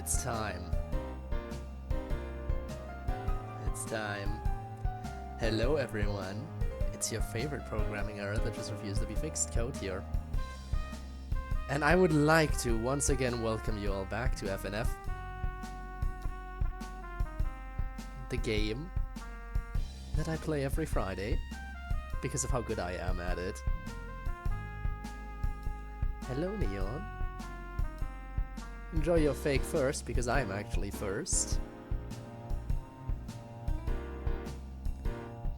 It's time. It's time. Hello everyone. It's your favorite programming error that just refused to be fixed, CodeErr. And I would like to once again welcome you all back to FNF. The game that I play every Friday because of how good I am at it. Hello Neon. Enjoy your fake first, because I'm actually first.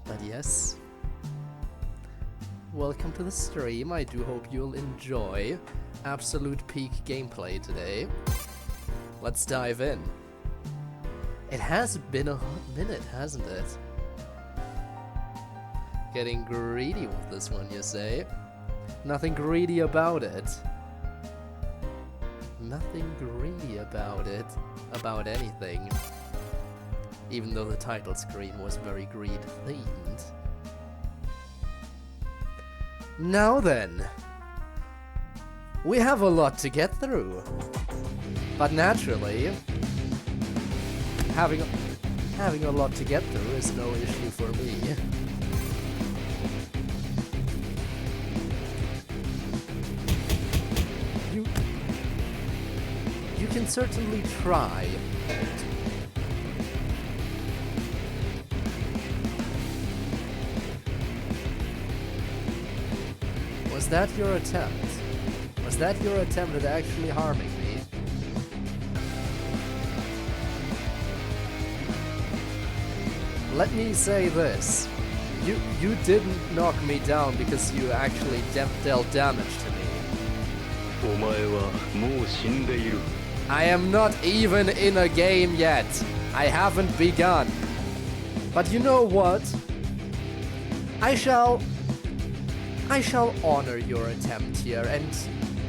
But yes, welcome to the stream. I do hope you'll enjoy absolute peak gameplay today. Let's dive in. It has been a hot minute, hasn't it? Getting greedy with this one, you say? Nothing greedy about it. Nothing greedy about it, about anything. Even though the title screen was very greed themed. Now then, we have a lot to get through. But naturally, having a lot to get through is no issue for me. You can certainly try. Was that your attempt? Was that your attempt at actually harming me? Let me say this. You didn't knock me down because you actually dealt damage to me. I am not even in a game yet. I haven't begun. But you know what? I shall honor your attempt here and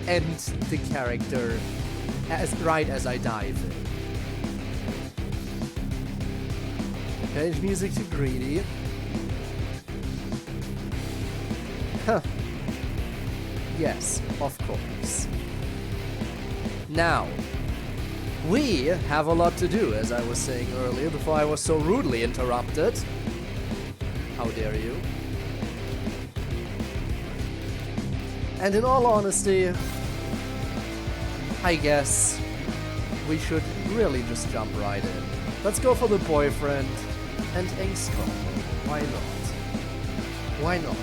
end the character right as I dive in. Change music to greedy. Huh. Yes, of course. Now, we have a lot to do, as I was saying earlier, before I was so rudely interrupted. How dare you? And in all honesty, I guess we should really just jump right in. Let's go for the boyfriend and ace combo. Why not? Why not?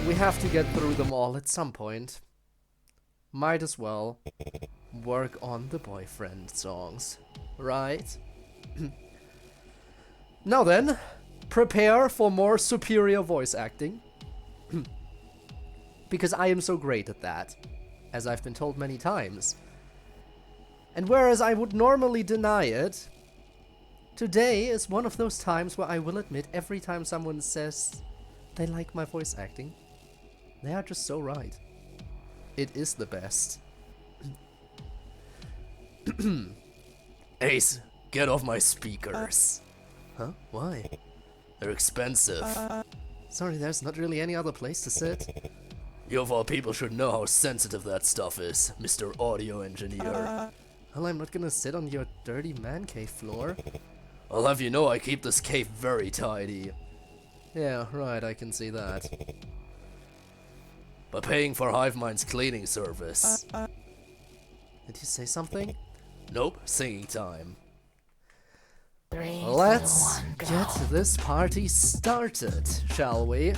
We have to get through them all at some point. Might as well work on the boyfriend songs, right? Now then, prepare for more superior voice acting. Because I am so great at that, as I've been told many times. And whereas I would normally deny it, today is one of those times where I will admit every time someone says they like my voice acting, they are just so right. It is the best. Ace, get off my speakers. Huh? Why? They're expensive. Sorry, there's not really any other place to sit. You of all people should know how sensitive that stuff is, Mr. Audio Engineer. Well, I'm not gonna sit on your dirty man cave floor. I'll have you know I keep this cave very tidy. Yeah, right, I can see that. By paying for HiveMind's cleaning service. Did you say something? Nope, singing time. Let's get this party started, shall we?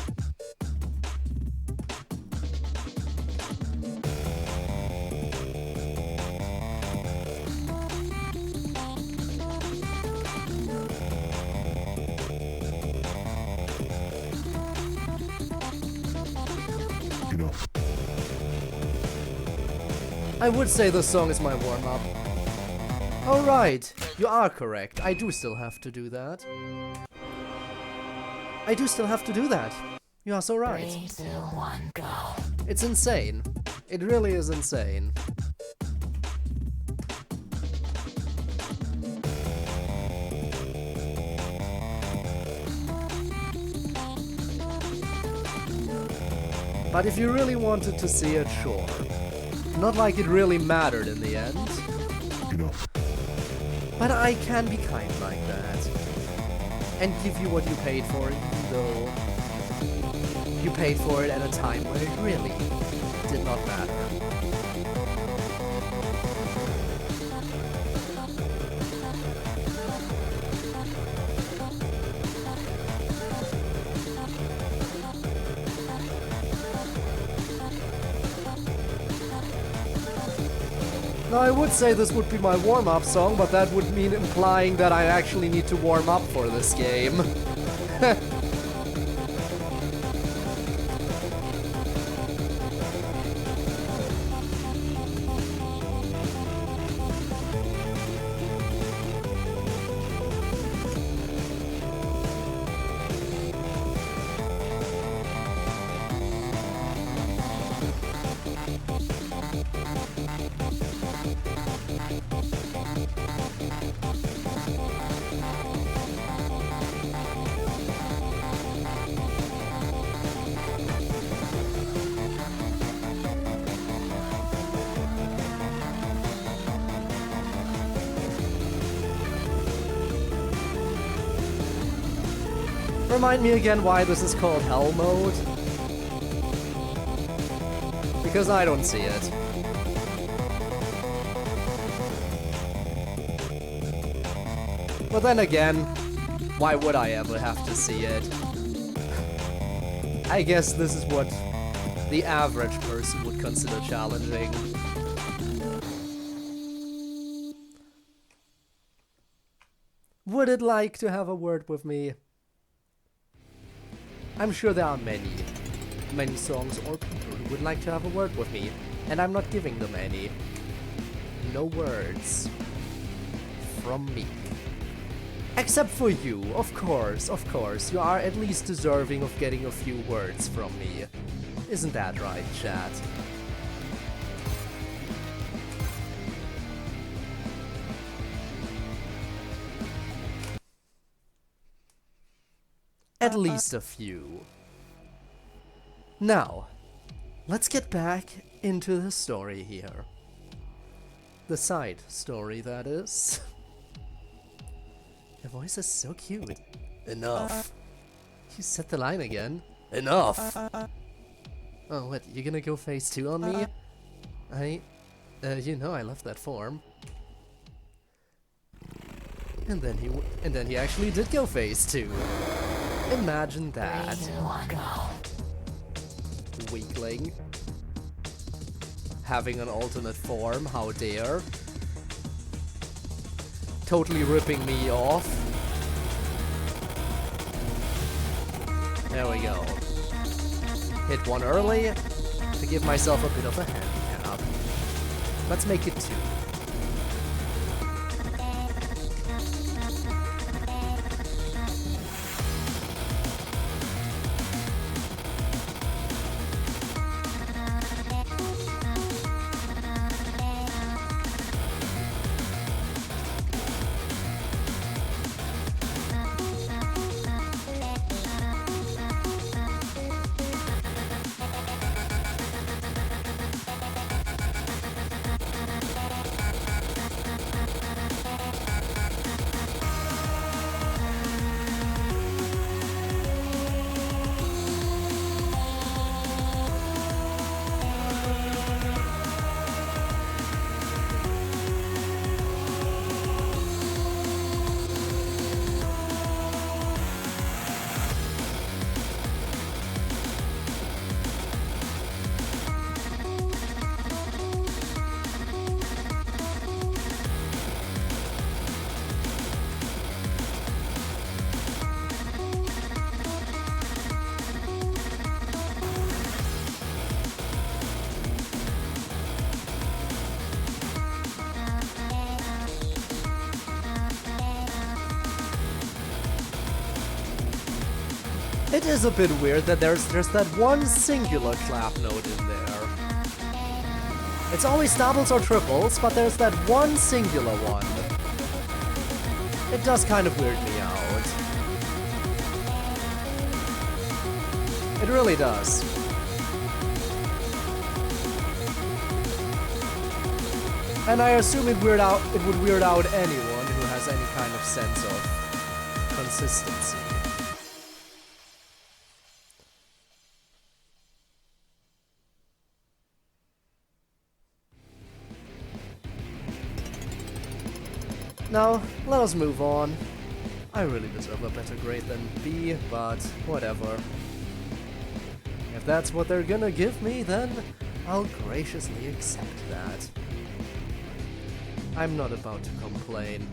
I would say this song is my warm-up. Alright, you are correct. I do still have to do that. I do still have to do that. You are so right. 3, 2, 1, go. It's insane. It really is insane. But if you really wanted to see it, sure. Not like it really mattered in the end. Enough. But I can be kind like that. And give you what you paid for it, even though you paid for it at a time where it really did not matter. Now, I would say this would be my warm-up song, but that would mean implying that I actually need to warm up for this game. Remind me again why this is called Hell Mode? Because I don't see it. But then again, why would I ever have to see it? I guess this is what the average person would consider challenging. Would it like to have a word with me? I'm sure there are many songs or people who would like to have a word with me, and I'm not giving them any. No words from me. Except for you, of course, you are at least deserving of getting a few words from me. Isn't that right, chat? At least a few. Now, let's get back into the story here. The side story, that is. Your voice is so cute. Enough. You said the line again. Enough. Oh, what, you gonna go phase 2 on me? You know I left that form. And then he actually did go phase 2. Imagine that. Weakling. Having an alternate form, how dare. Totally ripping me off. There we go. Hit one early to give myself a bit of a handicap. Let's make it 2. It is a bit weird that there's just that one singular clap note in there. It's always doubles or triples, but there's that one singular one. It does kind of weird me out. It really does. And I assume it would weird out anyone who has any kind of sense of consistency. Now, let us move on. I really deserve a better grade than B, but whatever. If that's what they're gonna give me, then I'll graciously accept that. I'm not about to complain.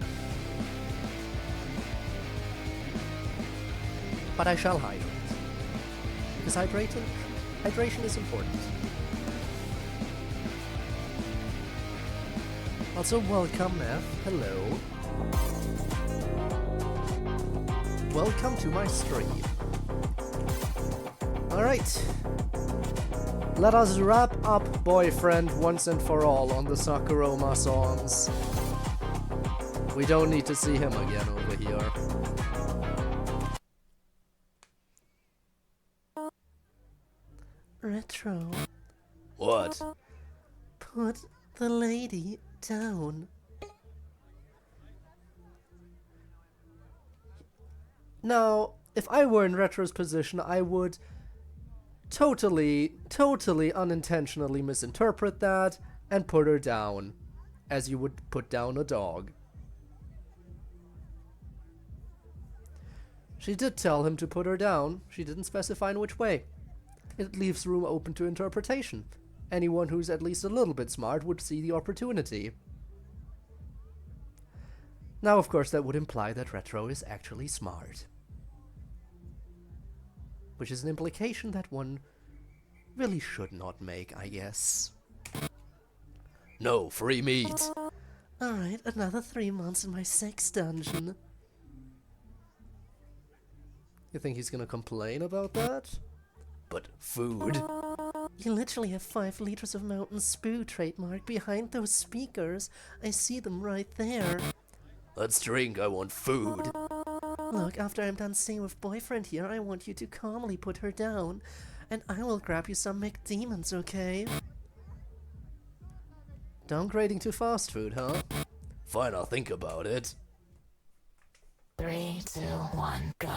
But I shall hydrate. Because hydration is important. Also, welcome, F. Hello. Welcome to my stream. Alright. Let us wrap up Boyfriend once and for all on the Sakuroma songs. We don't need to see him again over here. Retro. What? Put the lady down. Now, if I were in Retro's position, I would totally unintentionally misinterpret that and put her down, as you would put down a dog. She did tell him to put her down. She didn't specify in which way. It leaves room open to interpretation. Anyone who's at least a little bit smart would see the opportunity. Now, of course, that would imply that Retro is actually smart. Which is an implication that one really should not make, I guess. No, free meat! Alright, another 3 months in my sex dungeon. You think he's gonna complain about that? But food? You literally have 5 liters of Mountain Spew trademark behind those speakers. I see them right there. Let's drink, I want food. Look, after I'm done staying with Boyfriend here, I want you to calmly put her down. And I will grab you some McDemons, okay? Downgrading to fast food, huh? Fine, I'll think about it. 3, 2, 1, go.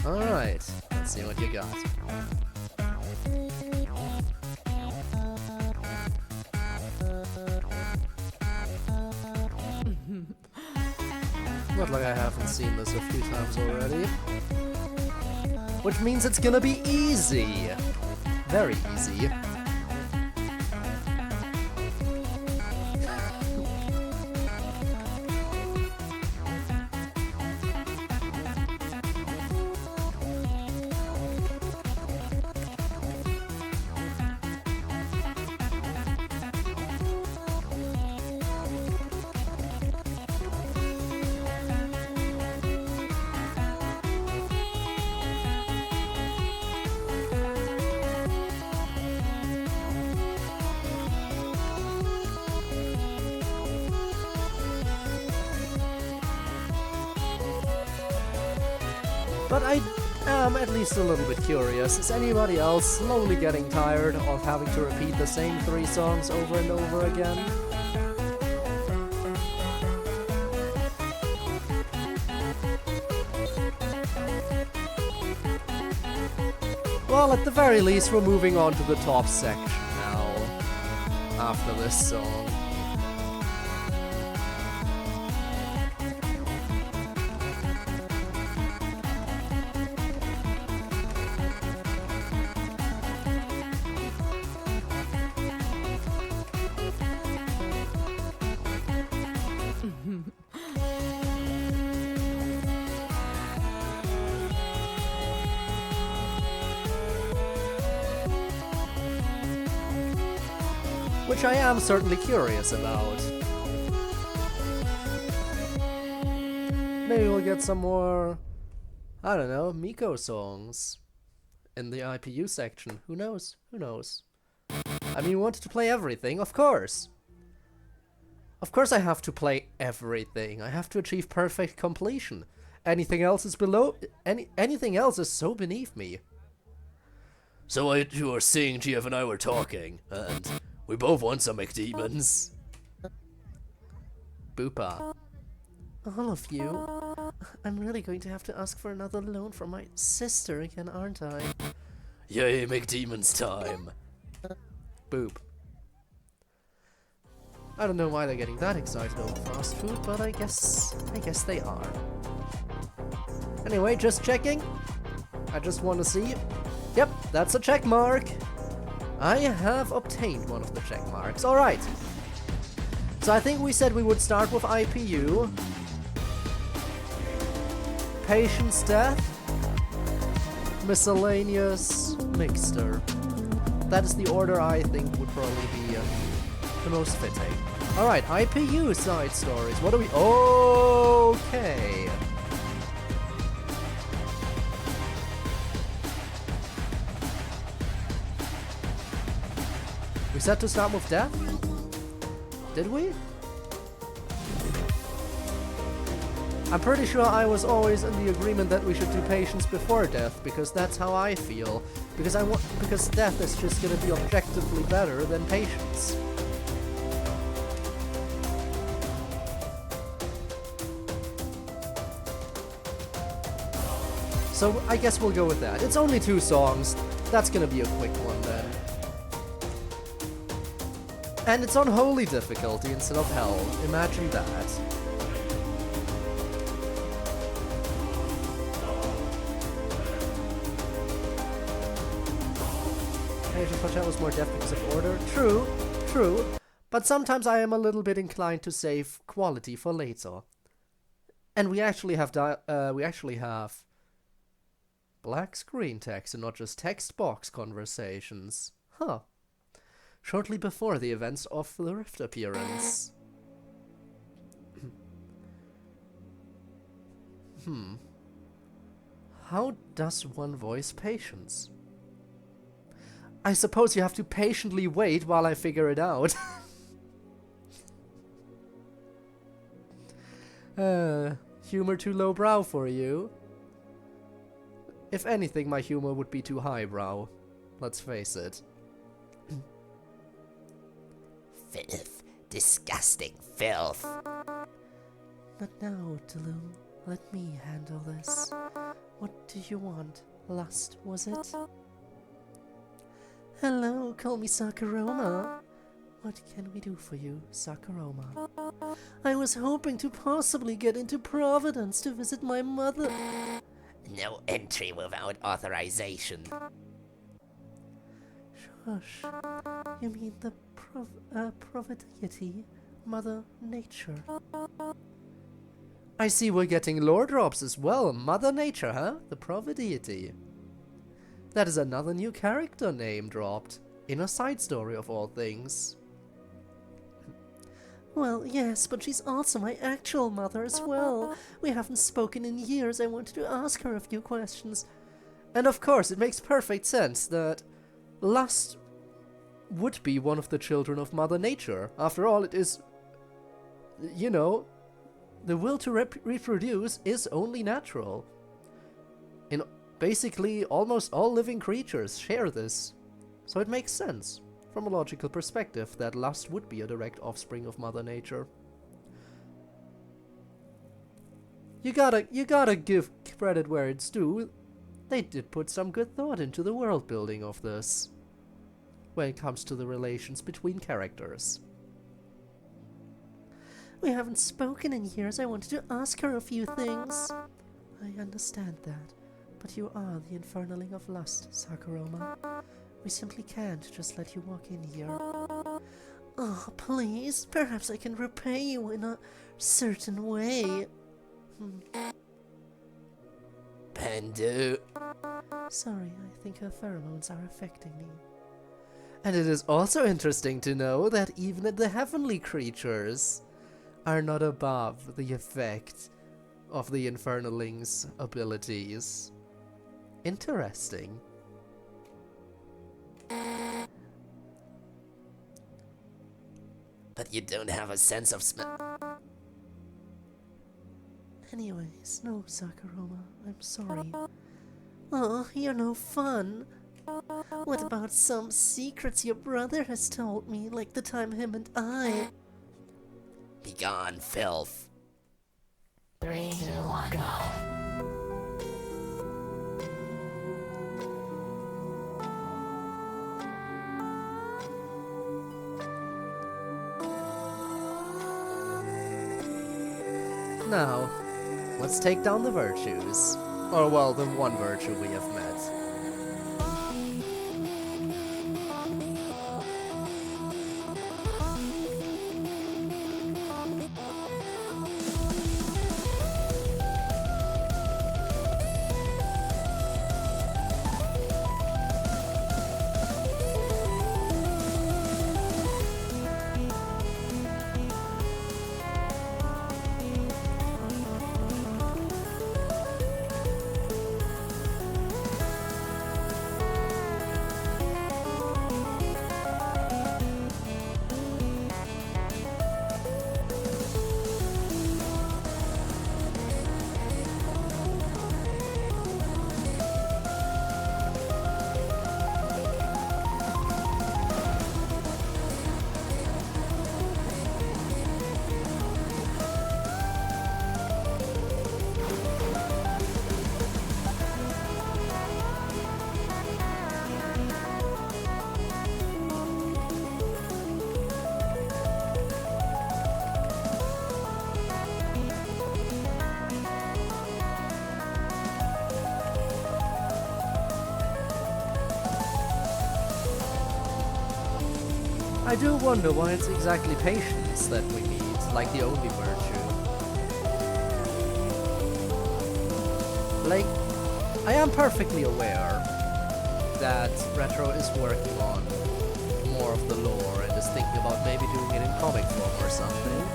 Alright, let's see what you got. Not like I haven't seen this a few times already. Which means it's gonna be easy. Very easy. But I am at least a little bit curious. Is anybody else slowly getting tired of having to repeat the same 3 songs over and over again? Well, at the very least, we're moving on to the top section now, after this song. Which I am certainly curious about. Maybe we'll get some more, I don't know, Miko songs in the IPU section. Who knows? Who knows? I mean, you wanted to play everything, of course. Of course I have to play everything. I have to achieve perfect completion. Anything else is below... anything else is so beneath me. So what you were seeing, GF and I were talking, and we both want some McDemons. Boopa. All of you? I'm really going to have to ask for another loan from my sister again, aren't I? Yay, McDemons time. Boop. I don't know why they're getting that excited over fast food, but I guess they are. Anyway, just checking. I just want to see. Yep, that's a check mark. I have obtained one of the check marks. Alright. So I think we said we would start with IPU. Patient's death. Miscellaneous mixture. That is the order I think would probably be the most fitting. Alright, IPU side stories. What do we... Okay. We said to start with death? Did we? I'm pretty sure I was always in the agreement that we should do patience before death, because that's how I feel. Because death is just gonna be objectively better than patience. So I guess we'll go with that. It's only 2 songs. That's gonna be a quick one then. And it's on holy difficulty instead of hell. Imagine that. Asian Punch-Out was more deaf because of order. True, true. But sometimes I am a little bit inclined to save quality for later. And we actually have black screen text and not just text box conversations. Huh. Shortly before the events of the Rift appearance. How does one voice patience? I suppose you have to patiently wait while I figure it out. Humor too lowbrow for you? If anything, my humor would be too highbrow. Let's face it. Filth. Disgusting filth. Not now, Delum. Let me handle this. What do you want? Lust, was it? Hello, call me Sakuroma. What can we do for you, Sakuroma? I was hoping to possibly get into Providence to visit my mother. No entry without authorization. Shush. You mean the Provideity, Mother Nature? I see we're getting lore drops as well. Mother Nature, huh? The Provideity. That is another new character name dropped. In a side story of all things. Well, yes, but she's also my actual mother as well. We haven't spoken in years. I wanted to ask her a few questions. And of course, it makes perfect sense that Lust would be one of the children of Mother Nature. After all, it is, you know, the will to reproduce is only natural. In basically, almost all living creatures share this. So it makes sense, from a logical perspective, that lust would be a direct offspring of Mother Nature. You gotta give credit where it's due. They did put some good thought into the world building of this, when it comes to the relations between characters. We haven't spoken in years. I wanted to ask her a few things. I understand that. But you are the infernaling of lust, Sakuroma. We simply can't just let you walk in here. Oh, please. Perhaps I can repay you in a certain way. Pandu. Sorry, I think her pheromones are affecting me. And it is also interesting to know that even the heavenly creatures are not above the effect of the infernaling's abilities. Interesting. but you don't have a sense of smell. Anyways, no, Sakuroma, I'm sorry. Oh, you're no fun. What about some secrets your brother has told me, like the time him and I... Begone, filth. 3, 2, 1, go. Now, let's take down the virtues. Or, well, the one virtue we have met. I do wonder why it's exactly patience that we need, like the only virtue. Like, I am perfectly aware that Retro is working on more of the lore and is thinking about maybe doing it in comic form or something.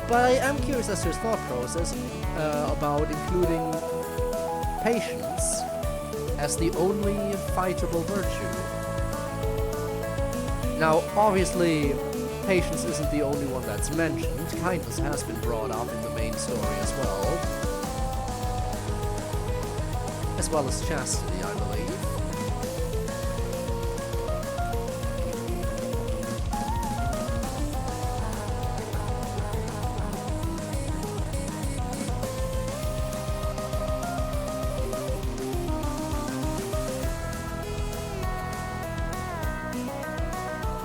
But I am curious as to his thought process about including patience as the only fightable virtue. Now, obviously, patience isn't the only one that's mentioned. Kindness has been brought up in the main story as well as chastity, I believe.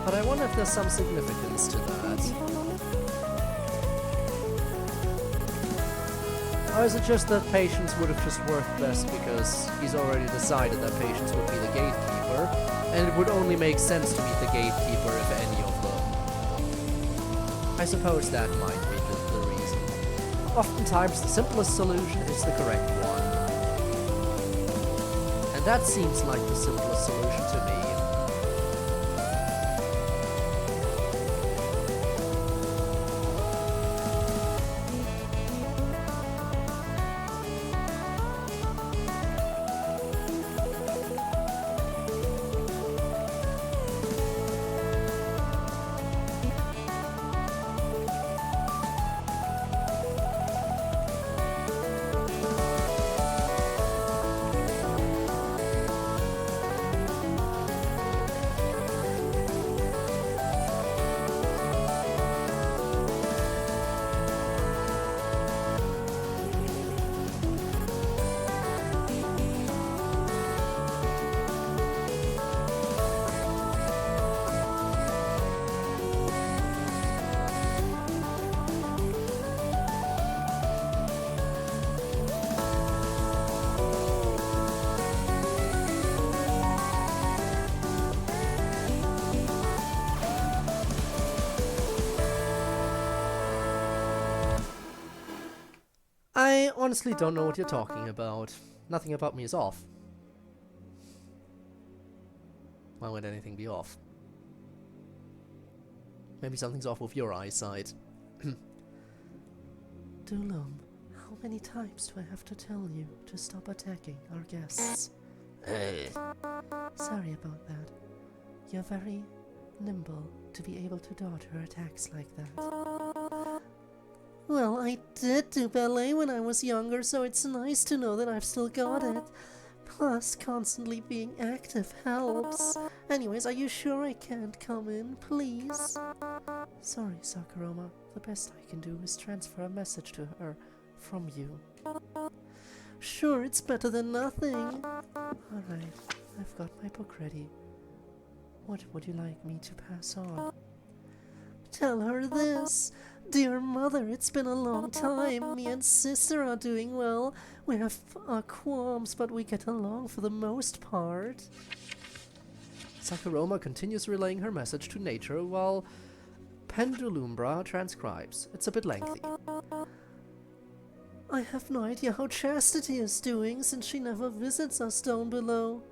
But I wonder if there's some significance to that. Or is it just that Patience would have just worked best because he's already decided that Patience would be the gatekeeper, and it would only make sense to meet the gatekeeper if any of them? I suppose that might be the reason. Oftentimes the simplest solution is the correct one. And that seems like the simplest solution to me. I honestly don't know what you're talking about. Nothing about me is off. Why would anything be off? Maybe something's off with your eyesight. Dulum, how many times do I have to tell you to stop attacking our guests? Sorry about that. You're very nimble to be able to dodge her attacks like that. Well, I did do ballet when I was younger, so it's nice to know that I've still got it. Plus, constantly being active helps. Anyways, are you sure I can't come in, please? Sorry, Sakuroma. The best I can do is transfer a message to her from you. Sure, it's better than nothing. Alright, I've got my book ready. What would you like me to pass on? Tell her this. Dear mother, it's been a long time. Me and sister are doing well. We have our qualms, but we get along for the most part. Sakuroma continues relaying her message to nature while Pendulumbra transcribes. It's a bit lengthy. I have no idea how Chastity is doing since she never visits us down below.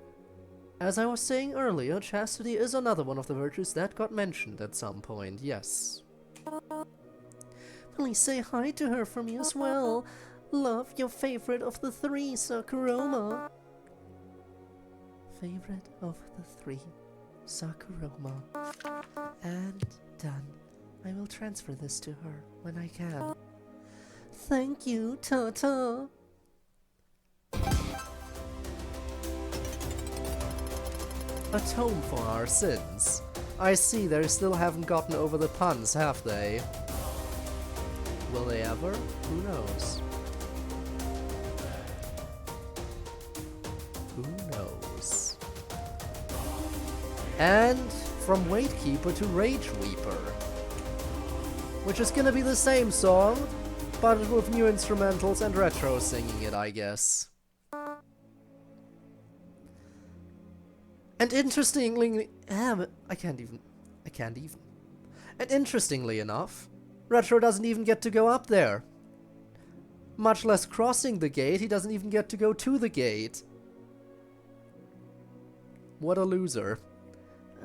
As I was saying earlier, chastity is another one of the virtues that got mentioned at some point, yes. Please say hi to her for me as well. Love, your favorite of the three, Sakuroma. Favorite of the three, Sakuroma. And done. I will transfer this to her when I can. Thank you, Ta-ta. Atone for our sins. I see they still haven't gotten over the puns, have they? Will they ever? Who knows? Who knows? And from Waitkeeper to Rage Weeper, which is gonna be the same song, but with new instrumentals and retro singing it, I guess. And interestingly, I can't even. And interestingly enough, Retro doesn't even get to go up there. Much less crossing the gate, he doesn't even get to go to the gate. What a loser.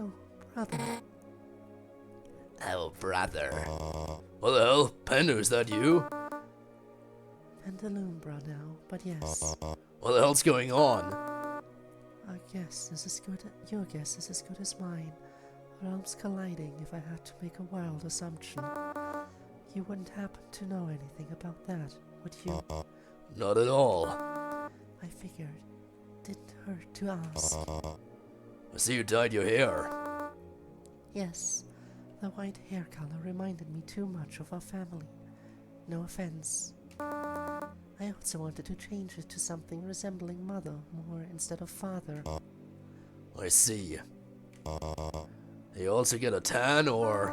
Oh, brother. Oh, brother. What the hell? Pendu, is that you? Pendulumbra now, but yes. What the hell's going on? Your guess is as good as mine. Realms colliding, if I had to make a wild assumption. You wouldn't happen to know anything about that, would you? Not at all. I figured. Didn't hurt to ask. I see you dyed your hair. Yes. The white hair color reminded me too much of our family. No offense. I also wanted to change it to something resembling mother more instead of father. I see. You also get a tan, or?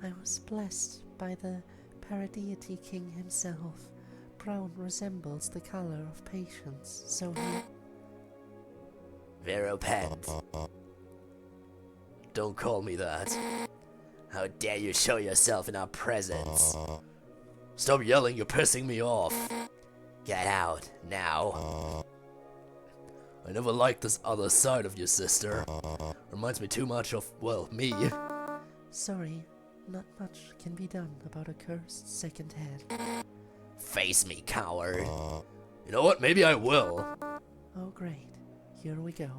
I was blessed by the Paradeity King himself. Brown resembles the color of patience, so he... Veropent. Don't call me that. How dare you show yourself in our presence? Stop yelling, you're pissing me off. Get out, now. I never liked this other side of your sister. Reminds me too much of, well, me. Sorry, not much can be done about a cursed second head. Face me, coward. You know what, maybe I will. Oh great, here we go.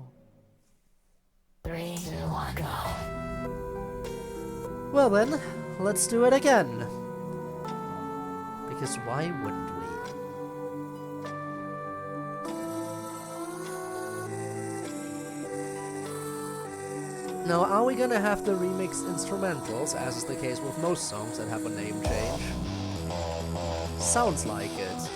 3, 2, 1, go. Well then, let's do it again. Because why wouldn't we? Now, are we gonna have the remixed instrumentals, as is the case with most songs that have a name change? Sounds like it.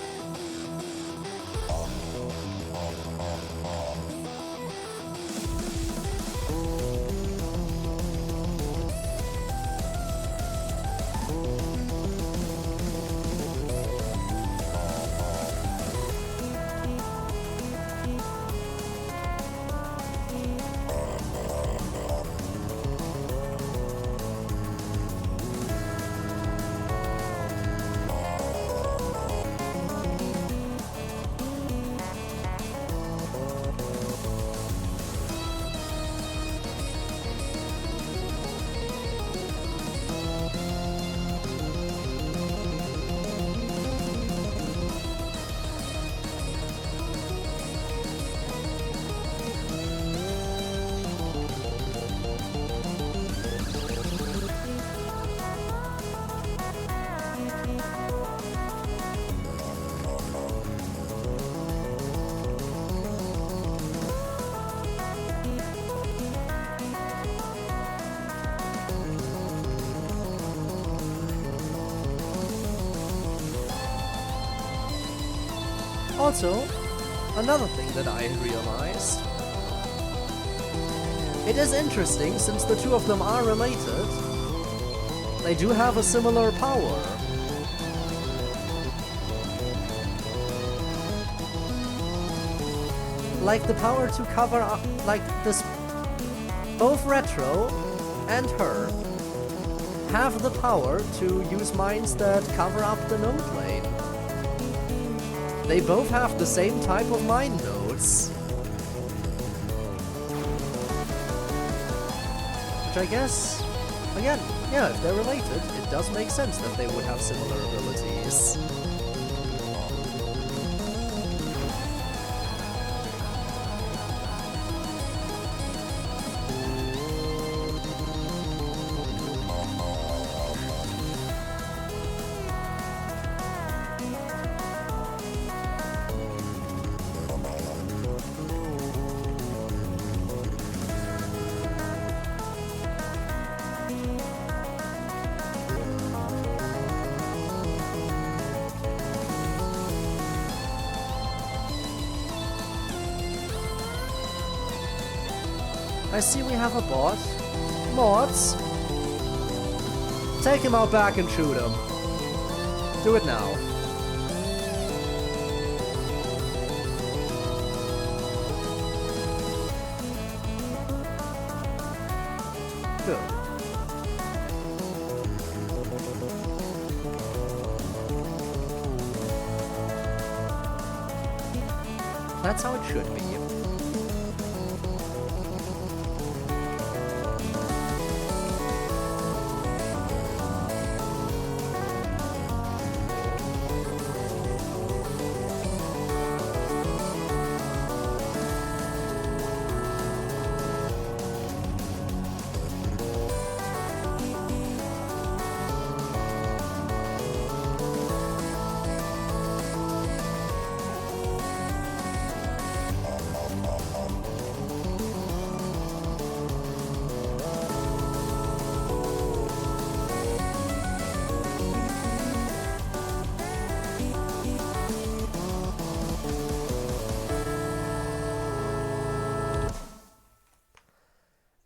Also, another thing that I realized. It is interesting, since the two of them are related, they do have a similar power. Like the power to cover up, like this, both Retro and her have the power to use mines that cover up the node lane. They both have the same type of mine nodes. Which I guess, again, yeah, if they're related, it does make sense that they would have similar abilities. I see we have a bot. Mods. Take him out back and shoot him. Do it now. Good. That's how it should be.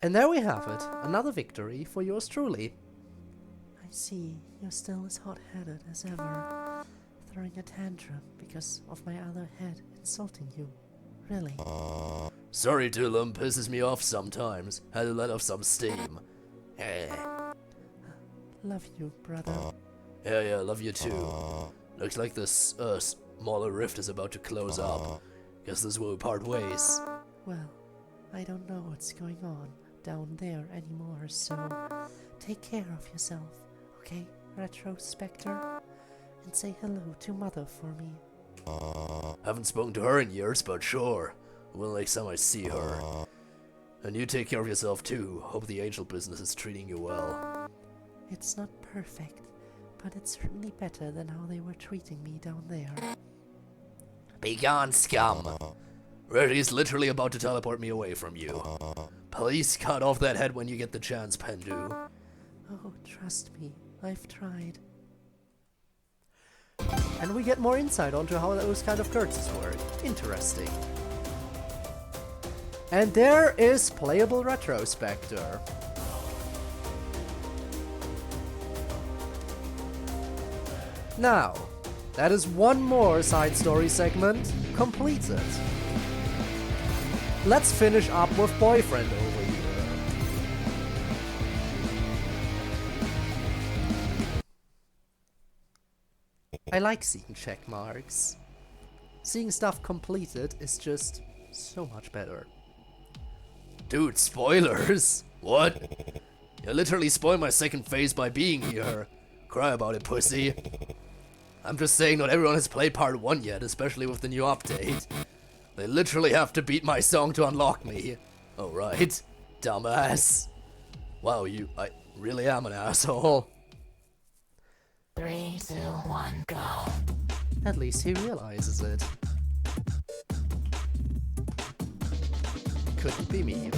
And there we have it, another victory for yours truly. I see, you're still as hot-headed as ever, throwing a tantrum because of my other head insulting you. Really? Sorry, Dylan, pisses me off sometimes. Had to let off some steam. Love you, brother. Yeah, love you too. Looks like this, smaller rift is about to close up. Guess this will part ways. Well, I don't know what's going on down there anymore, so take care of yourself, okay, RetroSpecter? And say hello to Mother for me. Haven't spoken to her in years, but sure. Will next time I see her. And you take care of yourself too. Hope the angel business is treating you well. It's not perfect, but it's certainly better than how they were treating me down there. Begone, scum! Reggie's literally about to teleport me away from you. Please cut off that head when you get the chance, Pendu. Oh, trust me, I've tried. And we get more insight onto how those kind of curses work. Interesting. And there is playable RetroSpecter. Now, that is one more side story segment completed. Let's finish up with Boyfriend over here. I like seeing check marks. Seeing stuff completed is just so much better. Dude, spoilers? What? You literally spoiled my second phase by being here. Cry about it, pussy. I'm just saying not everyone has played part 1 yet, especially with the new update. They literally have to beat my song to unlock me. Oh right, dumbass. Wow, I really am an asshole. 3, 2, 1, go. At least he realizes it. Couldn't be me.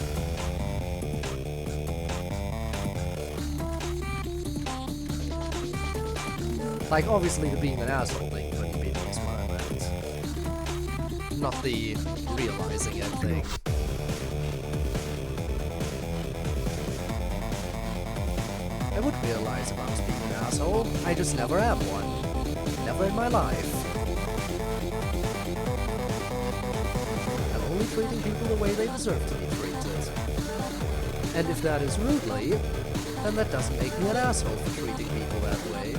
Like, obviously the being an asshole thing couldn't be me is what I meant. not the realizing it thing. I would realize if I was being an asshole. I just never am one. Never in my life. I'm only treating people the way they deserve to be treated. And if that is rudely, then that doesn't make me an asshole for treating people that way.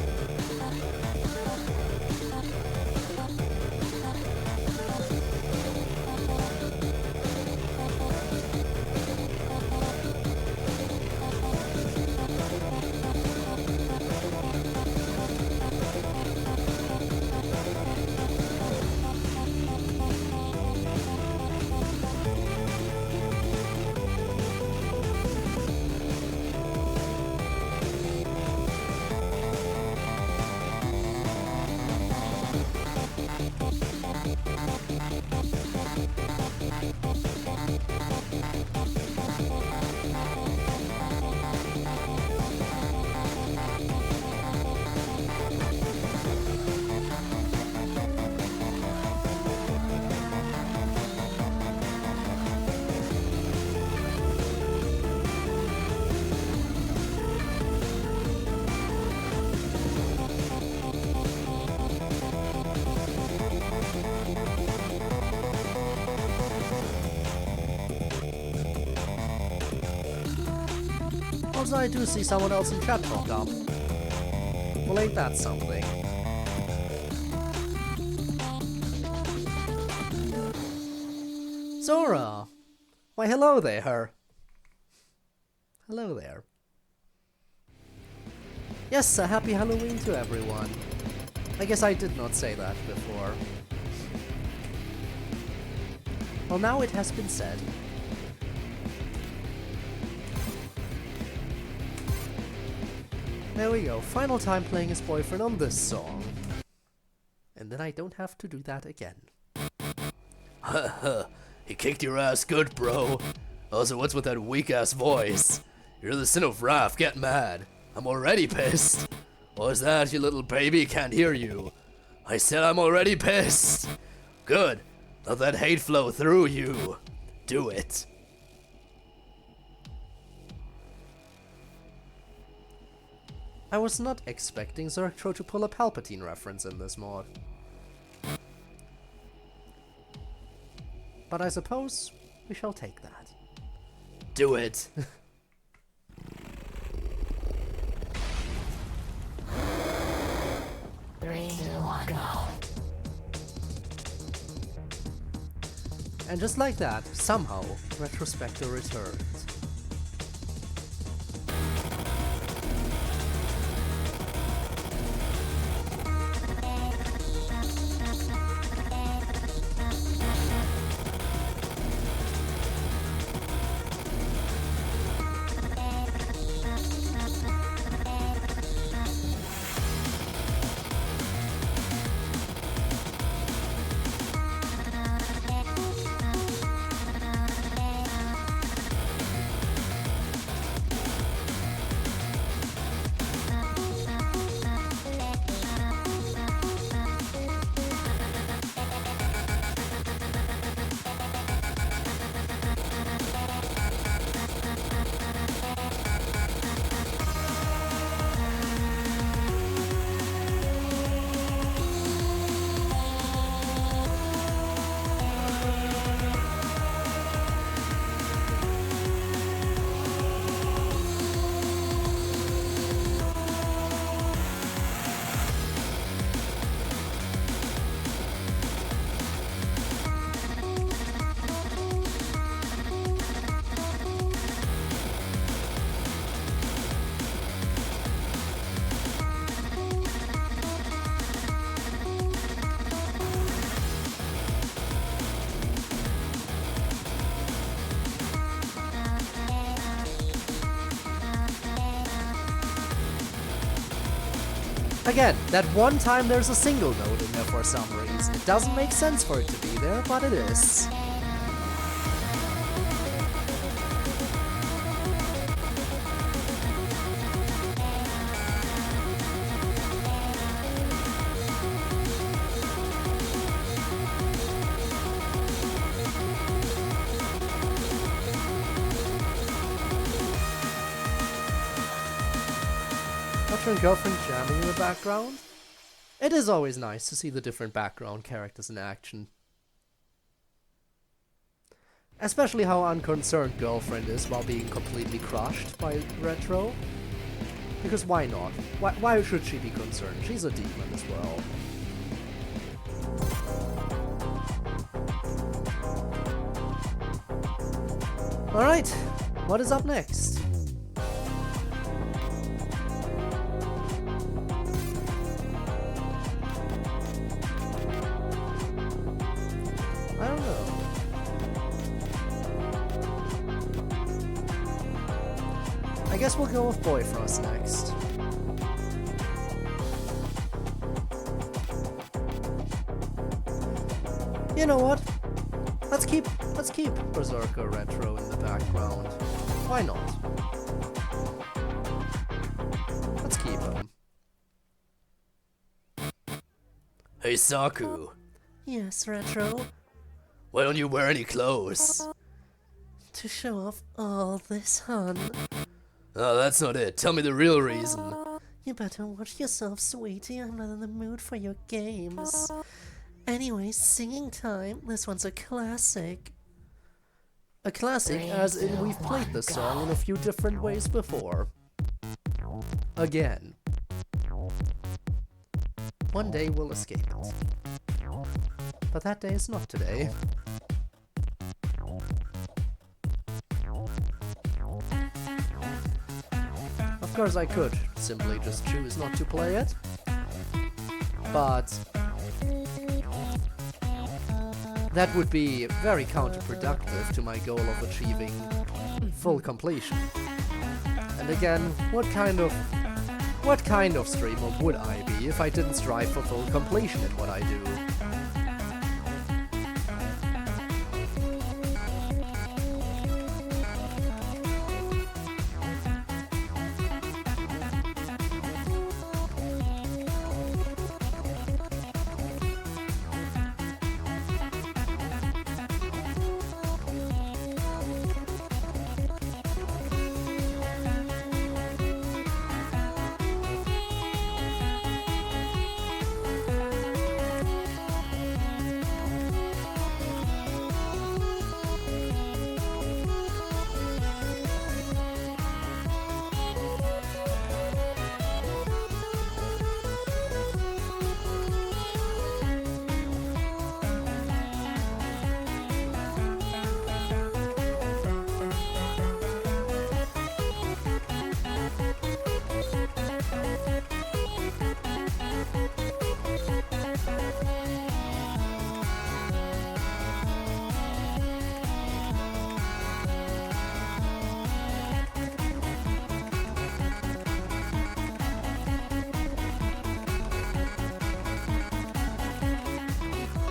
Also, I do see someone else in chat popped up. Well, ain't that something? Zora! Why, hello there. Hello there. Yes, a happy Halloween to everyone. I guess I did not say that before. Well, now it has been said. There we go, final time playing his boyfriend on this song. And then I don't have to do that again. Haha, he kicked your ass good, bro. Also, what's with that weak-ass voice? You're the sin of wrath, get mad. I'm already pissed. What's that, you little baby? Can't hear you. I said I'm already pissed. Good. Let that hate flow through you. Do it. I was not expecting Zerktro to pull a Palpatine reference in this mod. But I suppose we shall take that. Do it. 3, 2, 1, go. And just like that, somehow, RetroSpecter returned. Again, that one time there's a single note in there for some reason. It doesn't make sense for it to be there, but it is. boyfriend girlfriend jamming in the background. It is always nice to see the different background characters in action. Especially how unconcerned girlfriend is while being completely crushed by Retro. Because why not? Why should she be concerned? She's a demon as well. Alright, what is up next? I don't know. I guess we'll go with Boyfrost next. You know what? Let's keep Berserker Retro in the background. Why not? Let's keep him. Hey Saku, Yes, Retro. why don't you wear any clothes? To show off all this, hun. Oh, that's not it. Tell me the real reason. You better watch yourself, sweetie. I'm not in the mood for your games. Anyway, singing time. This one's a classic. A classic, as in we've played this song in a few different ways before. Again. One day we'll escape it. But that day is not today. Of course I could simply just choose not to play it. But that would be very counterproductive to my goal of achieving full completion. And again, what kind of streamer would I be if I didn't strive for full completion in what I do?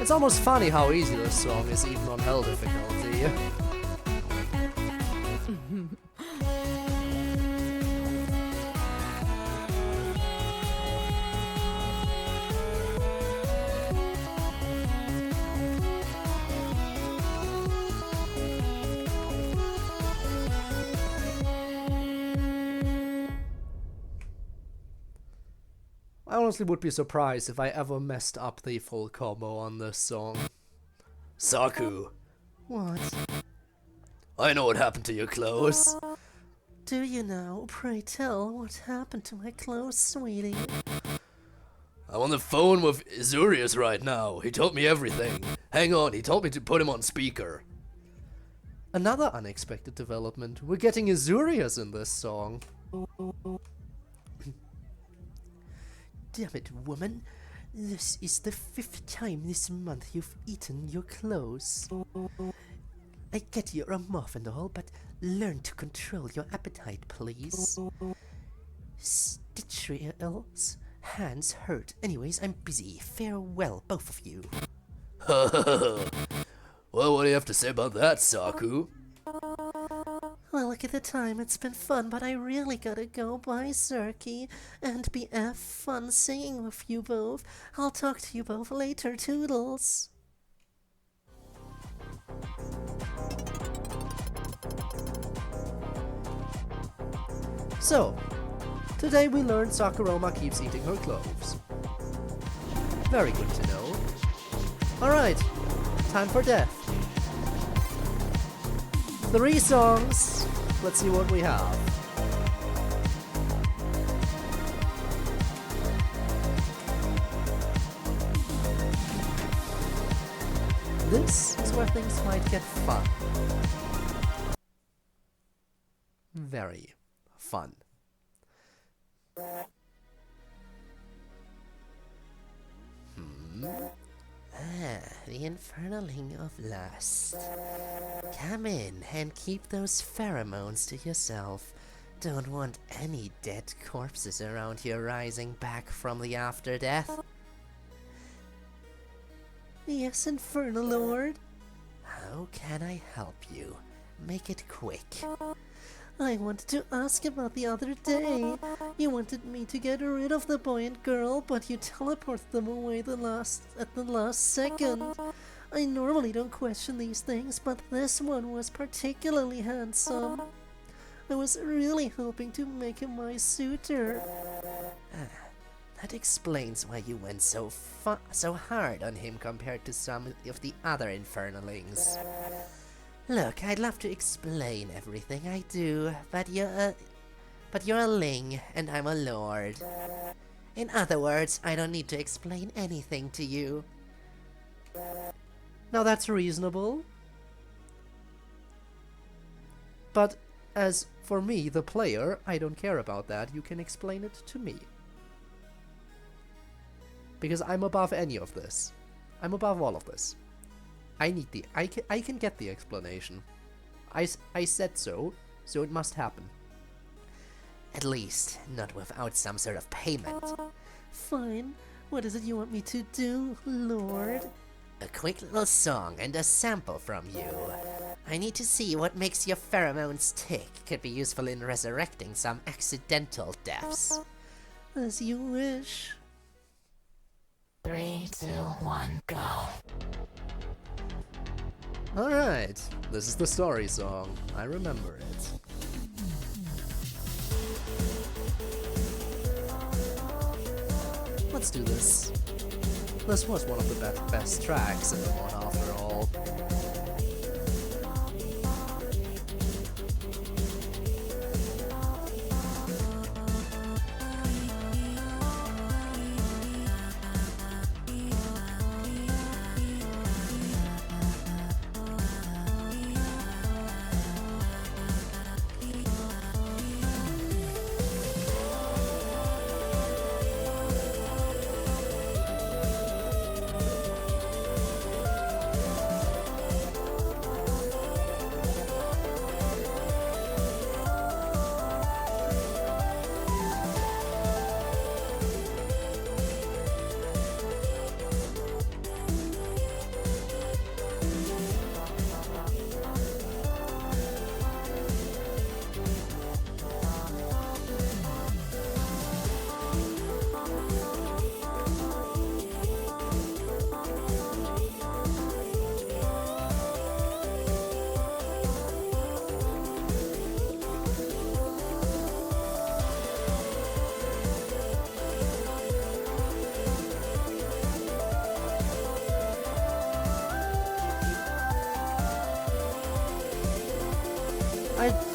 It's almost funny how easy this song is even on hell difficulty. I honestly would be surprised if I ever messed up the full combo on this song. Saku, What? I know what happened to your clothes. Do you now? Pray tell, what happened to my clothes, sweetie? I'm on the phone with Izurius right now. He told me everything. Hang on, he told me to put him on speaker. Another unexpected development. We're getting Izurius in this song. Damn it, woman. This is the 5th time this month you've eaten your clothes. I get you're a moth and all, but learn to control your appetite, please. Stitcher's hands hurt. Anyways, I'm busy. Farewell, both of you. Well, what do you have to say about that, Saku? Well, look at the time. It's been fun, but I really gotta go. Bye, Zerky. And BF, fun singing with you both. I'll talk to you both later. Toodles. So, Today we learned Sakuroma keeps eating her clothes. Very good to know. Alright, time for death. 3 songs. Let's see what we have. This is where things might get fun. Very fun. The infernaling of lust. Come in and keep those pheromones to yourself. Don't want any dead corpses around here rising back from the after death. Yes, Infernal Lord. How can I help you? Make it quick. I wanted to ask about the other day. You wanted me to get rid of the boy and girl, but you teleported them away at the last second. I normally don't question these things, but this one was particularly handsome. I was really hoping to make him my suitor. That explains why you went so hard on him compared to some of the other infernalings. Look, I'd love to explain everything I do, but you're a ling and I'm a lord. In other words, I don't need to explain anything to you. Now that's reasonable. But as for me, the player, I don't care about that. You can explain it to me. Because I'm above any of this. I'm above all of this. I can get the explanation. I said so it must happen. At least, not without some sort of payment. Fine. What is it you want me to do, Lord? A quick little song and a sample from you. I need to see what makes your pheromones tick. Could be useful in resurrecting some accidental deaths. As you wish. 3, 2, 1, go. Alright, this is the story song. I remember it. Let's do this. This was one of the best tracks in the mod after all.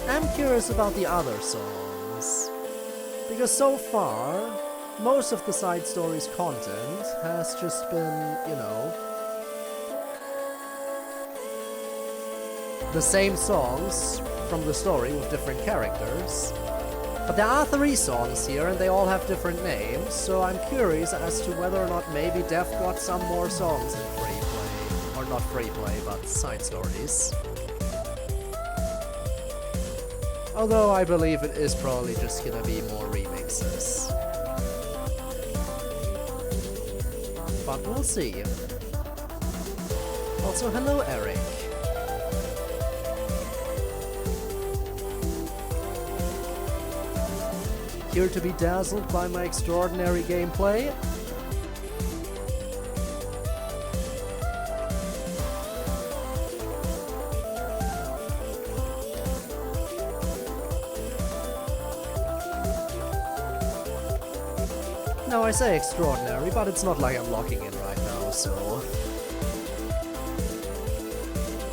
I'm curious about the other songs, because so far, most of the side story's content has just been, you know, the same songs from the story with different characters. But there are 3 songs here and they all have different names, so I'm curious as to whether or not maybe Dev got some more songs in free play. Or not free play, but side stories. Although I believe it is probably just gonna be more remixes. But we'll see. Also, hello Eric. Here to be dazzled by my extraordinary gameplay? No, I say extraordinary, but it's not like I'm locking in right now, so...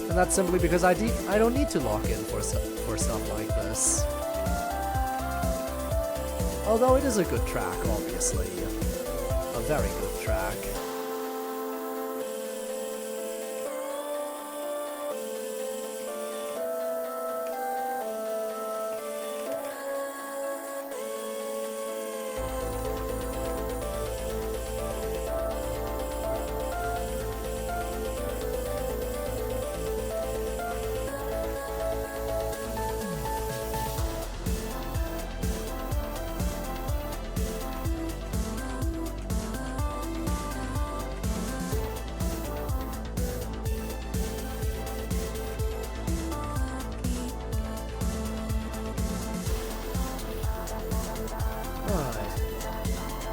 And that's simply because I don't need to lock in for stuff like this. Although it is a good track, obviously. A very good track.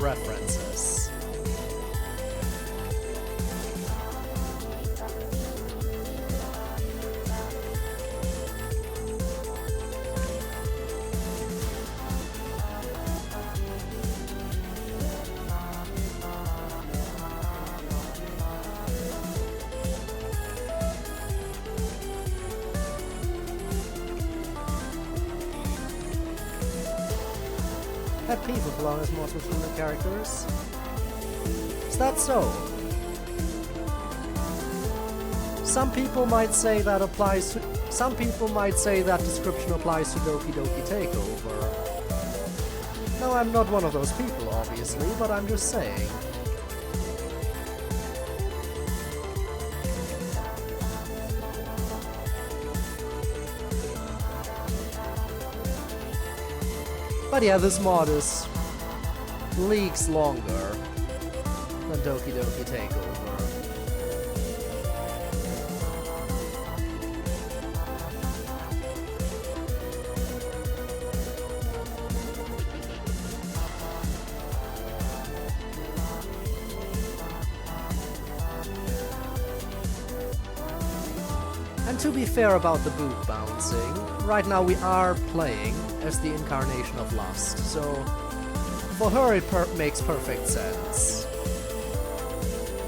References. Pet peeve of Lana's multiple female characters? Is that so? Some people might say that applies to... Some people might say that description applies to Doki Doki Takeover. No, I'm not one of those people, obviously, but I'm just saying. But yeah, this mod is leagues longer than Doki Doki Takeover. And to be fair about the boot bouncing, right now we are playing as the incarnation of Lust, so for her it makes perfect sense.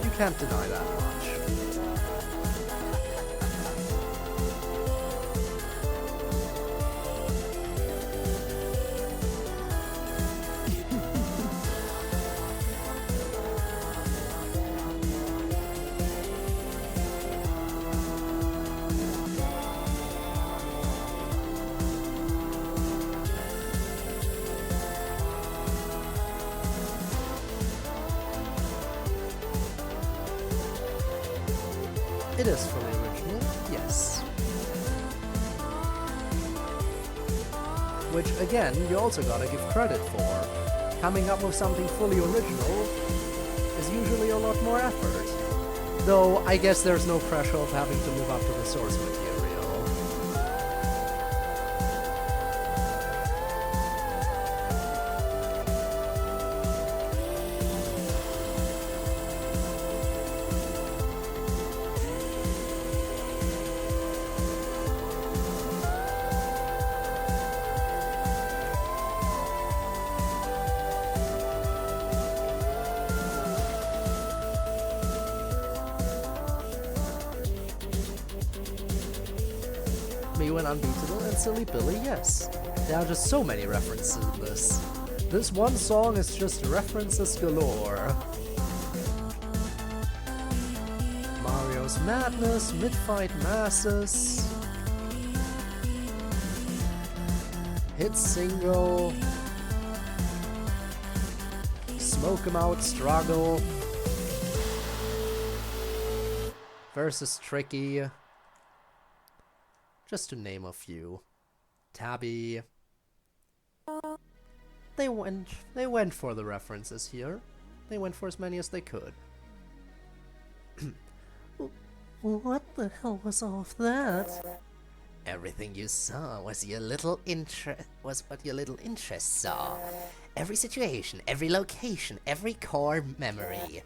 You can't deny that much. It is fully original, yes. Which, again, you also gotta give credit for. Coming up with something fully original is usually a lot more effort. Though, I guess there's no pressure of having to live up to the source material. Me when Unbeatable and Silly Billy, yes. There are just so many references in this. This one song is just references galore. Mario's Madness, Mid-Fight Masses, Hit Single, Smoke 'em Out Struggle, versus Tricky. Just to name a few. Tabby. They went for the references here. They went for as many as they could. What the hell was all of that? Everything you saw was what your little interest saw. Every situation, every location, every core memory.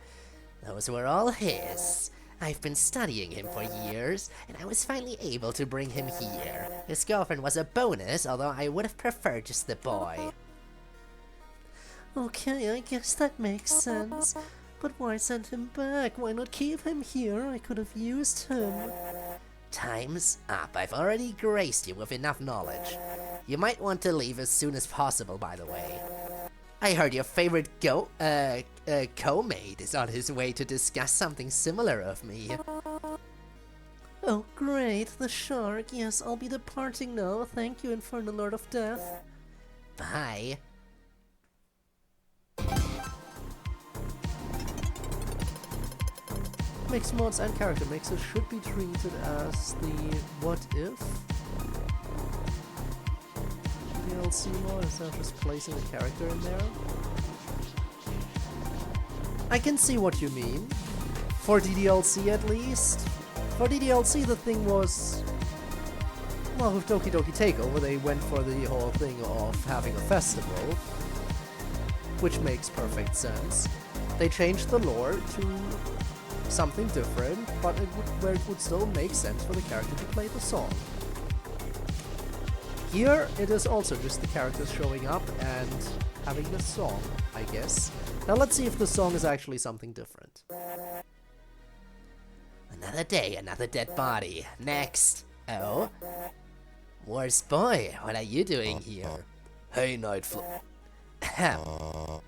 Those were all his. I've been studying him for years, and I was finally able to bring him here. His girlfriend was a bonus, although I would have preferred just the boy. Okay, I guess that makes sense. But why send him back? Why not keep him here? I could have used him. Time's up. I've already graced you with enough knowledge. You might want to leave as soon as possible, by the way. I heard your favorite co-mate is on his way to discuss something similar of me. Oh, great, the shark. Yes, I'll be departing now. Thank you, Infernal Lord of Death. Bye. Mix mods and character mixes should be treated as the what if DLC mod instead of just placing the character in there. I can see what you mean. For the DLC at least. For the DLC the thing was... Well, with Doki Doki Takeover they went for the whole thing of having a festival. Which makes perfect sense. They changed the lore to something different, but where it would still make sense for the character to play the song. Here, it is also just the characters showing up and having the song, I guess. Now let's see if the song is actually something different. Another day, another dead body. Next. Oh? Worst boy, what are you doing here? Hey, Nightfly. Ahem.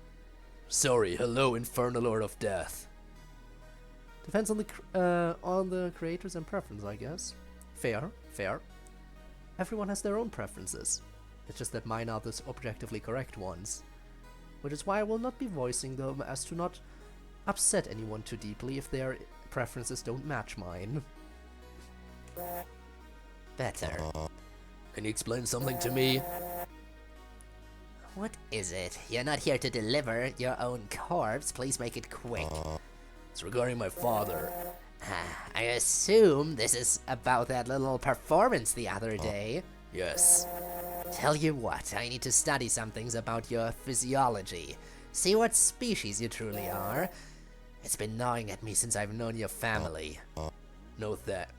Sorry, hello, Infernal Lord of Death. Depends on the creators and preference, I guess. Fair, fair. Everyone has their own preferences. It's just that mine are the objectively correct ones. Which is why I will not be voicing them as to not upset anyone too deeply if their preferences don't match mine. Better. Can you explain something to me? What is it? You're not here to deliver your own corpse. Please make it quick. It's regarding my father. I assume this is about that little performance the other day. Yes. Tell you what, I need to study some things about your physiology. See what species you truly are. It's been gnawing at me since I've known your family. Note that.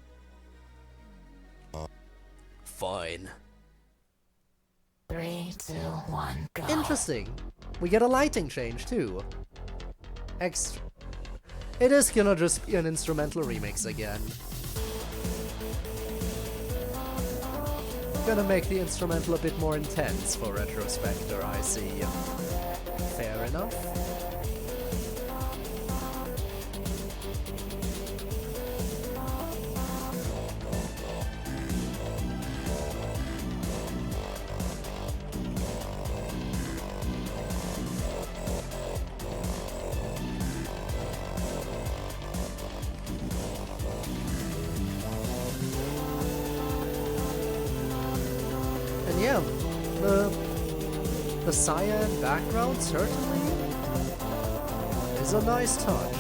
Fine. 3, 2, 1, go. Interesting. We get a lighting change too. Extra. It is gonna just be an instrumental remix again. Gonna make the instrumental a bit more intense for RetroSpecter, I see. Fair enough. And yeah, the cyan background certainly is a nice touch.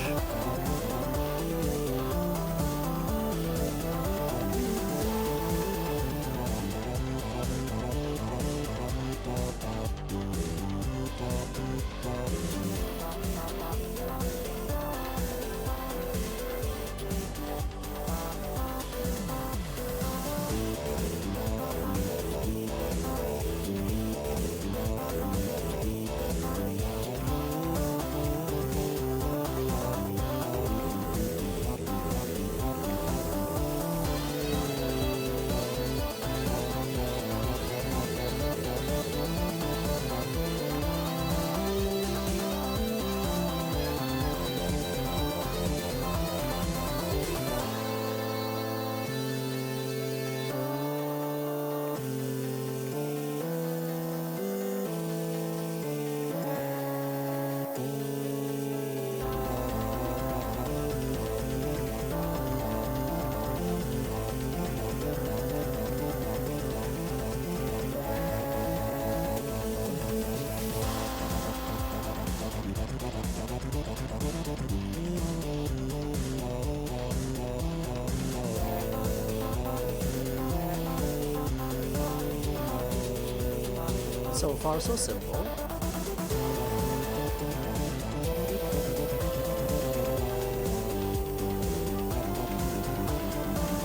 So far, so simple.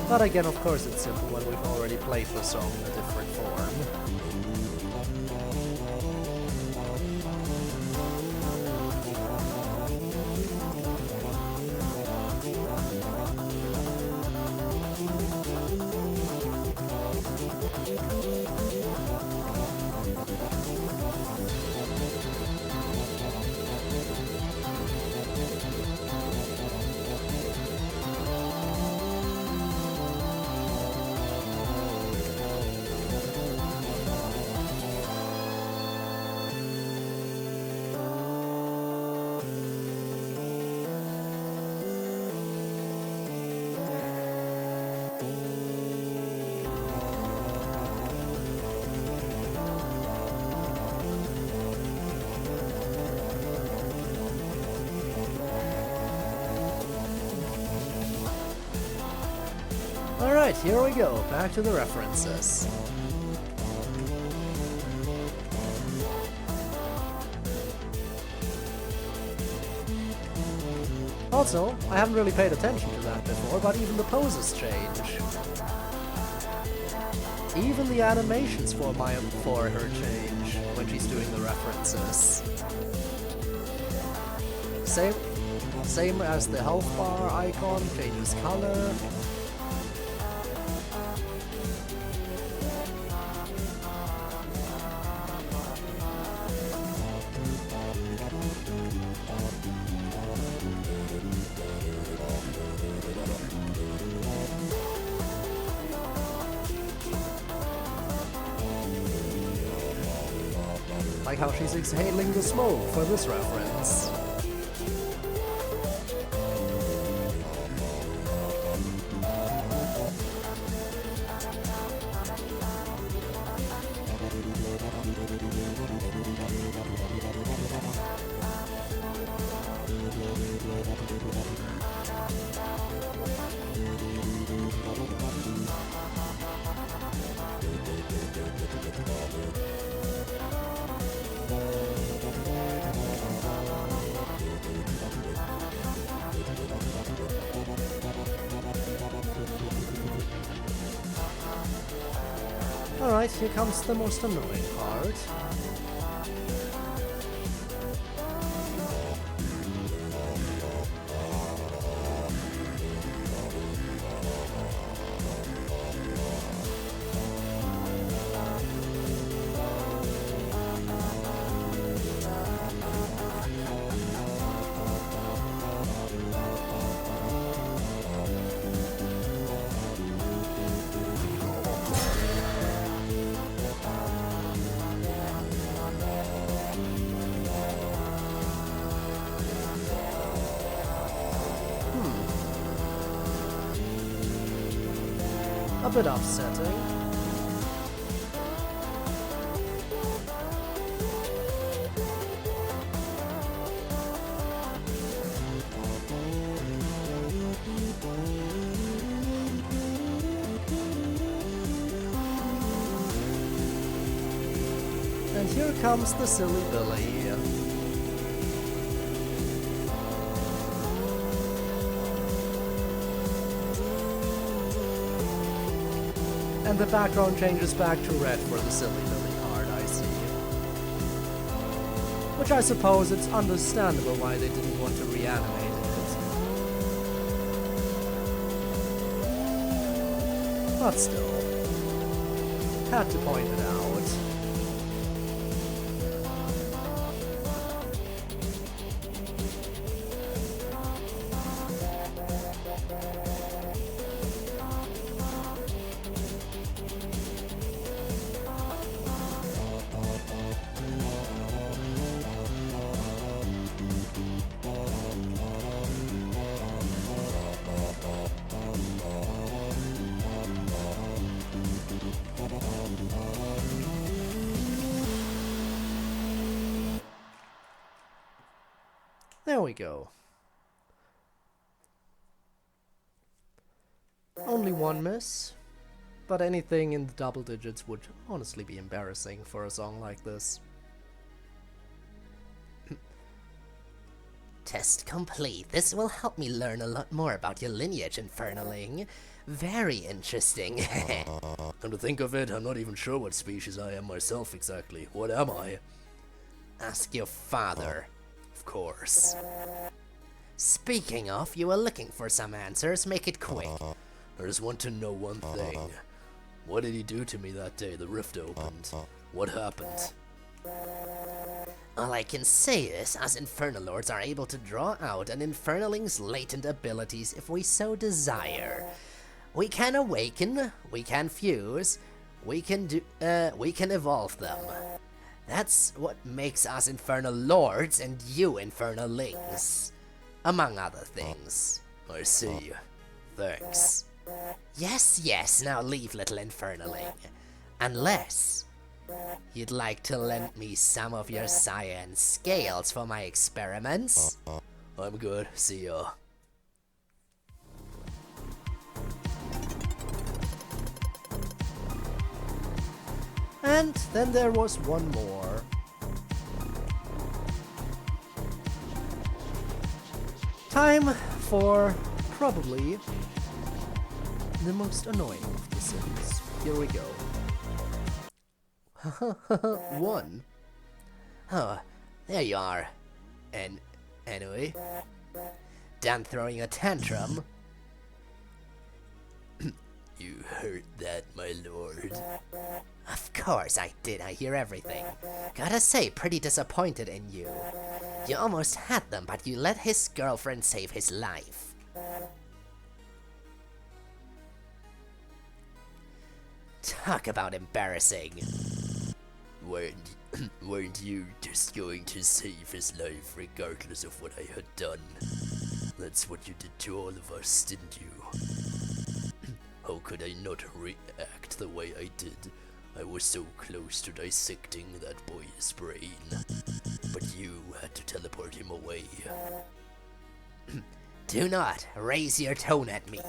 But again, of course, it's simple when we've already played the song in a different form. here we go, back to the references. Also, I haven't really paid attention to that before, but even the poses change. Even the animations for her change when she's doing the references. Same as the health bar icon, changes color. Like how she's exhaling the smoke for this reference. Alright, here comes the most annoying part. A bit upsetting. And here comes the silly Billy. And the background changes back to red for the silly Billy card, I see. Which I suppose it's understandable why they didn't want to reanimate it. But still, had to point it out. There we go. Only one miss, but anything in the double digits would honestly be embarrassing for a song like this. Test complete. This will help me learn a lot more about your lineage, Infernaling. Very interesting. Come to think of it, I'm not even sure what species I am myself exactly. What am I? Ask your father. Of course. Speaking of, you were looking for some answers. Make it quick. I just want to know one thing. What did he do to me that day the rift opened? What happened? All I can say is, us Infernal Lords are able to draw out an Infernaling's latent abilities if we so desire. We can awaken, we can fuse, we can evolve them. That's what makes us Infernal Lords and you Infernalings, among other things. I see. Thanks. Yes, now leave, little Infernaling. Unless you'd like to lend me some of your science scales for my experiments. I'm good. See ya. And then there was one more. Time for probably the most annoying of the Sims. Here we go. 1. Oh, there you are. Anyway, done throwing a tantrum. You heard that, my lord? Of course I did, I hear everything. Gotta say, pretty disappointed in you. You almost had them, but you let his girlfriend save his life. Talk about embarrassing. Weren't you just going to save his life regardless of what I had done? That's what you did to all of us, didn't you? How could I not react the way I did? I was so close to dissecting that boy's brain. But you had to teleport him away. Do not raise your tone at me.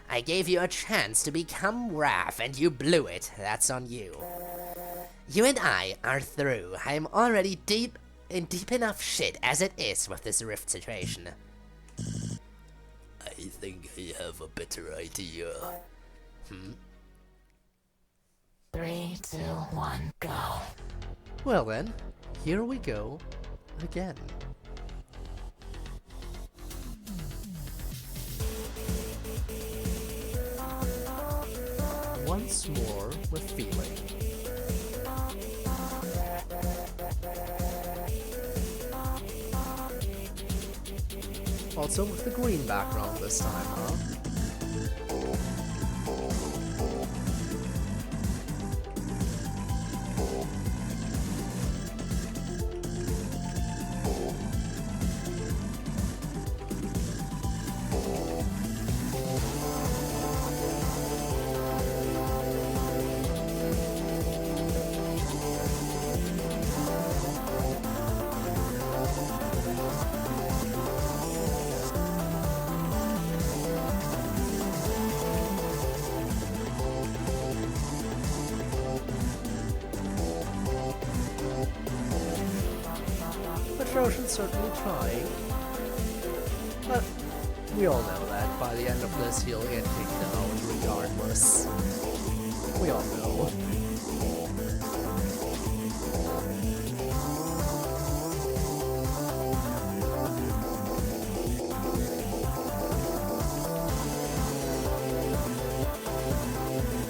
I gave you a chance to become Raph and you blew it. That's on you. You and I are through. I am already deep enough shit as it is with this rift situation. I think I have a better idea. 3, 2, 1, go. Well then, here we go again. Once more with feeling. Also with the green background this time, huh? Ocean's certainly trying, but we all know that by the end of this he'll get kicked out regardless. We all know.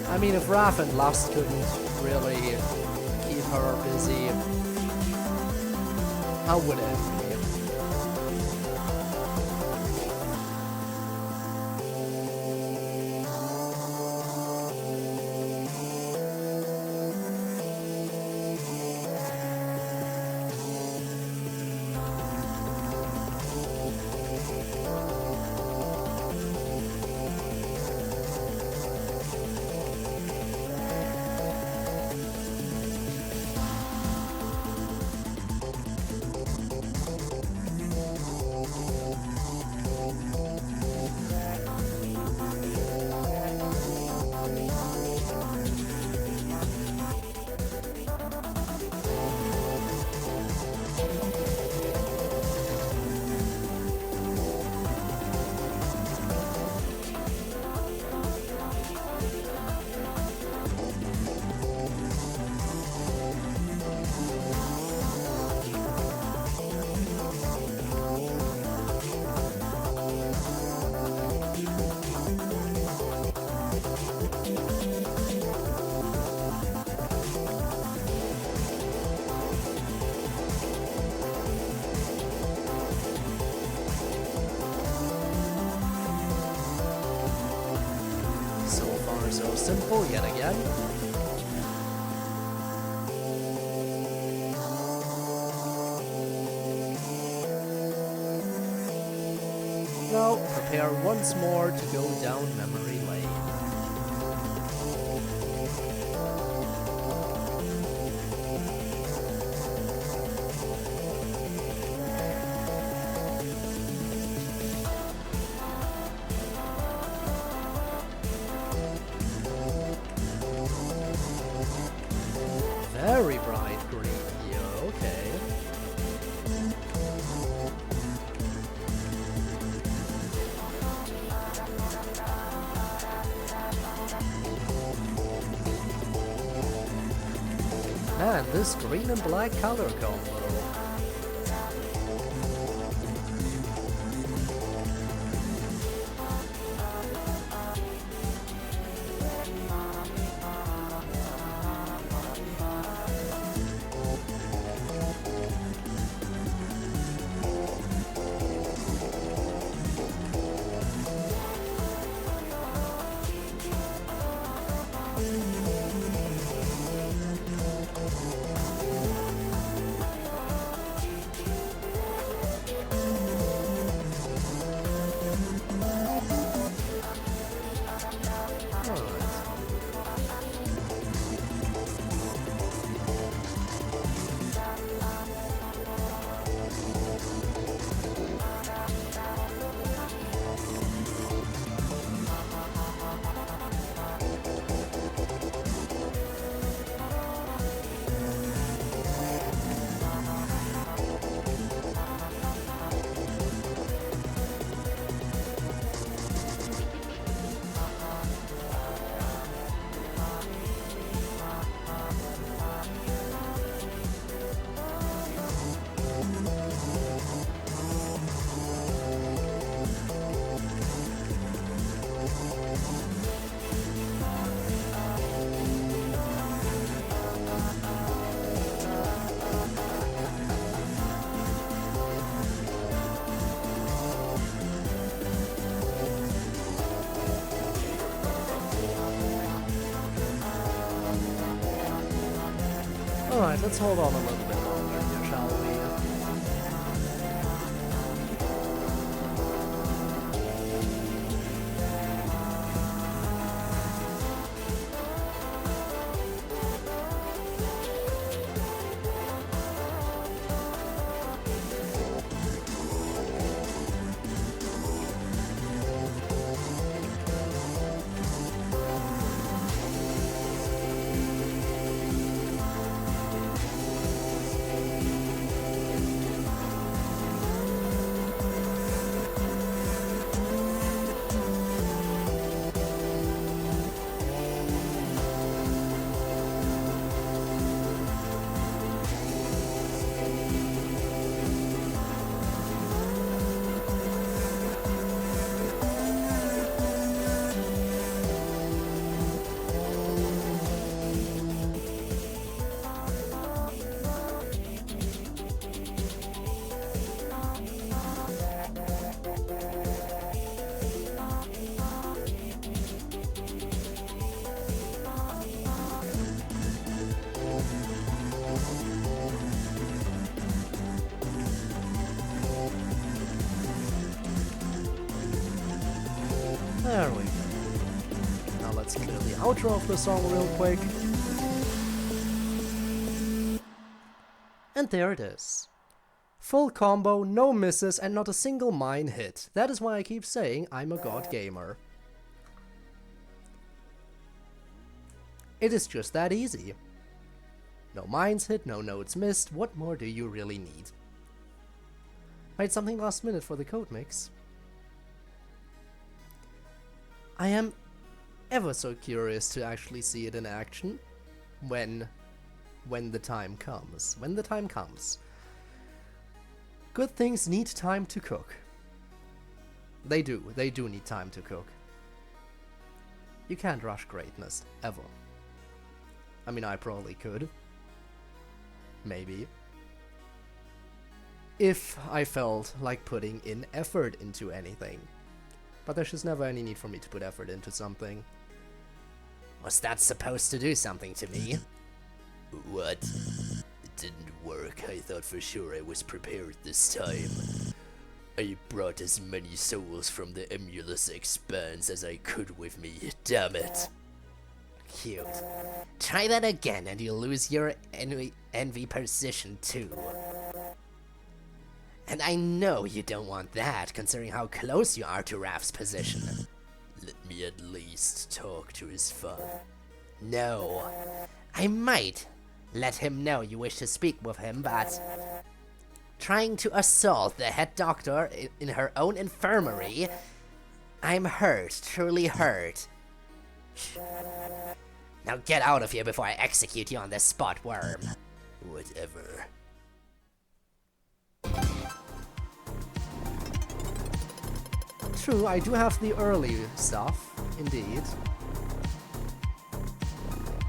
I mean, if Raph and Lust couldn't really keep her busy, how would it be? So simple yet again. Now, prepare once more to go down memory lane. Very bright green. Yeah, okay. Man, this green and black color combo. Alright, let's hold on a little bit longer here, shall we? There we go. Now let's clear the outro of the song real quick. And there it is. Full combo, no misses, and not a single mine hit. That is why I keep saying I'm a god gamer. It is just that easy. No mines hit, no notes missed, what more do you really need? Made something last minute for the code mix. I am ever so curious to actually see it in action when the time comes. When the time comes. Good things need time to cook. They do need time to cook. You can't rush greatness, ever. I mean, I probably could. Maybe. If I felt like putting in effort into anything. But there's just never any need for me to put effort into something. Was that supposed to do something to me? What? It didn't work. I thought for sure I was prepared this time. I brought as many souls from the Emulous Expanse as I could with me, damn it. Cute. Try that again and you'll lose your envy position too. And I know you don't want that, considering how close you are to Raph's position. Let me at least talk to his father. No, I might, Let him know you wish to speak with him, but trying to assault the head doctor in her own infirmary. I'm hurt, truly hurt. Now get out of here before I execute you on this spot, worm. Whatever. True, I do have the early stuff, indeed.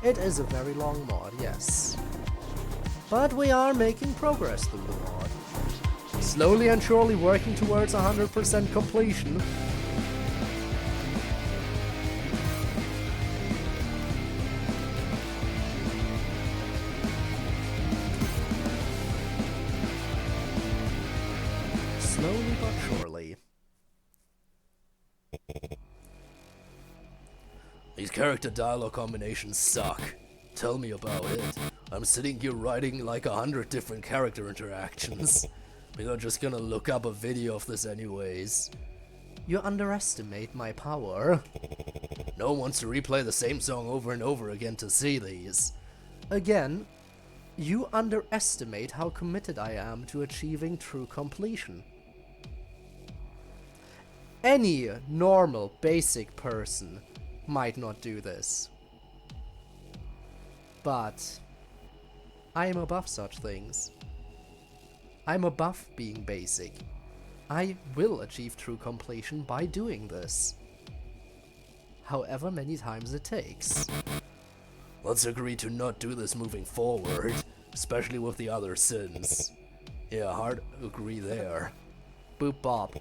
It is a very long mod, yes. But we are making progress through the mod. Slowly and surely working towards 100% completion. Slowly but surely. These character dialogue combinations suck. Tell me about it. I'm sitting here writing like 100 different character interactions. We're not just gonna look up a video of this anyways. You underestimate my power. No one wants to replay the same song over and over again to see these. Again, you underestimate how committed I am to achieving true completion. Any normal, basic person might not do this. But I am above such things. I'm above being basic. I will achieve true completion by doing this. However many times it takes. Let's agree to not do this moving forward, especially with the other sins. Yeah, hard agree there. Boop bop.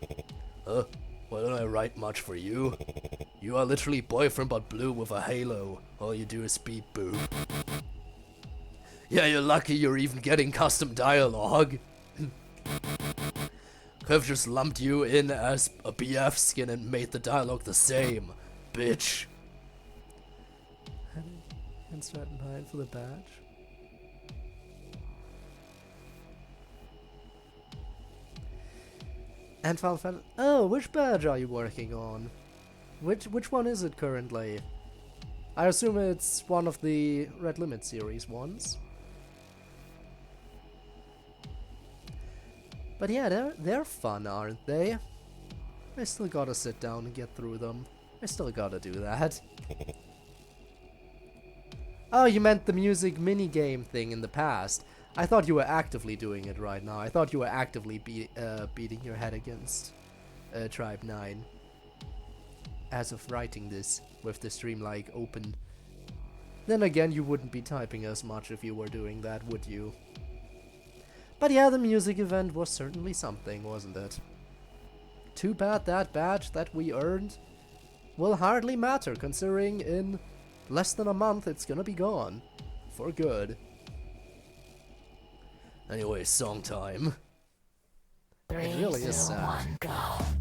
Why don't I write much for you? You are literally boyfriend but blue with a halo. All you do is beep boop. Yeah, you're lucky you're even getting custom dialogue. Could've just lumped you in as a BF skin and made the dialogue the same, bitch. Insert 9 for the badge. And Final Fantasy. Oh, which badge are you working on? Which one is it currently? I assume it's one of the Red Limit series ones. But yeah, they're fun, aren't they? I still gotta sit down and get through them. I still gotta do that. Oh, you meant the music minigame thing in the past. I thought you were actively doing it right now. I thought you were actively beating your head against Tribe 9. As of writing this, with the stream like open. Then again, you wouldn't be typing as much if you were doing that, would you? But yeah, the music event was certainly something, wasn't it? Too bad that badge that we earned will hardly matter, considering in less than a month it's gonna be gone. For good. Anyway, song time. It really is sad. 3, 2, 1, go.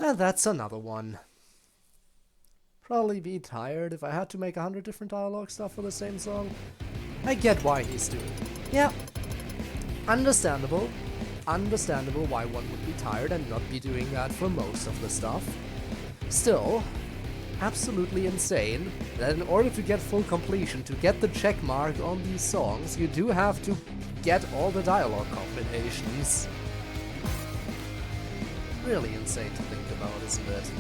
And that's another one. Probably be tired if I had to make 100 different dialogue stuff for the same song. I get why he's doing it. Yeah. Understandable. Understandable why one would be tired and not be doing that for most of the stuff. Still, absolutely insane that in order to get full completion, to get the check mark on these songs, you do have to get all the dialogue combinations. Really insane to think about, isn't it?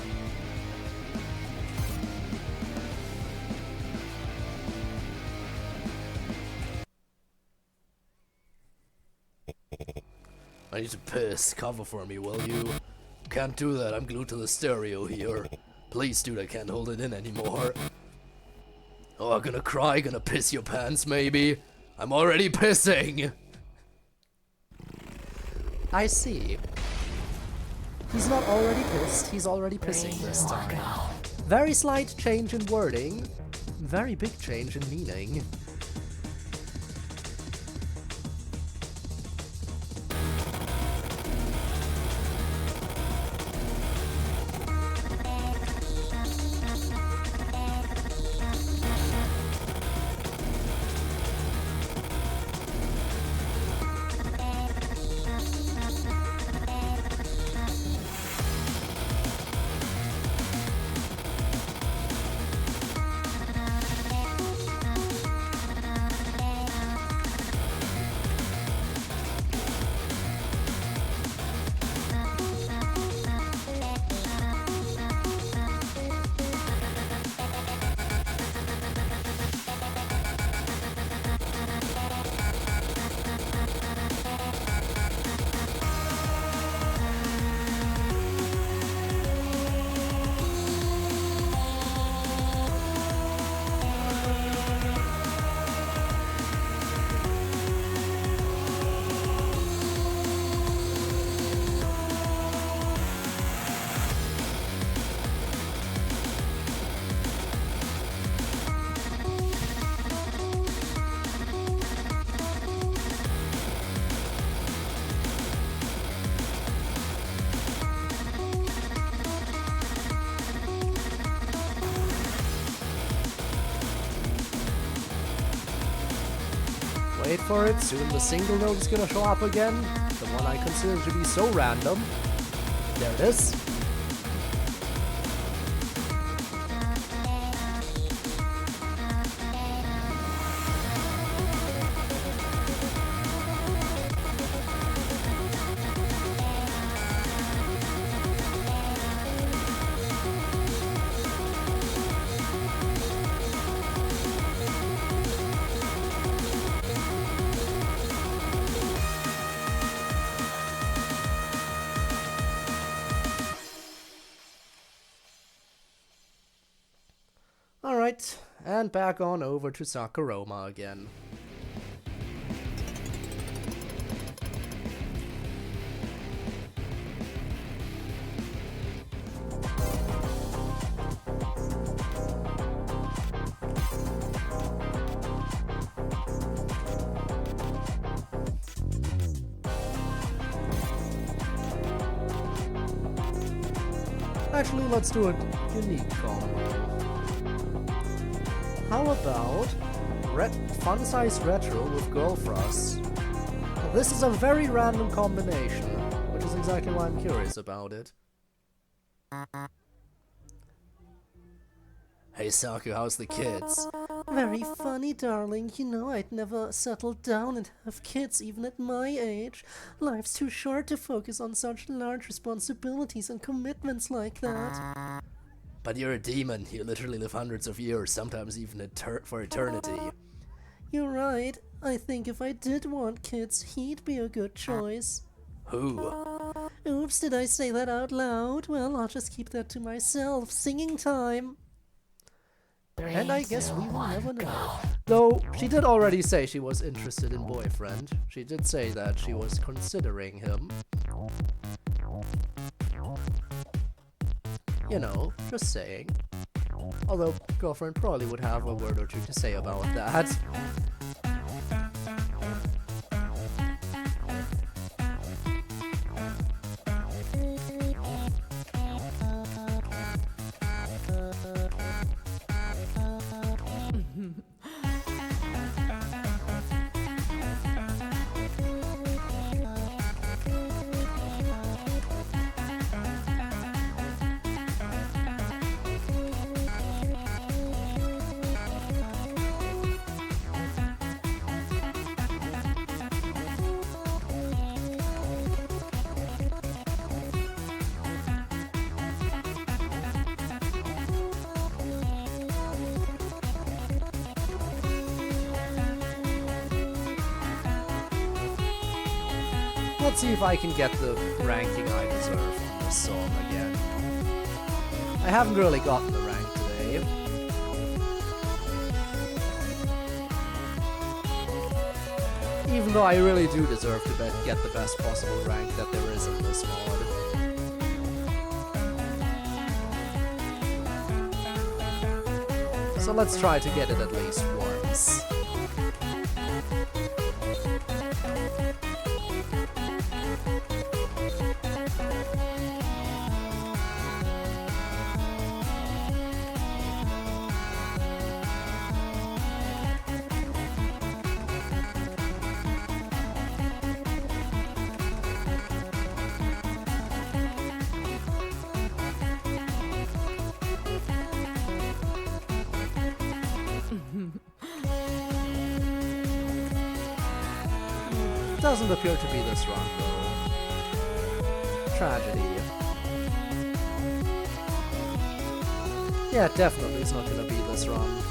I need to piss. Cover for me, will you? Can't do that, I'm glued to the stereo here. Please, dude, I can't hold it in anymore. Oh, gonna cry, gonna piss your pants, maybe? I'm already pissing! I see. He's not already pissed, he's already pissing this time. Very slight change in wording, very big change in meaning. Wait for it, soon the single note is gonna show up again. The one I consider to be so random. There it is. Alright, and back on over to Sakuroma again. Actually, let's do a unique combo. How about fun-sized retro with Girl Frost? Now, this is a very random combination, which is exactly why I'm curious about it. Hey Saku, how's the kids? Very funny, darling. You know I'd never settle down and have kids even at my age. Life's too short to focus on such large responsibilities and commitments like that. But you're a demon, you literally live hundreds of years, sometimes even for eternity. You're right. I think if I did want kids, he'd be a good choice. Who? Oops, did I say that out loud? Well, I'll just keep that to myself. Singing time. And I guess we will never know. Though, she did already say she was interested in boyfriend. She did say that she was considering him. You know, just saying. Although, girlfriend probably would have a word or two to say about that. let's see if I can get the ranking I deserve from this song again. I haven't really gotten the rank today. Even though I really do deserve to get the best possible rank that there is in this mod. So let's try to get it at least once. Doesn't appear to be this run, though. Tragedy. Yeah, definitely it's not gonna be this run.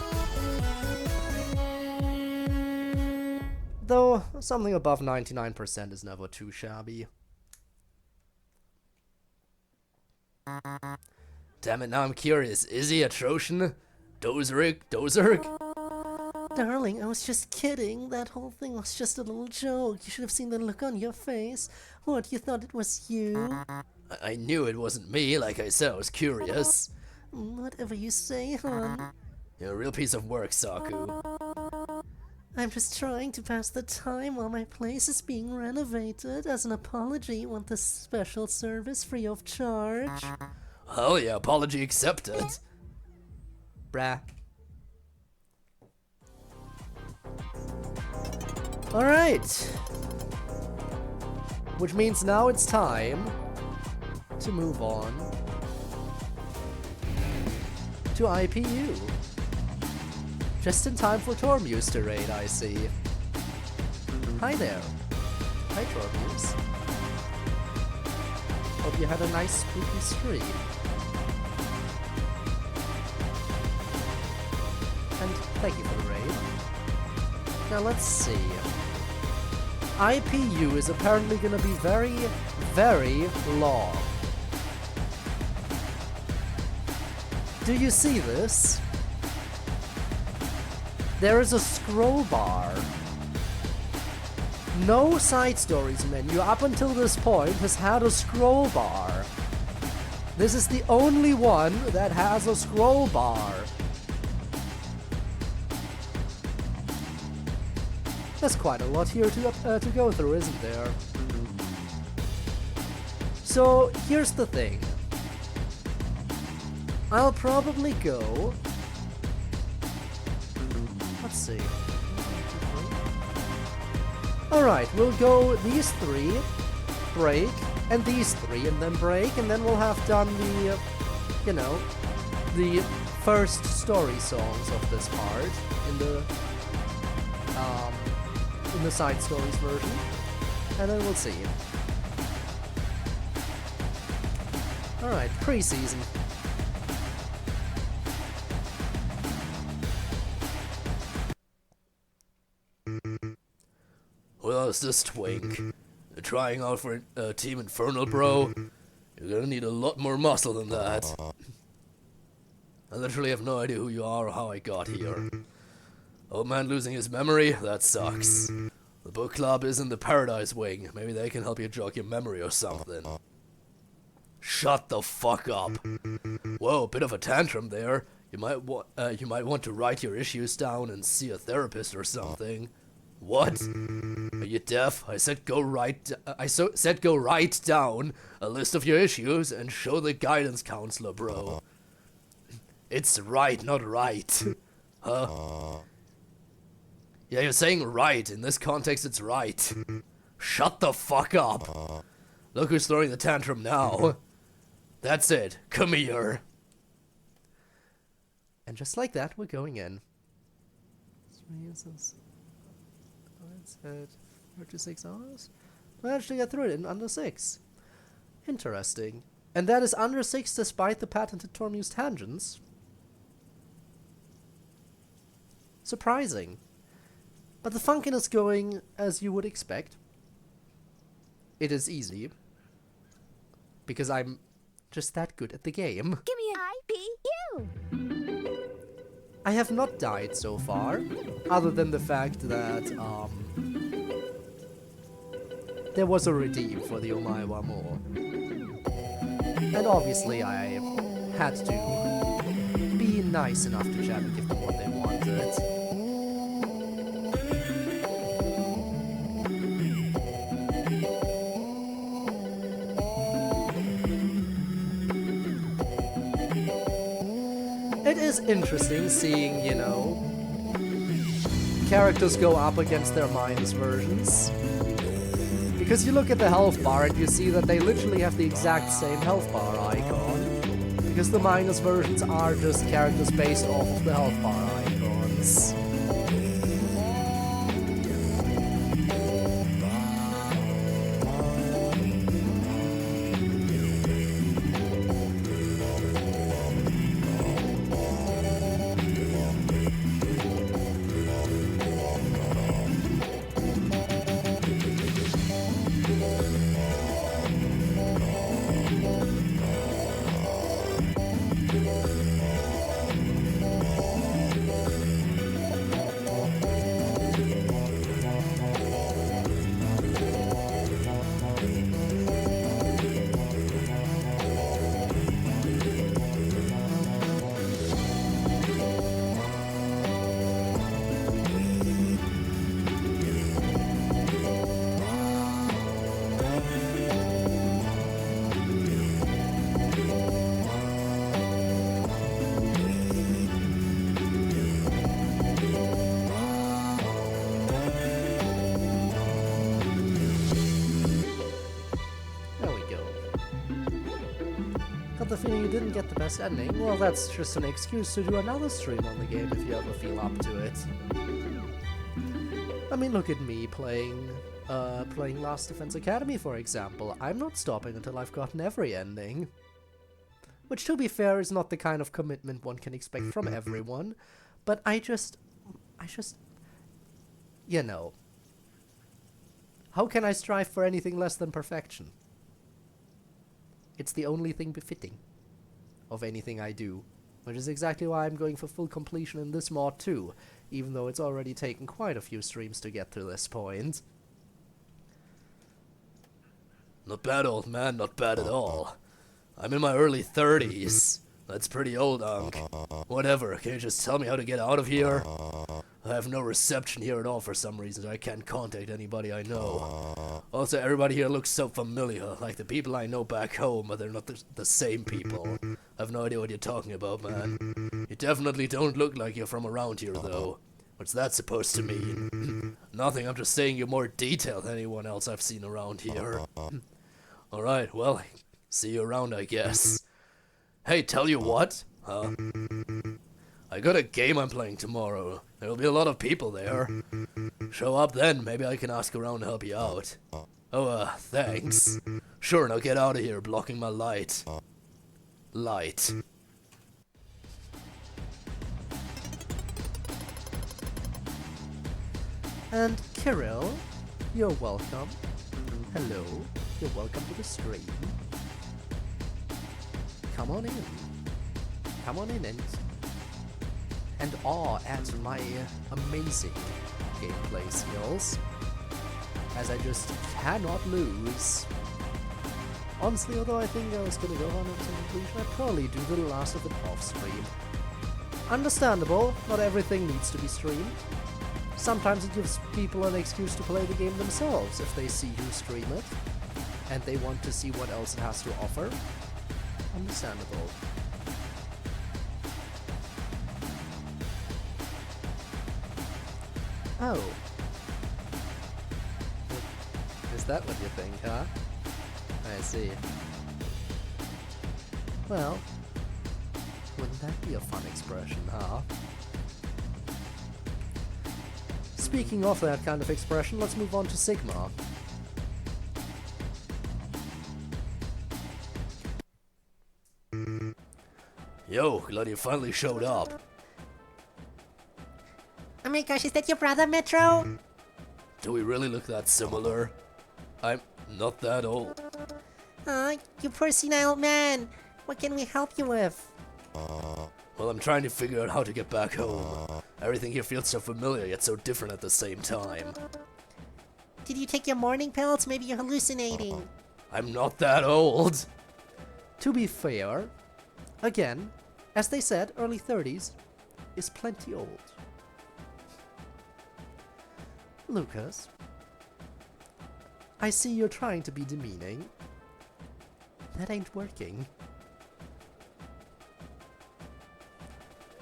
Though, something above 99% is never too shabby. Damn it, now I'm curious. Is he a Troshan? Dozerg? Darling, I was just kidding. That whole thing was just a little joke. You should have seen the look on your face. What, you thought it was you? I knew it wasn't me, like I said, I was curious. Whatever you say, hon. You're a real piece of work, Saku. I'm just trying to pass the time while my place is being renovated. As an apology, you want this special service free of charge? Hell yeah, apology accepted. Brah. Alright. Which means now it's time to move on to IPU. Just in time for Tormuse to raid, I see. Hi there. Hi, Tormuse. Hope you had a nice spooky stream. And thank you for the raid. Now let's see. IPU is apparently gonna be very, very long. Do you see this? There is a scroll bar. No side stories menu up until this point has had a scroll bar. This is the only one that has a scroll bar. There's quite a lot here to go through, isn't there? So, here's the thing. I'll probably go... Let's see. Alright, we'll go these three, break, and these three, and then break, and then we'll have done the, you know, the first story songs of this part in the side stories version, and then we'll see. Alright, pre-season. Well, it's this twink. You're trying out for Team Infernal, bro. You're gonna need a lot more muscle than that. I literally have no idea who you are or how I got here. Old man losing his memory? That sucks. The book club is in the Paradise Wing. Maybe they can help you jog your memory or something. Shut the fuck up. Whoa, bit of a tantrum there. You might want to write your issues down and see a therapist or something. What? Are you deaf? I said go write down a list of your issues and show the guidance counselor, bro. It's right, not right. Huh? Yeah, you're saying right. In this context, it's right. Shut the fuck up. Look who's throwing the tantrum now. That's it. Come here. And just like that, we're going in. That's it. 36 hours? Managed to get through it in under 6. Interesting. And that is under 6 despite the patented Tormuse tangents. Surprising. But the Funkin is going as you would expect. it is easy. Because I'm just that good at the game. Give me an IPU. I have not died so far, other than the fact that, there was a redeem for the Omaiwa Mo. And obviously I had to be nice enough to chat and give them what they wanted. It is interesting seeing, you know, characters go up against their minus versions. Because you look at the health bar and you see that they literally have the exact same health bar icon. Because the minus versions are just characters based off of the health bar icons. Got the feeling you didn't get the best ending. Well, that's just an excuse to do another stream on the game if you ever feel up to it. I mean, look at me playing Last Defense Academy, for example. I'm not stopping until I've gotten every ending. Which, to be fair, is not the kind of commitment one can expect from everyone. But I just, you know. How can I strive for anything less than perfection? It's the only thing befitting of anything I do, which is exactly why I'm going for full completion in this mod too, even though it's already taken quite a few streams to get to this point. Not bad, old man, not bad at all. I'm in my early 30s. That's pretty old, Unc. Whatever, can you just tell me how to get out of here? I have no reception here at all for some reason. I can't contact anybody I know. Also, everybody here looks so familiar, like the people I know back home, but they're not the same people. I have no idea what you're talking about, man. You definitely don't look like you're from around here, though. What's that supposed to mean? Nothing, I'm just saying you're more detailed than anyone else I've seen around here. Alright, well, see you around, I guess. Hey, tell you what? Huh? I got a game I'm playing tomorrow. There'll be a lot of people there. Show up then, maybe I can ask around to help you out. Oh, thanks. Sure, now get out of here, blocking my light. Light. And Kirill, you're welcome. Hello, you're welcome to the stream. Come on in. Come on in and awe at my amazing gameplay skills, as I just cannot lose. Honestly, although I think I was gonna go on until completion, I'd probably do the last of it off stream. Understandable, not everything needs to be streamed. Sometimes it gives people an excuse to play the game themselves if they see you stream it, and they want to see what else it has to offer. Understandable. Oh. Is that what you think, huh? I see. Well, wouldn't that be a fun expression, huh? Speaking of that kind of expression, let's move on to Sigma. Yo, glad you finally showed up. Oh my gosh, is that your brother, Metro? Do we really look that similar? not that old. You poor senile man. What can we help you with? Well, I'm trying to figure out how to get back home. Everything here feels so familiar yet so different at the same time. Did you take your morning pills? Maybe you're hallucinating. I'm not that old. To be fair, again, as they said, early 30s is plenty old. Lucas, I see you're trying to be demeaning. That ain't working.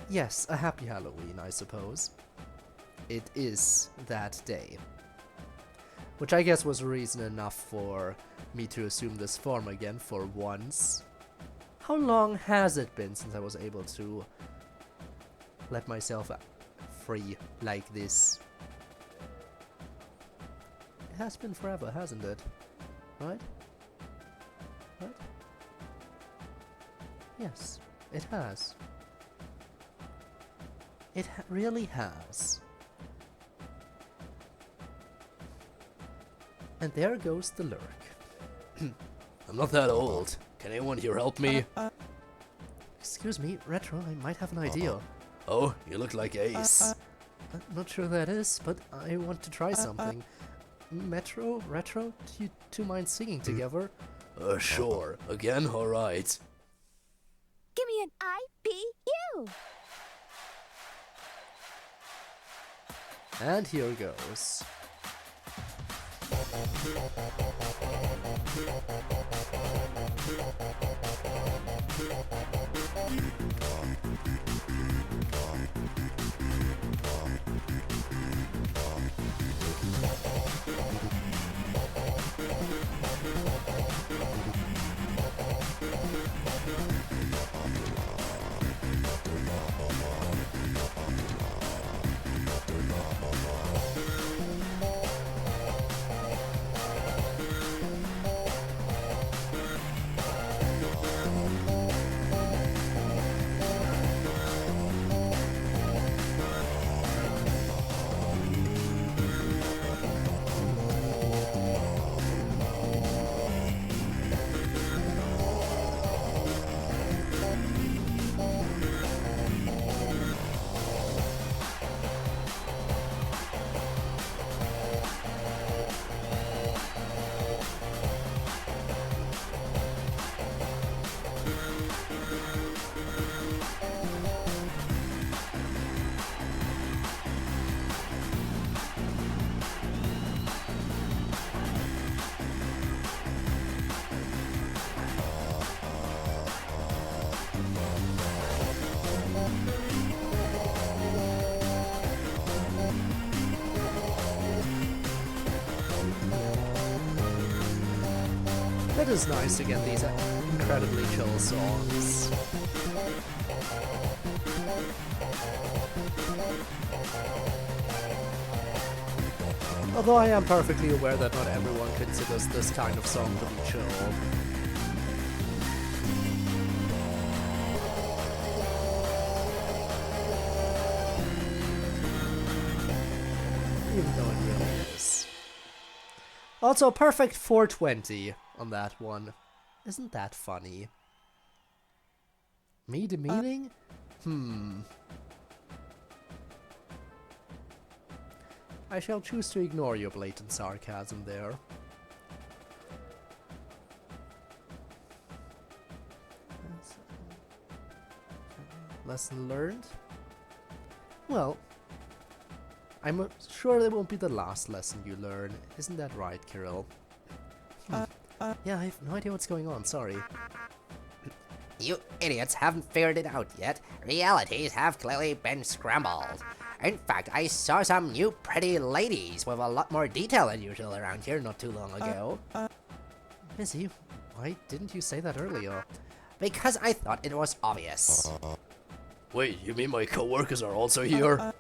Yes, a happy Halloween, I suppose. It is that day. Which I guess was reason enough for me to assume this form again for once. How long has it been since I was able to let myself free like this? It has been forever, hasn't it? Right? Right? Yes, it has. It really has. And there goes the lurk. I'm not that old. Can anyone here help me? Excuse me, Retro, I might have an idea. Oh, you look like Ace. I'm not sure that is, but I want to try something. Metro, Retro, do you two mind singing together? Sure. Again? Alright. Give me an IPU. And here goes. It is nice to get these incredibly chill songs. Although I am perfectly aware that not everyone considers this kind of song to be chill. Even though it really is. Also, perfect 420 on that one. Isn't that funny? Me demeaning? I shall choose to ignore your blatant sarcasm there. Lesson learned? Well, I'm sure that won't be the last lesson you learn. Isn't that right, Kirill? Yeah, I have no idea what's going on, sorry. You idiots haven't figured it out yet. Realities have clearly been scrambled. In fact, I saw some new pretty ladies with a lot more detail than usual around here not too long ago. Missy, why didn't you say that earlier? Because I thought it was obvious. Wait, you mean my coworkers are also here?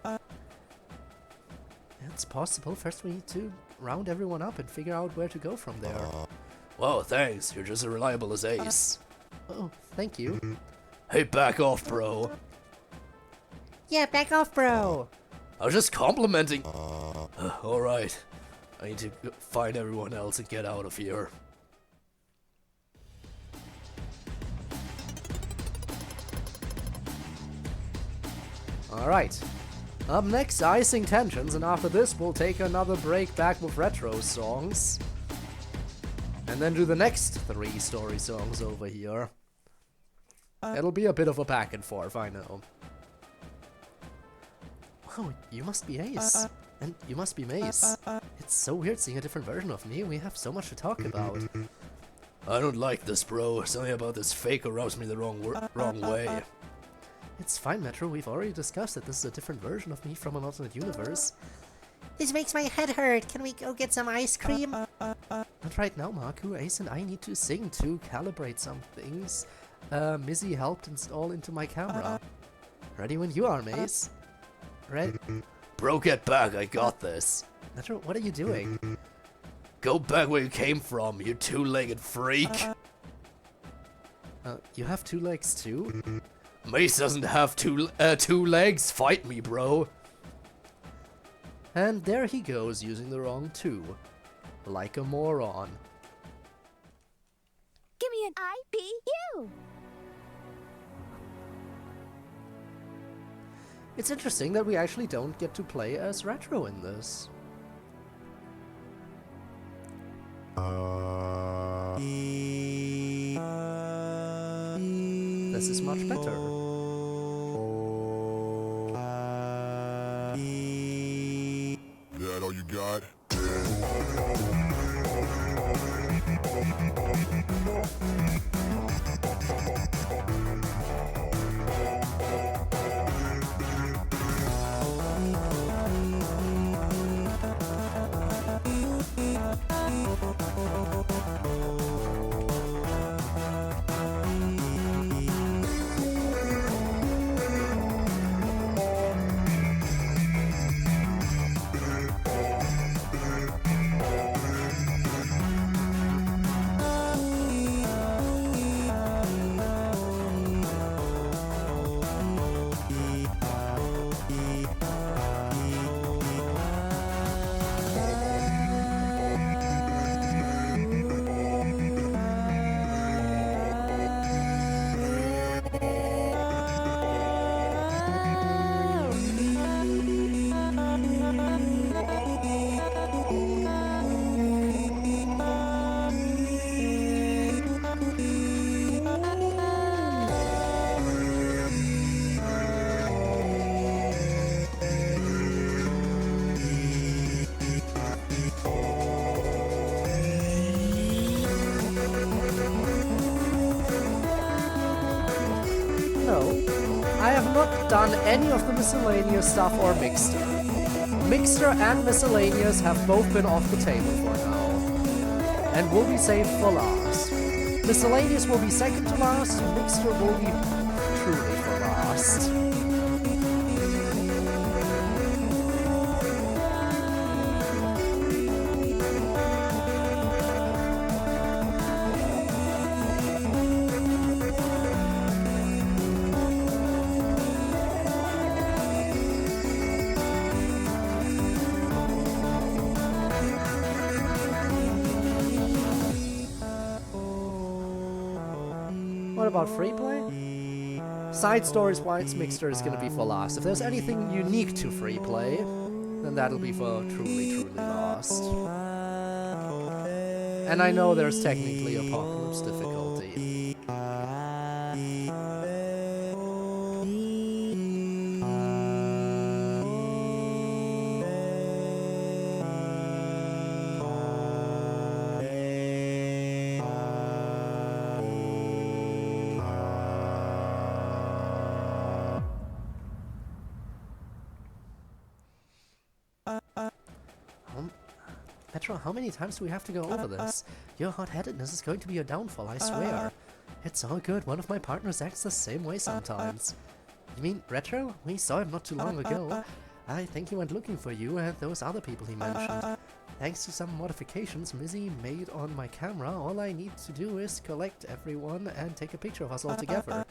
It's possible. First we need to round everyone up and figure out where to go from there. Wow, thanks. You're just as reliable as Ace. Oh, thank you. Hey, back off, bro. Yeah, back off, bro. I was just complimenting. Alright. I need to find everyone else and get out of here. Alright. Up next, Icing Tensions, and after this we'll take another break back with retro songs. And then do the next 3 story songs over here. It'll be a bit of a back and forth, I know. Wow, you must be Ace. And you must be Mace. It's so weird seeing a different version of me. We have so much to talk about. I don't like this, bro. Something about this fake rubs me the wrong way. It's fine, Metro. We've already discussed that this is a different version of me from an alternate universe. This makes my head hurt. Can we go get some ice cream? Not right now, Marku. Ace and I need to sing to calibrate some things. Mizzy helped install into my camera. Ready when you are, Mace. Ready? Bro, get back. I got this. Metro, what are you doing? Go back where you came from, you two-legged freak. You have 2 legs too? Mace doesn't have two legs. Fight me, bro. And there he goes, using the wrong 2. Like a moron. Give me an IPU. It's interesting that we actually don't get to play as Retro in this. This is much better. That all you got? Done any of the miscellaneous stuff or Mixter. Mixter and miscellaneous have both been off the table for now, and will be saved for last. Miscellaneous will be second to last, and Mixter will be truly for last. What about free play? Side stories wise, Mixter is gonna be for last. If there's anything unique to free play, then that'll be for truly last. And I know there's technically Apocalypse difficulty. Metro, how many times do we have to go over this? Your hot-headedness is going to be your downfall, I swear. It's all good, one of my partners acts the same way sometimes. You mean Retro? We saw him not too long ago. I think he went looking for you and those other people he mentioned. Thanks to some modifications Mizzy made on my camera, all I need to do is collect everyone and take a picture of us all together.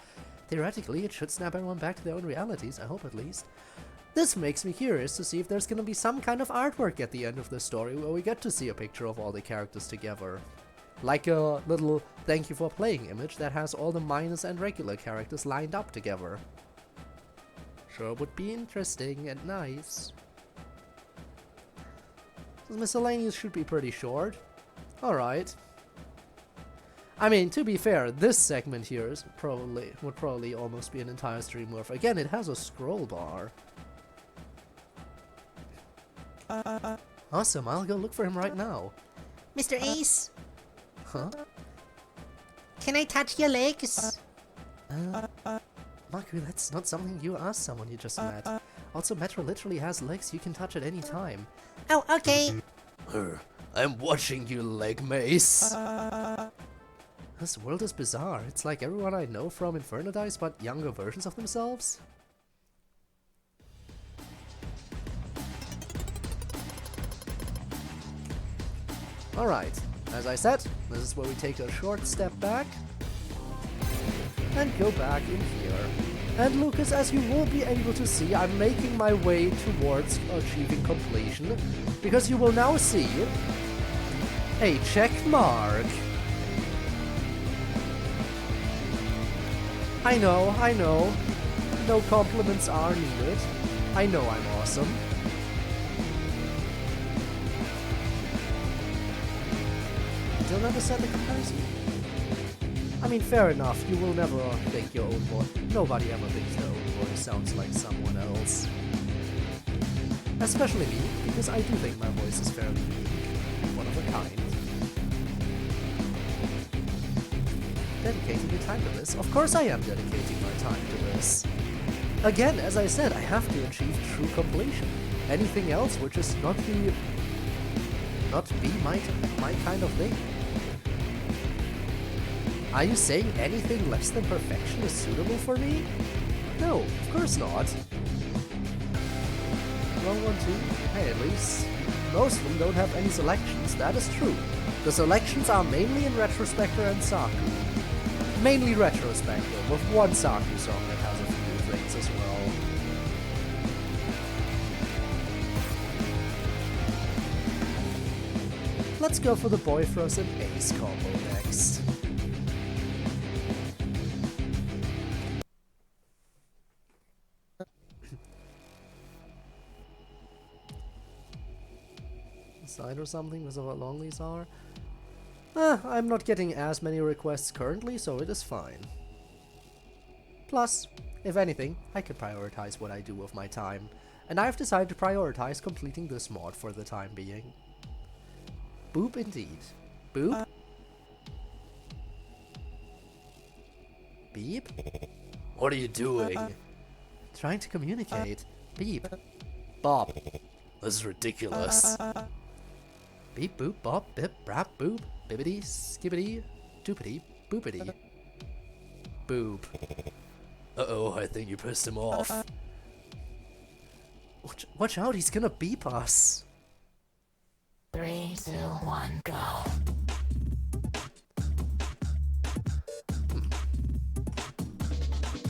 Theoretically, it should snap everyone back to their own realities, I hope at least. This makes me curious to see if there's gonna be some kind of artwork at the end of the story where we get to see a picture of all the characters together. Like a little thank you for playing image that has all the minus and regular characters lined up together. Sure would be interesting and nice. The miscellaneous should be pretty short. Alright. I mean, to be fair, this segment here is would probably almost be an entire stream worth. Again, it has a scroll bar. Awesome, I'll go look for him right now. Mr. Ace, Huh? can I touch your legs? Marku, that's not something you ask someone you just met. Also, Metro literally has legs you can touch at any time. Oh, okay. I'm watching you, leg mace. This world is bizarre. It's like everyone I know from Infernadice, but younger versions of themselves. Alright, as I said, this is where we take a short step back and go back in here. And Lucas, as you will be able to see, I'm making my way towards achieving completion, because you will now see a check mark. I know, no compliments are needed. I know I'm awesome. Still never said the comparison. I mean, fair enough, you will never think your own voice. Nobody ever thinks their own voice sounds like someone else. Especially me, because I do think my voice is fairly unique, one of a kind. Dedicating your time to this? Of course I am dedicating my time to this. Again, as I said, I have to achieve true completion. Anything else would just not be my kind of thing. Are you saying anything less than perfection is suitable for me? No, of course not. Wrong one too? Hey, at least most of them don't have any selections, that is true. The selections are mainly in RetroSpecter and Saku. Mainly RetroSpecter, with one Saku song that has a few things as well. Let's go for the Boyfrost and Ace combo next. Side or something because of how long these are? I'm not getting as many requests currently, so it is fine. Plus, if anything, I can prioritize what I do with my time, and I've decided to prioritize completing this mod for the time being. Boop indeed. Boop? Beep? What are you doing? Trying to communicate. Beep. Bop. This is ridiculous. Beep boop bop bip brap boop bibbity skibbity doopity boopity. Boop. Uh-oh, I think you pissed him off. Watch out, he's gonna beep us. 3, 2, 1, go.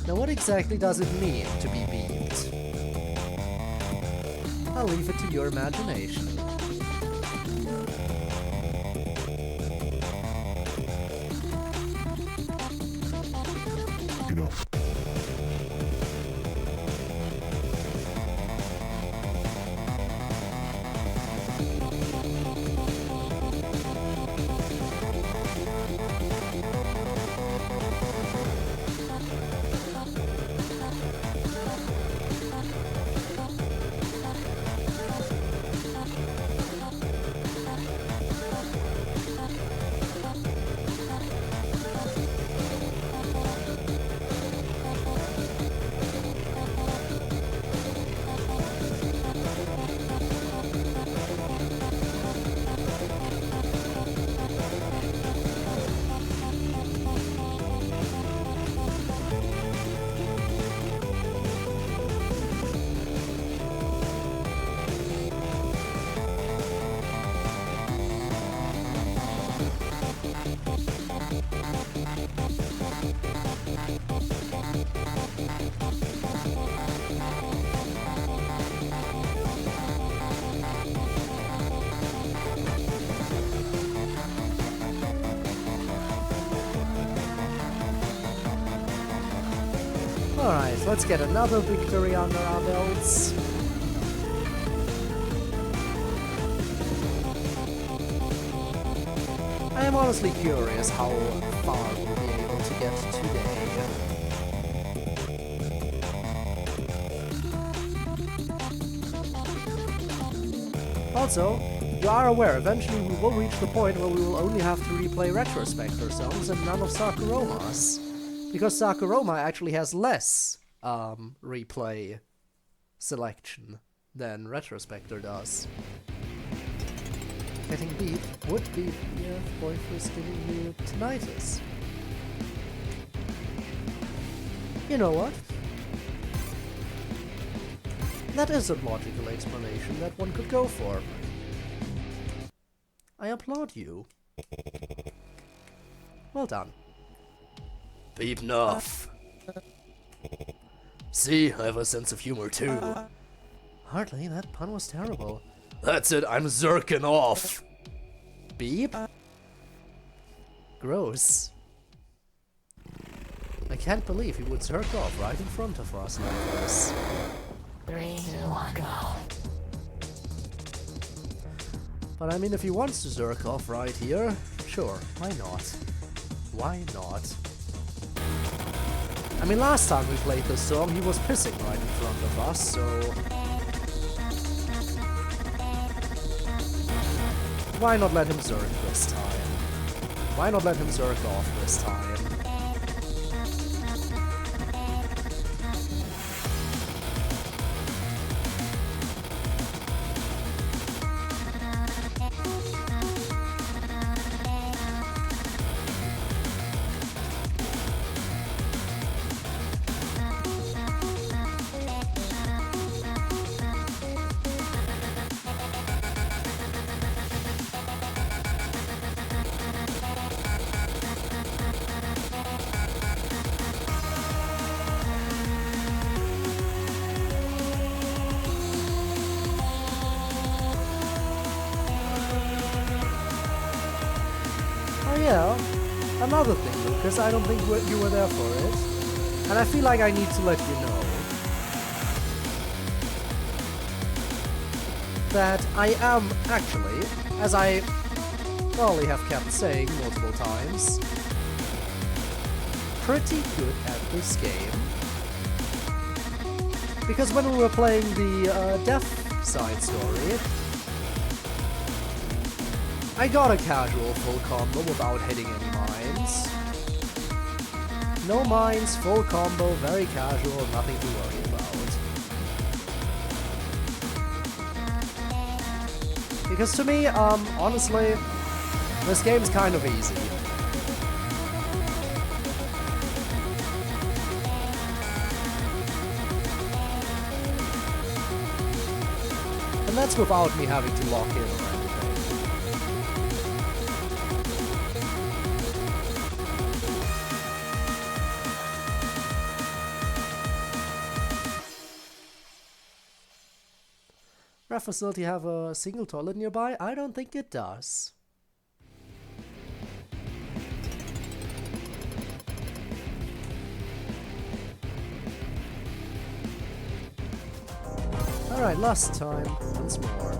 Now what exactly does it mean to be beeped? I'll leave it to your imagination. You know. Alright, let's get another victory under our belts. I am honestly curious how far we'll be able to get today. Also, you are aware, eventually we will reach the point where we will only have to replay RetroSpecter songs and none of Sakuroma's. Because Sakuroma actually has less replay selection than RetroSpecter does. Getting beat would be if boy was giving you tinnitus. You know what? That is a logical explanation that one could go for. I applaud you. Well done. Beep enough. See, I have a sense of humor too. Hardly, that pun was terrible. That's it, I'm zerking off. Beep? Gross. I can't believe he would zerk off right in front of us like this. 3, 2, 1, go. But I mean, if he wants to zerk off right here, sure, why not? Why not? I mean, last time we played this song, he was pissing right in front of us, so... why not let him zerk this time? Why not let him zerk off this time? Oh yeah, another thing, Lucas, I don't think you were there for it, and I feel like I need to let you know that I am actually, as I probably have kept saying multiple times, pretty good at this game. Because when we were playing the Death side story, I got a casual full combo without hitting any mines. No mines, full combo, very casual, nothing to worry about. Because to me, honestly, this game's kind of easy. And that's without me having to lock in or anything. Ref facility have a single toilet nearby? I don't think it does. Alright, last time, once more.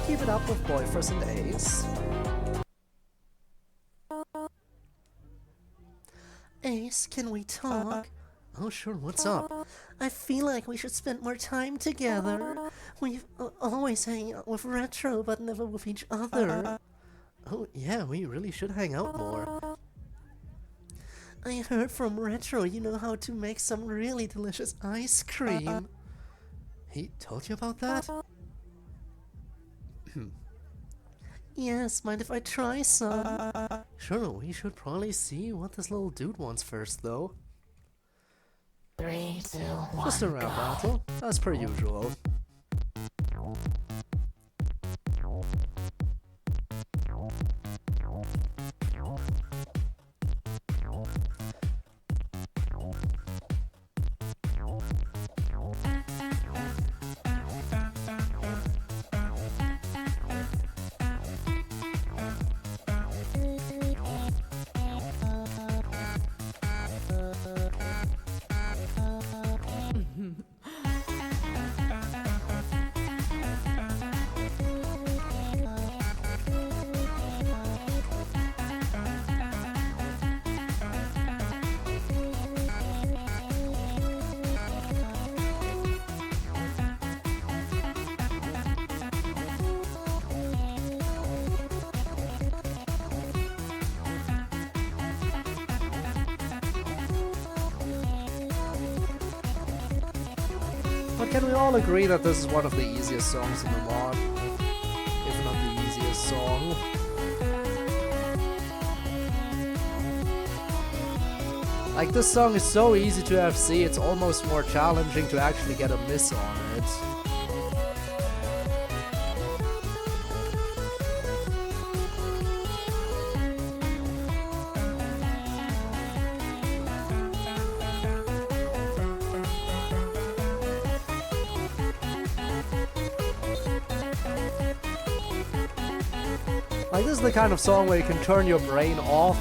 Keep it up with Boyfers and Ace. Ace, can we talk? Oh sure, what's up? I feel like we should spend more time together. We've always hang out with Retro, but never with each other. Oh yeah, we really should hang out more. I heard from Retro you know how to make some really delicious ice cream. He told you about that? Yes, mind if I try some? Sure, we should probably see what this little dude wants first, though. 3, 2, 1, Just a round battle, as per usual. But can we all agree that this is one of the easiest songs in the mod? If not the easiest song. Like, this song is so easy to FC, it's almost more challenging to actually get a miss on it. Like, this is the kind of song where you can turn your brain off,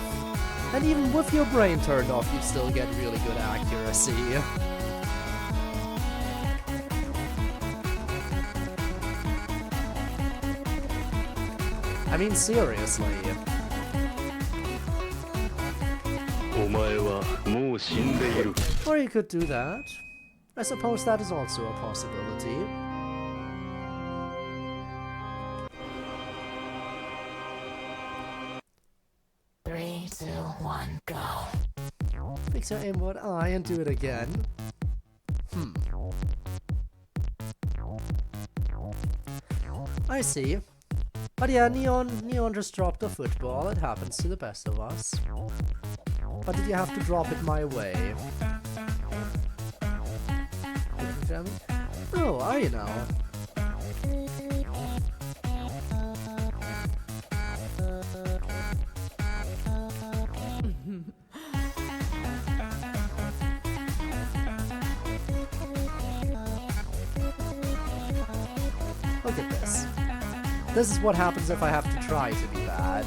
and even with your brain turned off, you still get really good accuracy. I mean, seriously. Or you could do that. I suppose that is also a possibility. Three, two, one, go. Fix your aimbot eye and do it again. I see. But yeah, Neon just dropped a football. It happens to the best of us. But did you have to drop it my way? Oh, are you now? Look at this. This is what happens if I have to try to be bad.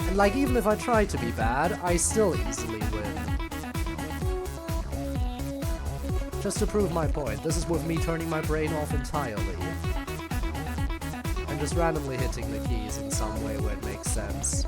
And like, even if I try to be bad, I still easily win. Just to prove my point, this is with me turning my brain off entirely. And just randomly hitting the keys in some way where it makes sense.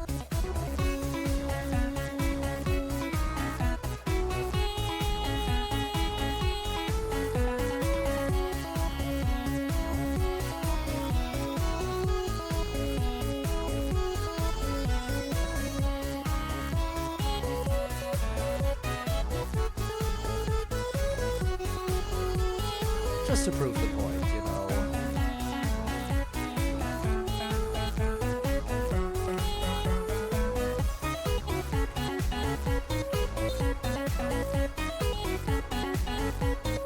Just to prove the point, you know.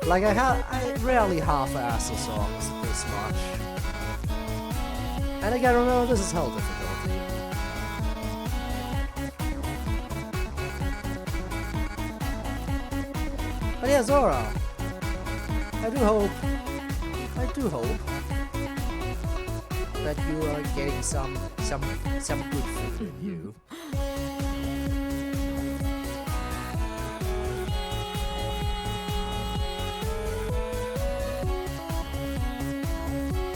Like, I rarely half-ass the songs this much. And again, remember, this is hell difficulty. But yeah, Zora. I do hope that you are getting some good food in you.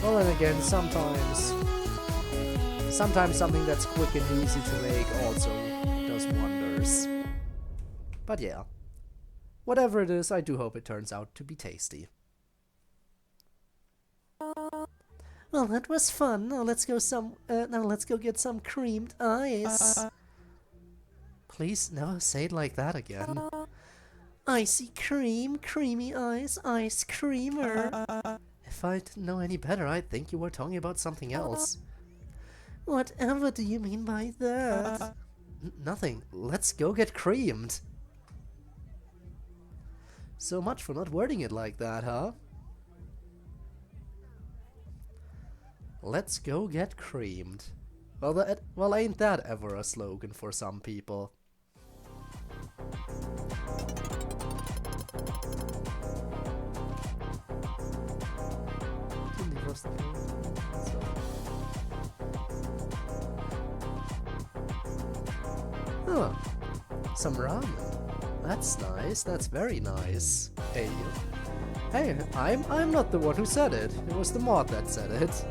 Well, then again, sometimes something that's quick and easy to make also does wonders. But yeah, whatever it is, I do hope it turns out to be tasty. Well, that was fun. Now let's go get some creamed ice. Please never say it like that again. Icy cream, creamy ice, ice creamer. If I didn't know any better, I'd think you were talking about something else. Whatever do you mean by that? Nothing. Let's go get creamed. So much for not wording it like that, huh? Let's go get creamed. Well, ain't that ever a slogan for some people? Huh. Some ramen. That's nice. That's very nice. Hey, you. Hey, I'm not the one who said it. It was the mod that said it.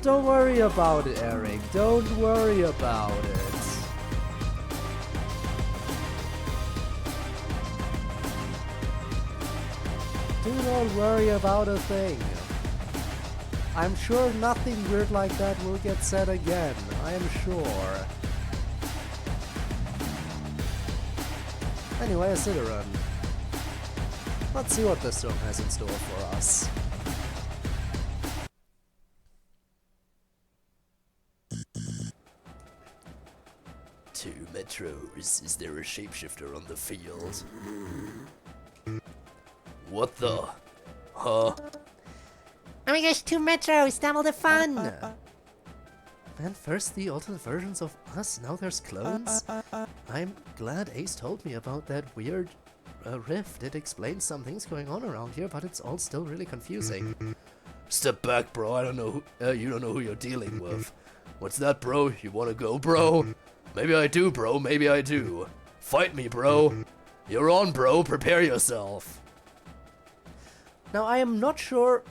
Don't worry about it, Eric. Don't worry about it. Do not worry about a thing. I'm sure nothing weird like that will get said again. I am sure. Anyway, a sit-a-run. Let's see what this room has in store for us. Two metros. Is there a shapeshifter on the field? What the? Huh? Oh my gosh, 2 metros, double the fun! Man, first the alternate versions of us, now there's clones? I'm glad Ace told me about that weird rift. It explains some things going on around here, but it's all still really confusing. Step back, bro. I don't know. You don't know who you're dealing with. What's that, bro? You wanna go, bro? Maybe I do, bro. Maybe I do. Fight me, bro. You're on, bro. Prepare yourself. Now, I am not sure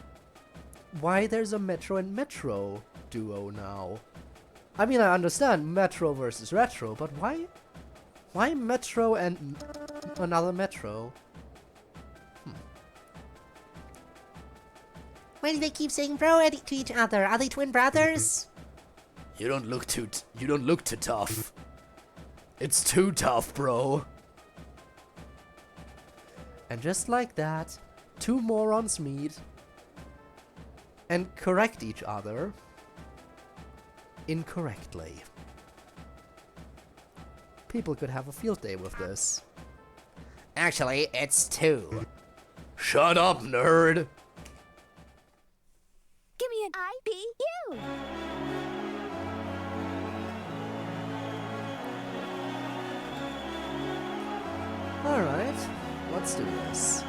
why there's a Metro and Metro duo now. I mean, I understand Metro versus Retro, but why Metro and another Metro? Why do they keep saying bro to each other? Are they twin brothers? You don't look too tough. It's too tough, bro. And just like that, 2 morons meet and correct each other incorrectly. People could have a field day with this. Actually, it's 2. Shut up, nerd. Give me an IBU. Alright, let's do this.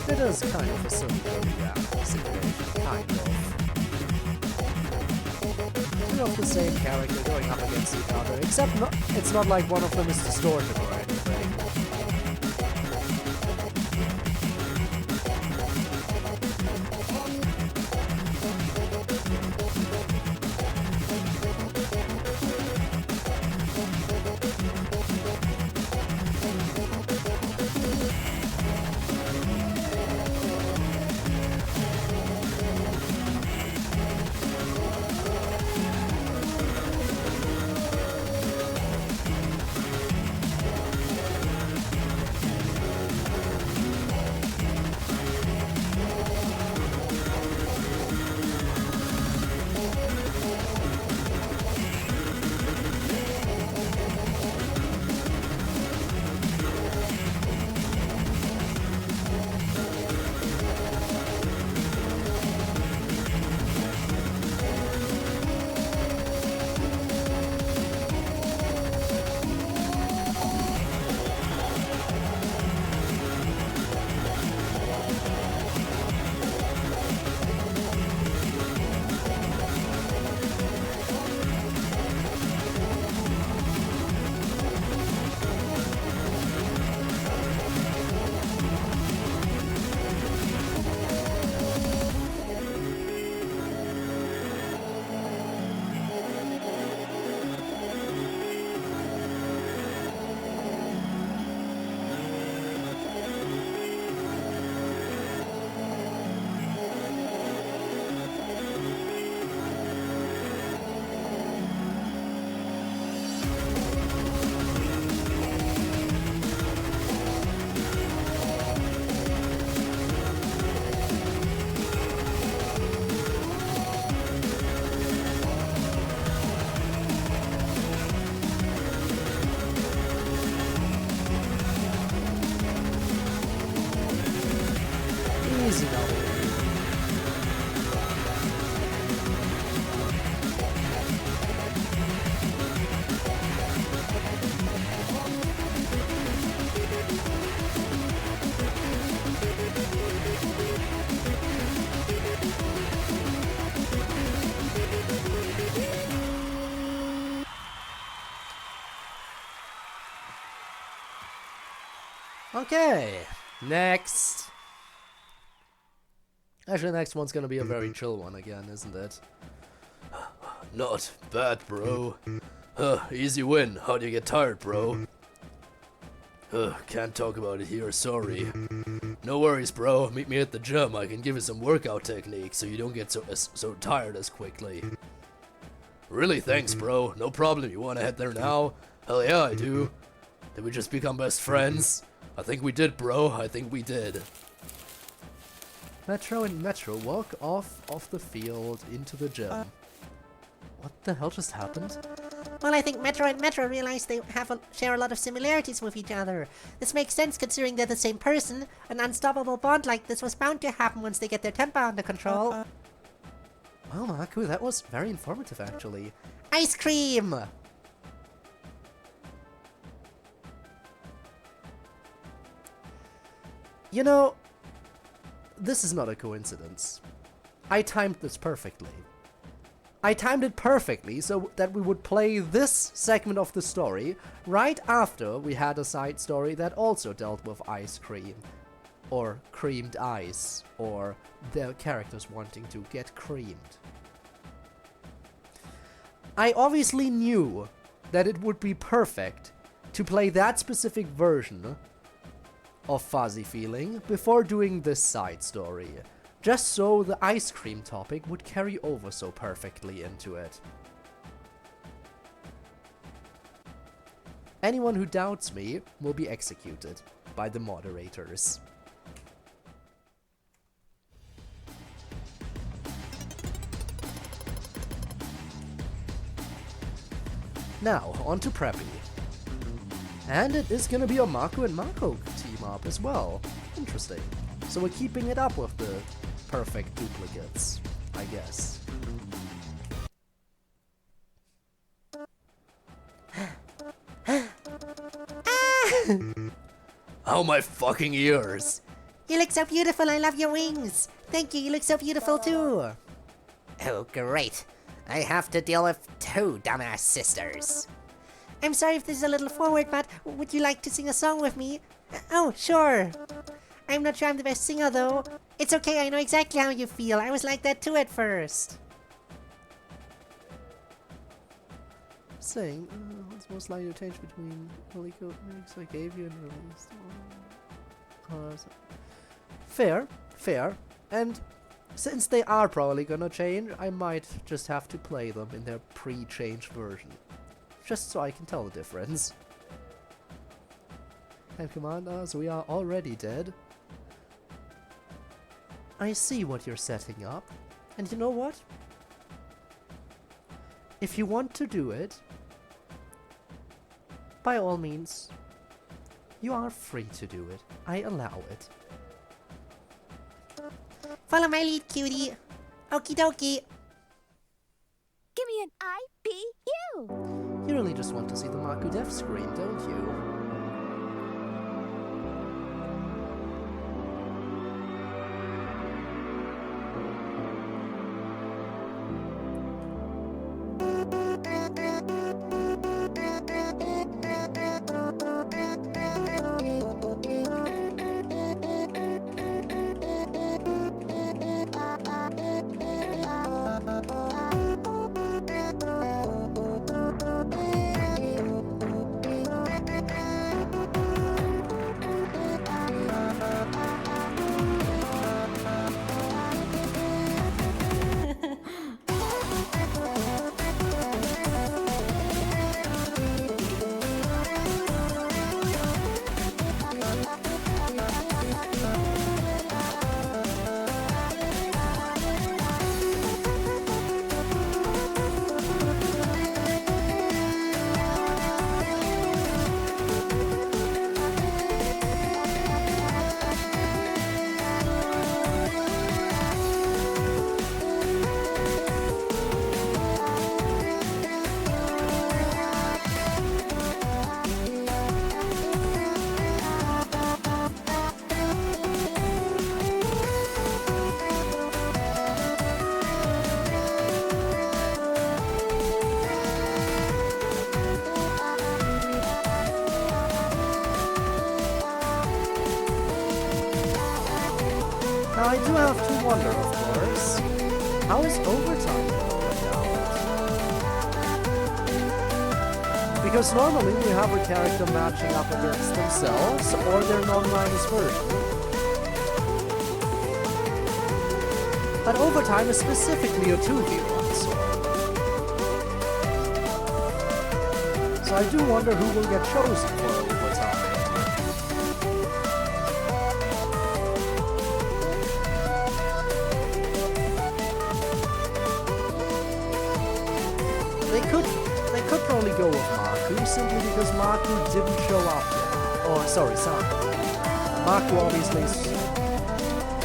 It is kind of a simple situation, kind of. 2 of the same character going up against each other, except it's not like one of them is distorted or anything. Easy now. Okay, next. Actually, the next one's gonna be a very chill one again, isn't it? Not bad, bro. Easy win. How'd you get tired, bro? Can't talk about it here, sorry. No worries, bro. Meet me at the gym. I can give you some workout techniques so you don't get so tired as quickly. Really, thanks, bro. No problem. You wanna head there now? Hell yeah, I do. Did we just become best friends? I think we did, bro. I think we did. Metro and Metro walk off the field into the gym. What the hell just happened? Well, I think Metro and Metro realize they share a lot of similarities with each other. This makes sense considering they're the same person. An unstoppable bond like this was bound to happen once they get their temper under control. Well, Maku, that was very informative, actually. Ice cream! You know, this is not a coincidence. I timed this perfectly. I timed it perfectly so that we would play this segment of the story right after we had a side story that also dealt with ice cream. Or creamed ice. Or their characters wanting to get creamed. I obviously knew that it would be perfect to play that specific version of Fuzzy Feeling before doing this side story, just so the ice cream topic would carry over so perfectly into it. Anyone who doubts me will be executed by the moderators. Now, on to Preppy. And it is gonna be a Mako and Mako team up as well. Interesting. So we're keeping it up with the perfect duplicates, I guess. Ow, my fucking ears. You look so beautiful, I love your wings! Thank you, you look so beautiful too! Oh, great. I have to deal with two dumbass sisters. I'm sorry if this is a little forward, but would you like to sing a song with me? Oh, sure! I'm not sure I'm the best singer though. It's okay, I know exactly how you feel. I was like that too at first. Saying, what's most likely to change between Holy Code lyrics I gave you and released? Fair, fair. And since they are probably gonna change, I might just have to play them in their pre-changed version. Just so I can tell the difference. And command us, we are already dead. I see what you're setting up. And you know what? If you want to do it, by all means, you are free to do it. I allow it. Follow my lead, cutie. Okie dokie. Give me an IBU. You really just want to see the Maku death screen, don't you? Now I do have to wonder, of course, how is overtime going out? Because normally we have a character matching up against themselves or their non-minus version. But overtime is specifically a 2v1 sword. So I do wonder who will get chosen for overtime. They could probably go with Marku, simply because Marku didn't show up yet. Oh, sorry, Saku. Marku obviously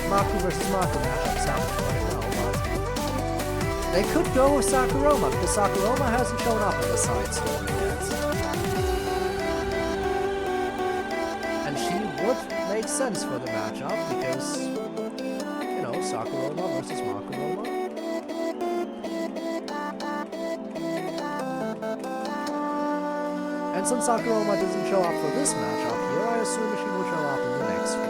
Marku versus Marku matchups happening right now, but they could go with Sakuroma, because Sakuroma hasn't shown up in the side story yet. And she would make sense for the matchup, because, you know, Sakuroma versus Makuroma. And since Sakuroma doesn't show up for this matchup here, I assume she will show up in the next one.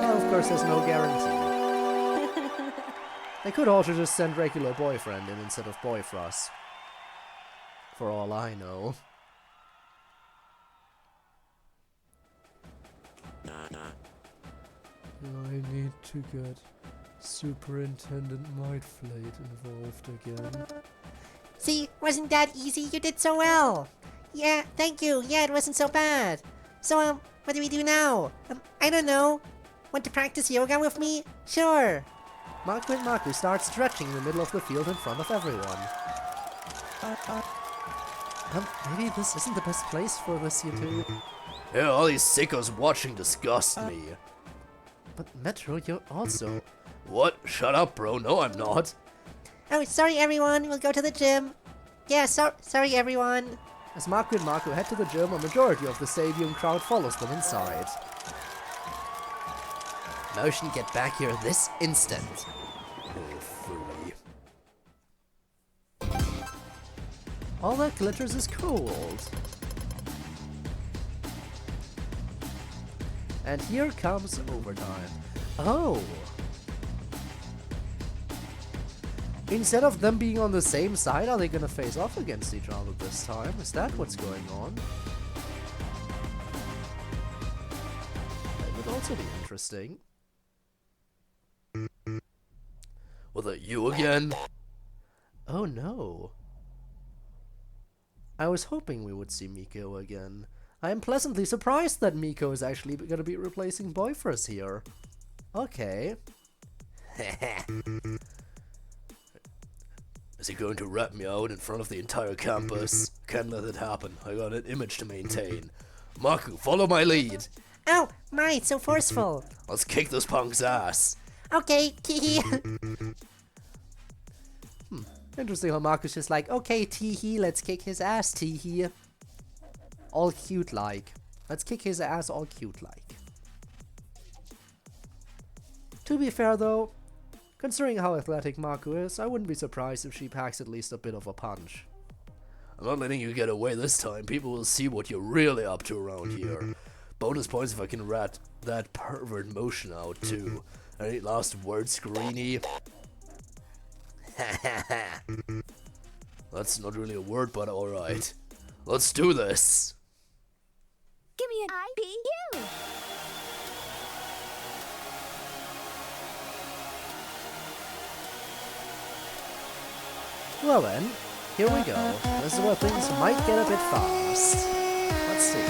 Well, of course, there's no guarantee. They could also just send regular boyfriend in instead of Boyfrost. For all I know. I need to get Superintendent Nightflate involved again. See, wasn't that easy? You did so well. Yeah, thank you. Yeah, it wasn't so bad. So, what do we do now? I don't know. Want to practice yoga with me? Sure. Maku and Maku start stretching in the middle of the field in front of everyone. Maybe this isn't the best place for this, you two. Yeah, all these sickos watching disgust me. But Metro, you're also... What? Shut up, bro. No, I'm not. Oh, sorry everyone. We'll go to the gym. Yeah, sorry everyone. As Maku and Maku head to the gym, a majority of the stadium crowd follows them inside. Motion, get back here this instant. Oh, fooey. All that glitters is cold. And here comes overtime. Oh! Instead of them being on the same side, are they gonna face off against each other this time? Is that what's going on? That would also be interesting. Was that you again? Oh no. I was hoping we would see Miko again. I am pleasantly surprised that Miko is actually gonna be replacing Boyfrost here. Okay. Is he going to rat me out in front of the entire campus? Can't let it happen. I got an image to maintain. Maku, follow my lead. Oh, my, it's so forceful. Let's kick this punk's ass. Okay, Interesting how Maku's just like, okay, Teehee, let's kick his ass, Teehee. All cute like. Let's kick his ass all cute like. To be fair though, considering how athletic Maku is, I wouldn't be surprised if she packs at least a bit of a punch. I'm not letting you get away this time. People will see what you're really up to around here. Bonus points if I can rat that pervert motion out too. Any last words, Greenie? That's not really a word, but alright. Let's do this. Give me an IBU. Well then, here we go. This is where things might get a bit fast. Let's see.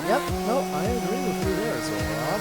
Yep, no, I agree with you there, Zora.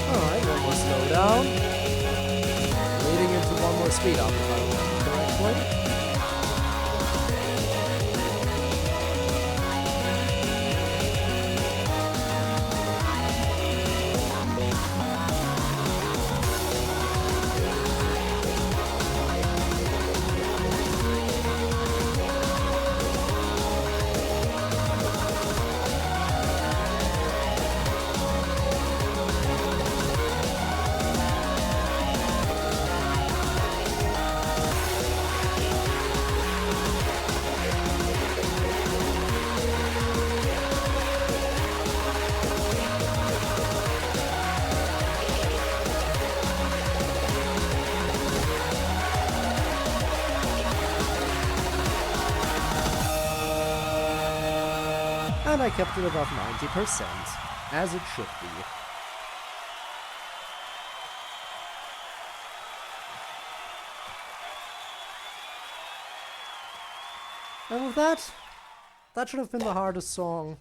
Alright, one more slowdown. Leading into one more speed up, if I remember correctly. And I kept it above 90%, as it should be. And with that, that should have been the hardest song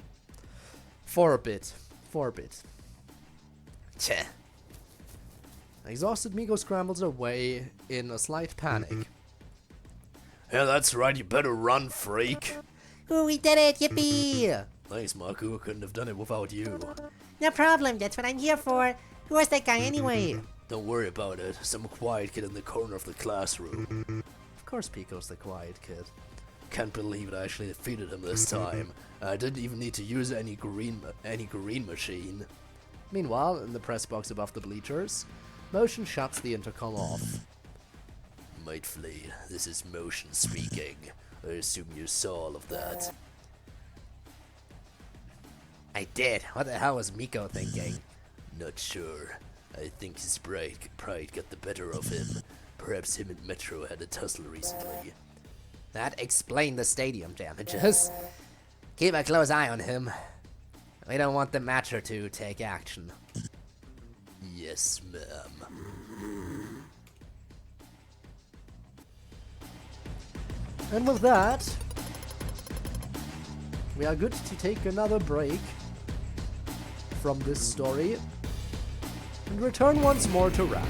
for a bit. Tch. Exhausted Migo scrambles away in a slight panic. Yeah, that's right, you better run, freak. Ooh, we did it! Yippee! Thanks, Marku, I couldn't have done it without you. No problem, that's what I'm here for. Who was that guy anyway? Don't worry about it, some quiet kid in the corner of the classroom. Of course Pico's the quiet kid. Can't believe I actually defeated him this time. I didn't even need to use any green machine. Meanwhile, in the press box above the bleachers, Motion shuts the intercom off. Mate Flea, this is Motion speaking. I assume you saw all of that. I did. What the hell was Miko thinking? Not sure. I think his pride got the better of him. Perhaps him and Metro had a tussle recently. That explained the stadium damages. Keep a close eye on him. We don't want the Matcher to take action. Yes, ma'am. And with that, we are good to take another break from this story and return once more to Raph.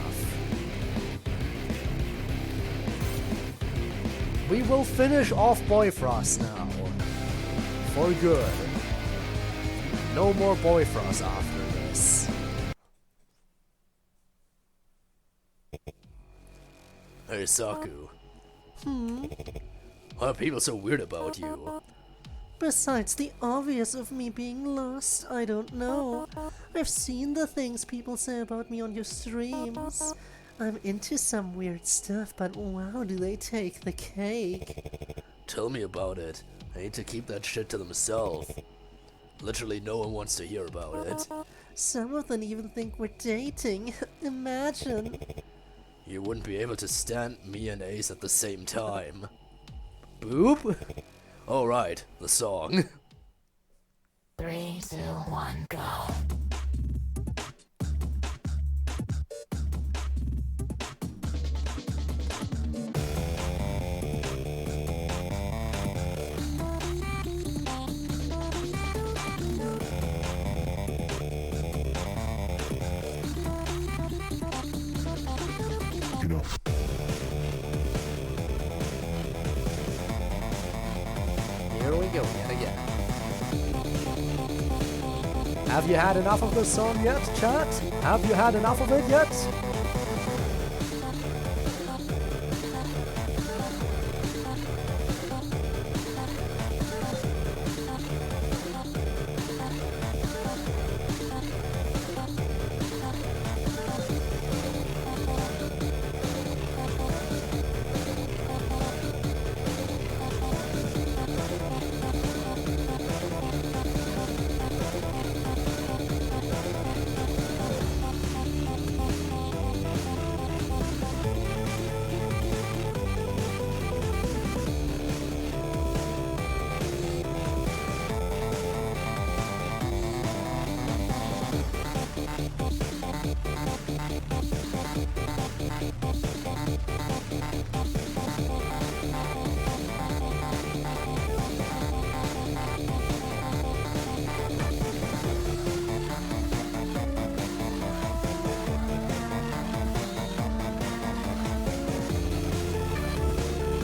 We will finish off Boyfrost now. For good. No more Boyfrost after this. Hey, Saku. Why are people so weird about you? Besides the obvious of me being lost, I don't know. I've seen the things people say about me on your streams. I'm into some weird stuff, but wow, do they take the cake. Tell me about it. I need to keep that shit to themselves. Literally no one wants to hear about it. Some of them even think we're dating. Imagine. You wouldn't be able to stand me and Ace at the same time. Boop? Alright, the song. 3, 2, 1, go. here we go yet again. Have you had enough of this song yet, chat? Have you had enough of it yet?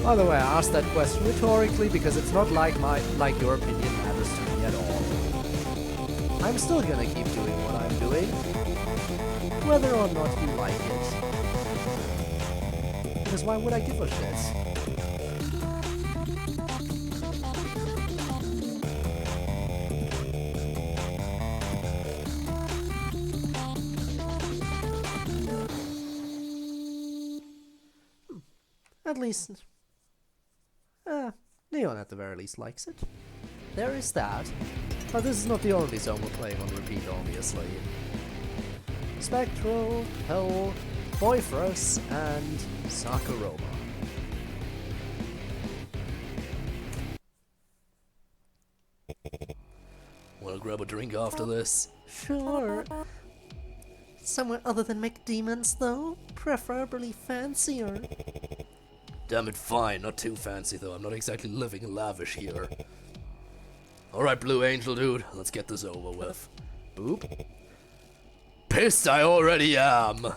By the way, I asked that question rhetorically because it's not like your opinion matters to me at all. I'm still gonna keep doing what I'm doing, whether or not you like it. Because why would I give a shit? At least, Leon at the very least likes it. There is that. But this is not the only song we're playing on repeat, obviously. Spectral, Hell, Boyfriends, and Sakuroma. Wanna grab a drink after this? Sure. Somewhere other than McDemons, though. Preferably fancier. Damn it, fine. Not too fancy, though. I'm not exactly living lavish here. Alright, Blue Angel dude. Let's get this over with. Boop. Pissed I already am!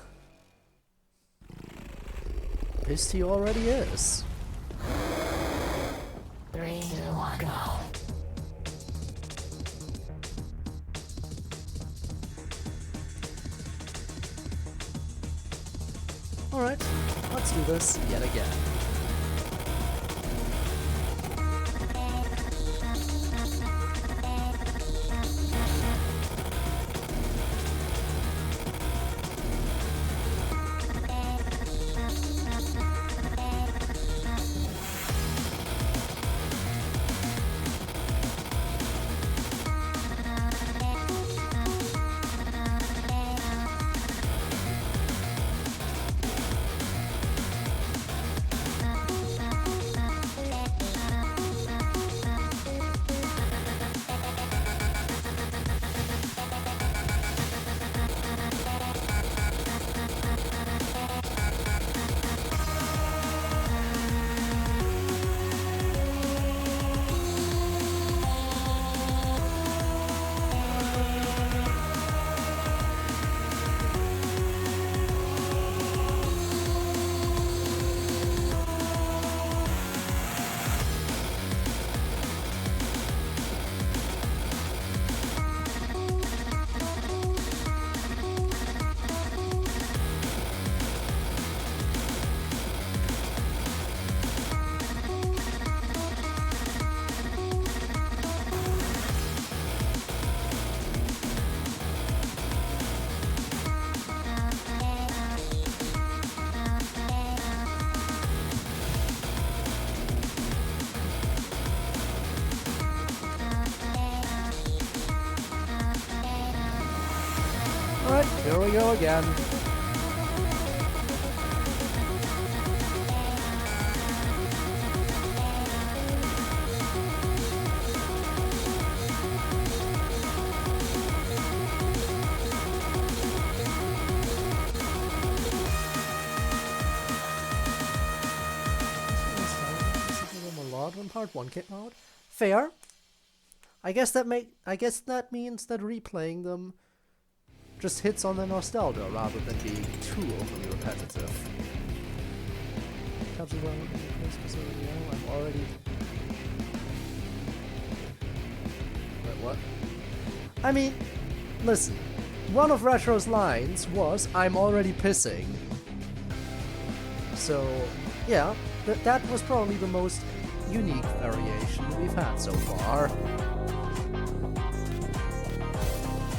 Pissed he already is. 3, 2, 1, go. Alright, let's do this yet again. Alright, here we go again. Part 1 came out. Fair. I guess that means that replaying them just hits on the nostalgia rather than being too overly repetitive. I'm already What? I mean, listen. One of Retro's lines was, "I'm already pissing." So, yeah, that was probably the most unique variation we've had so far.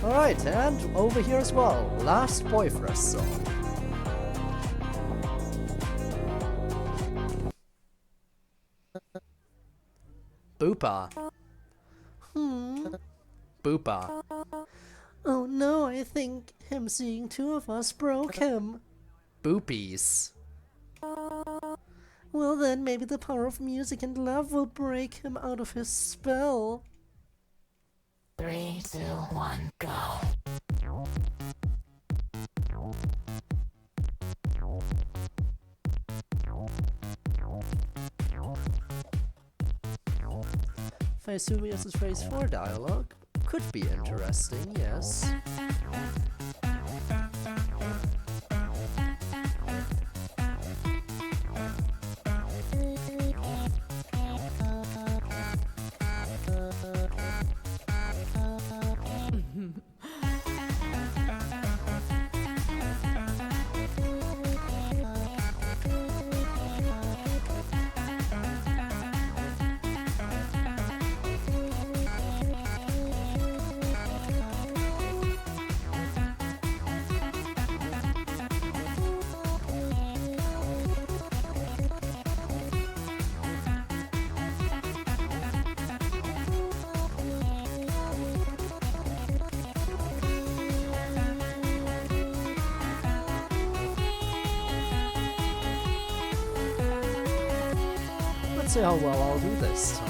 Alright, and over here as well, Last Boyfriend song. Boopa. Boopa. Oh no, I think him seeing two of us broke him. Boopies. Well then, maybe the power of music and love will break him out of his spell. 3, 2, 1, go. Phase 2 versus Phase 4 dialogue could be interesting, yes. Let's see how well I'll do this time.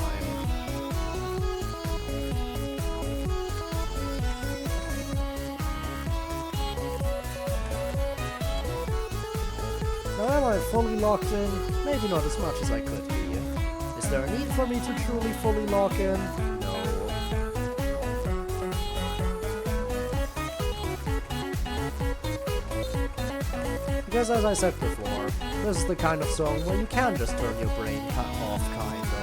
Now am I fully locked in? Maybe not as much as I could be. Is there a need for me to truly fully lock in? No. Because as I said before, this is the kind of song where you can just turn your brain off, kind of.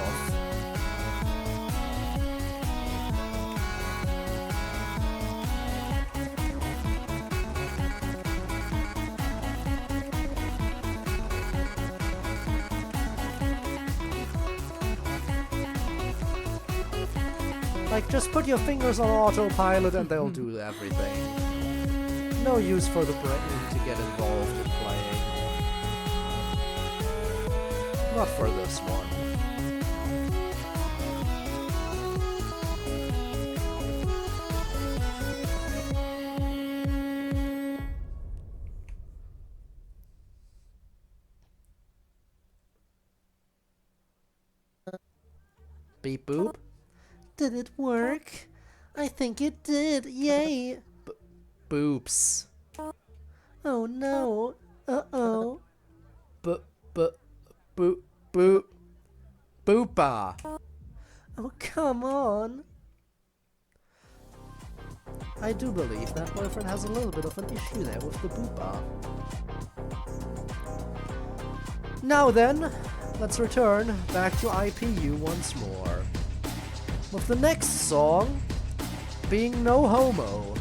Like, just put your fingers on autopilot and they'll do everything. No use for the brain to get involved in playing. Not for this one. Beep boop. Did it work? I think it did, yay! Boops. Oh no, uh-oh. Boopa. Oh, come on. I do believe that boyfriend has a little bit of an issue there with the boopa. Now then, let's return back to IPU once more. With the next song being No Homo.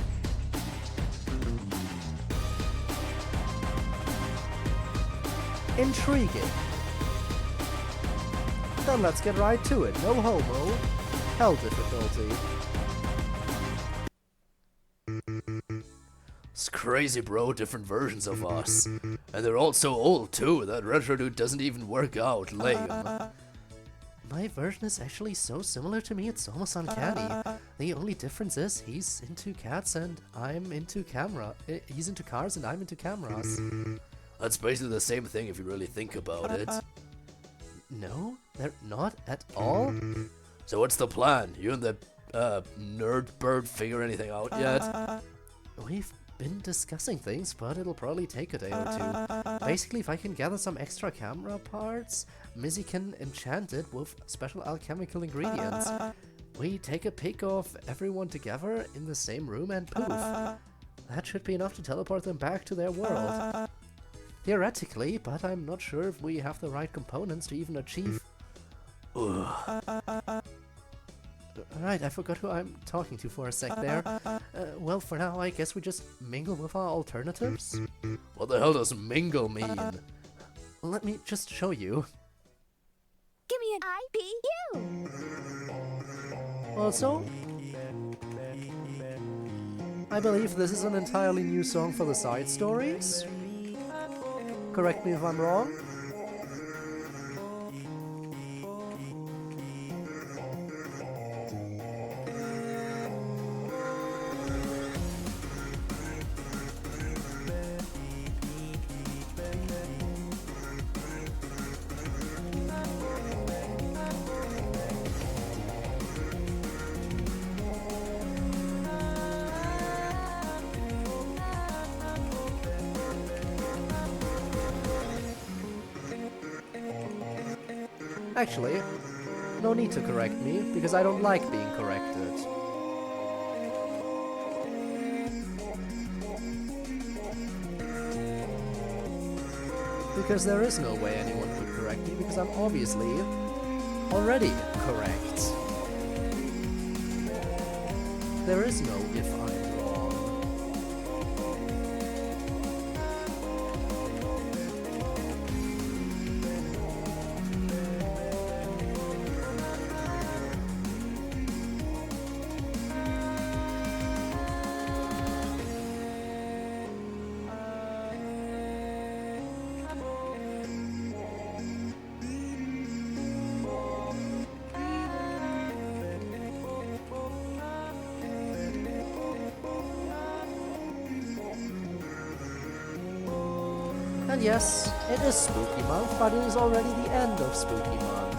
Intriguing. Then let's get right to it. No Homo. Hell difficulty. It's crazy, bro. Different versions of us. And they're all so old, too, that Retro Dude doesn't even work out. Lame. My version is actually so similar to me, it's almost uncanny. The only difference is he's into cats and I'm into he's into cars and I'm into cameras. That's basically the same thing if you really think about it. No, they're not at all? So what's the plan? You and the nerd bird figure anything out yet? We've been discussing things, but it'll probably take a day or two. Basically, if I can gather some extra camera parts, Mizzy can enchant it with special alchemical ingredients. We take a pic of everyone together in the same room and poof. That should be enough to teleport them back to their world. Theoretically, but I'm not sure if we have the right components to even achieve... Alright, I forgot who I'm talking to for a sec there. Well, for now, I guess we just mingle with our alternatives? What the hell does mingle mean? Let me just show you. Give me an IPU. Also, I believe this is an entirely new song for the side stories. Correct me if I'm wrong. Actually, no need to correct me, because I don't like being corrected. Because there is no way anyone could correct me, because I'm obviously already correct. There is no if I'm wrong. And yes, it is Spooky Month, but it is already the end of Spooky Month.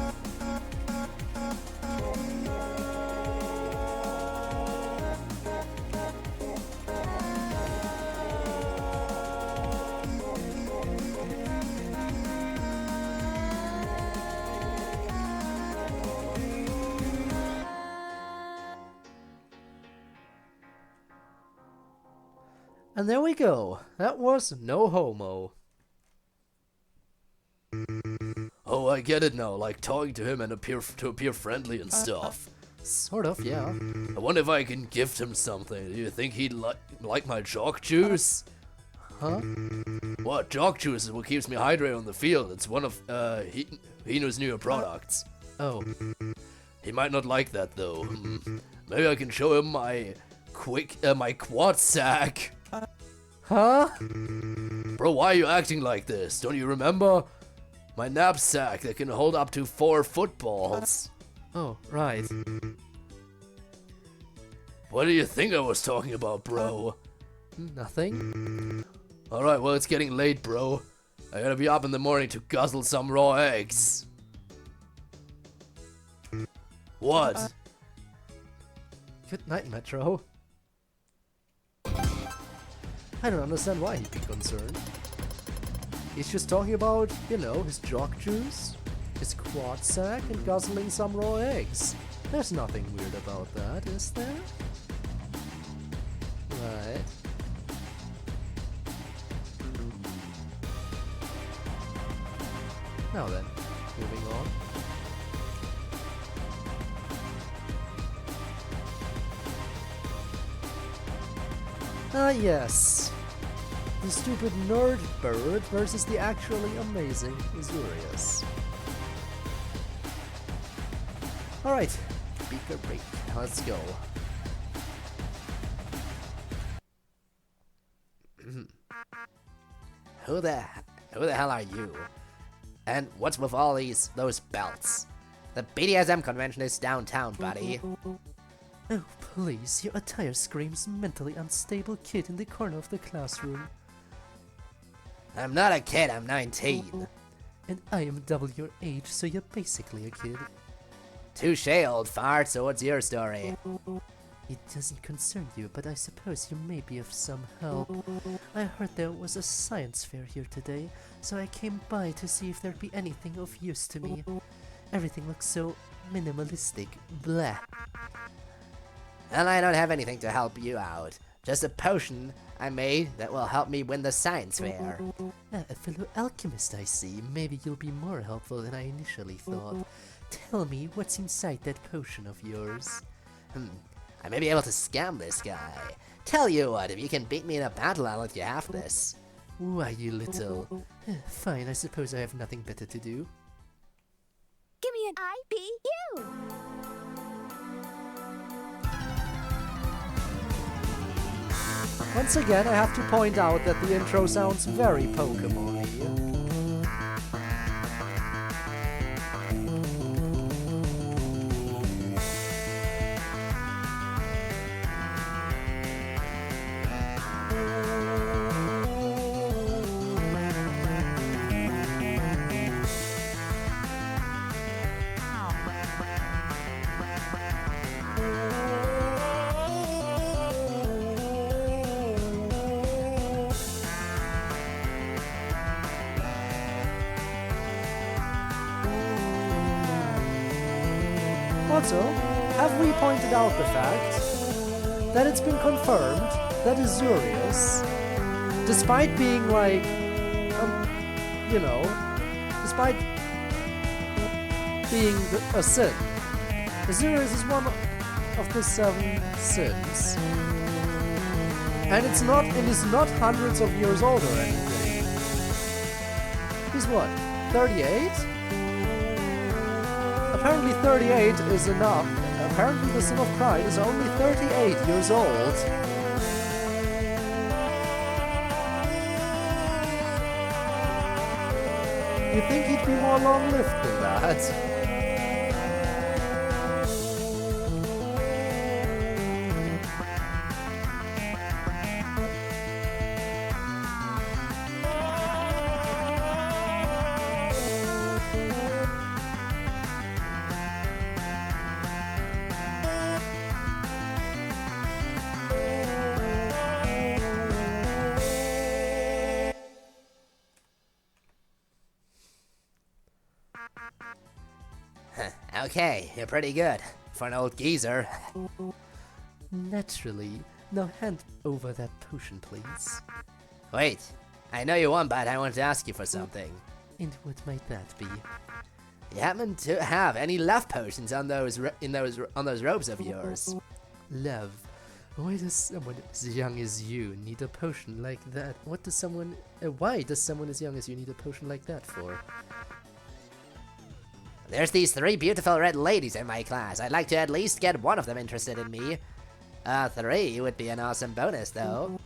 And there we go. That was No Homo. Oh, I get it now, like talking to him and appear friendly and stuff. Sort of, yeah. I wonder if I can gift him something. Do you think he'd like my jock juice? Huh? What? Jock juice is what keeps me hydrated on the field. It's one of Hino's newer products. Oh. He might not like that though. Maybe I can show him my my quad sack. Huh? Bro, why are you acting like this? Don't you remember? My knapsack that can hold up to 4 footballs. Oh, right. What do you think I was talking about, bro? Nothing? Alright, well, it's getting late, bro. I gotta be up in the morning to guzzle some raw eggs. What? Good night, Metro. I don't understand why he'd be concerned. He's just talking about, you know, his jock juice, his quad sack, and guzzling some raw eggs. There's nothing weird about that, is there? Right. Now then, moving on. Ah yes, the stupid nerd bird versus the actually amazing Azurius. Alright, speaker break, let's go. Who the hell are you? And what's with all those belts? The BDSM convention is downtown, buddy. Oh, please, your attire screams mentally unstable kid in the corner of the classroom. I'm not a kid, I'm 19. And I am double your age, so you're basically a kid. Touche, old fart, so what's your story? It doesn't concern you, but I suppose you may be of some help. I heard there was a science fair here today, so I came by to see if there'd be anything of use to me. Everything looks so minimalistic. Blah. Well, I don't have anything to help you out. Just a potion I made that will help me win the science fair. A fellow alchemist, I see. Maybe you'll be more helpful than I initially thought. Tell me what's inside that potion of yours. I may be able to scam this guy. Tell you what, if you can beat me in a battle, I'll let you have this. Why, you little... Fine, I suppose I have nothing better to do. Give me an IPU. Once again, I have to point out that the intro sounds very Pokemon-y. Also, have we pointed out the fact that it's been confirmed that Azurius, despite being like, despite being a sin, Azurius is one of the 7 sins. And it's not, and is not hundreds of years old or anything. He's what, 38? Apparently 38 is enough. Apparently the Sin of Pride is only 38 years old. You'd think he'd be more long-lived than that. Okay, you're pretty good. For an old geezer. Naturally. Now hand over that potion, please. Wait, I know you won, but I want to ask you for something. And what might that be? You happen to have any love potions on those robes of yours? Love. Why does someone as young as you need a potion like that? What does someone... why does someone as young as you need a potion like that for? There's these 3 beautiful red ladies in my class. I'd like to at least get one of them interested in me. 3 would be an awesome bonus, though.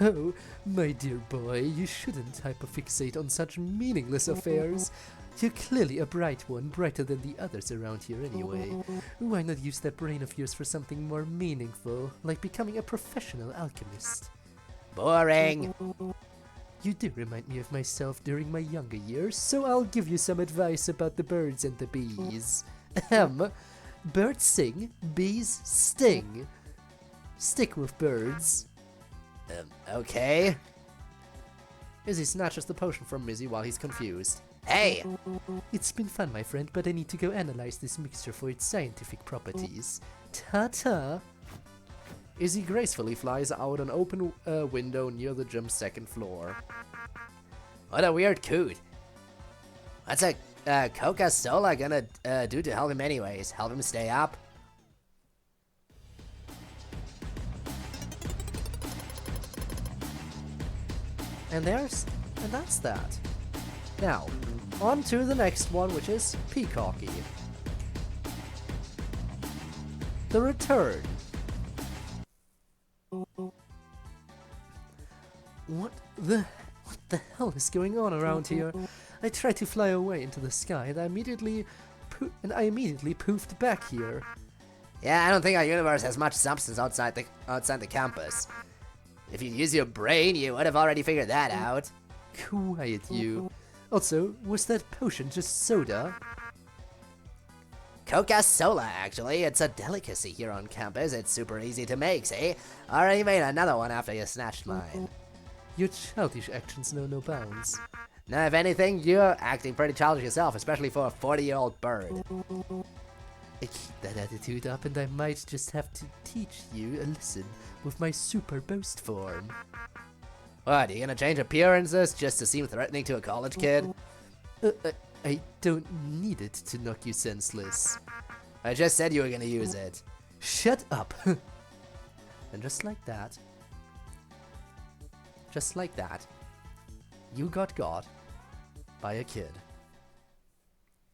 Oh, my dear boy, you shouldn't hyperfixate on such meaningless affairs. You're clearly a bright one, brighter than the others around here anyway. Why not use that brain of yours for something more meaningful, like becoming a professional alchemist? Boring. You do remind me of myself during my younger years, so I'll give you some advice about the birds and the bees. Birds sing, bees sting. Stick with birds. Okay. Izzy snatches the potion from Mizzy while he's confused. Hey! It's been fun, my friend, but I need to go analyze this mixture for its scientific properties. Ta-ta! Izzy gracefully flies out an open window near the gym's 2nd floor. What a weird coot. What's a Coca-Cola gonna do to help him anyways? Help him stay up? And that's that. Now, on to the next one, which is Peacocky. The Return. What the hell is going on around here? I tried to fly away into the sky, and I immediately poofed back here. Yeah, I don't think our universe has much substance outside the campus. If you'd use your brain, you would have already figured that out. Quiet, you. Also, was that potion just soda? Coca-Cola, actually. It's a delicacy here on campus. It's super easy to make, see? Already made another one after you snatched mine. Your childish actions know no bounds. Now, if anything, you're acting pretty childish yourself, especially for a 40-year-old bird. I keep that attitude up and I might just have to teach you a lesson with my super boast form. What, are you gonna change appearances just to seem threatening to a college kid? I don't need it to knock you senseless. I just said you were gonna use it. Shut up! And just like that, you got by a kid.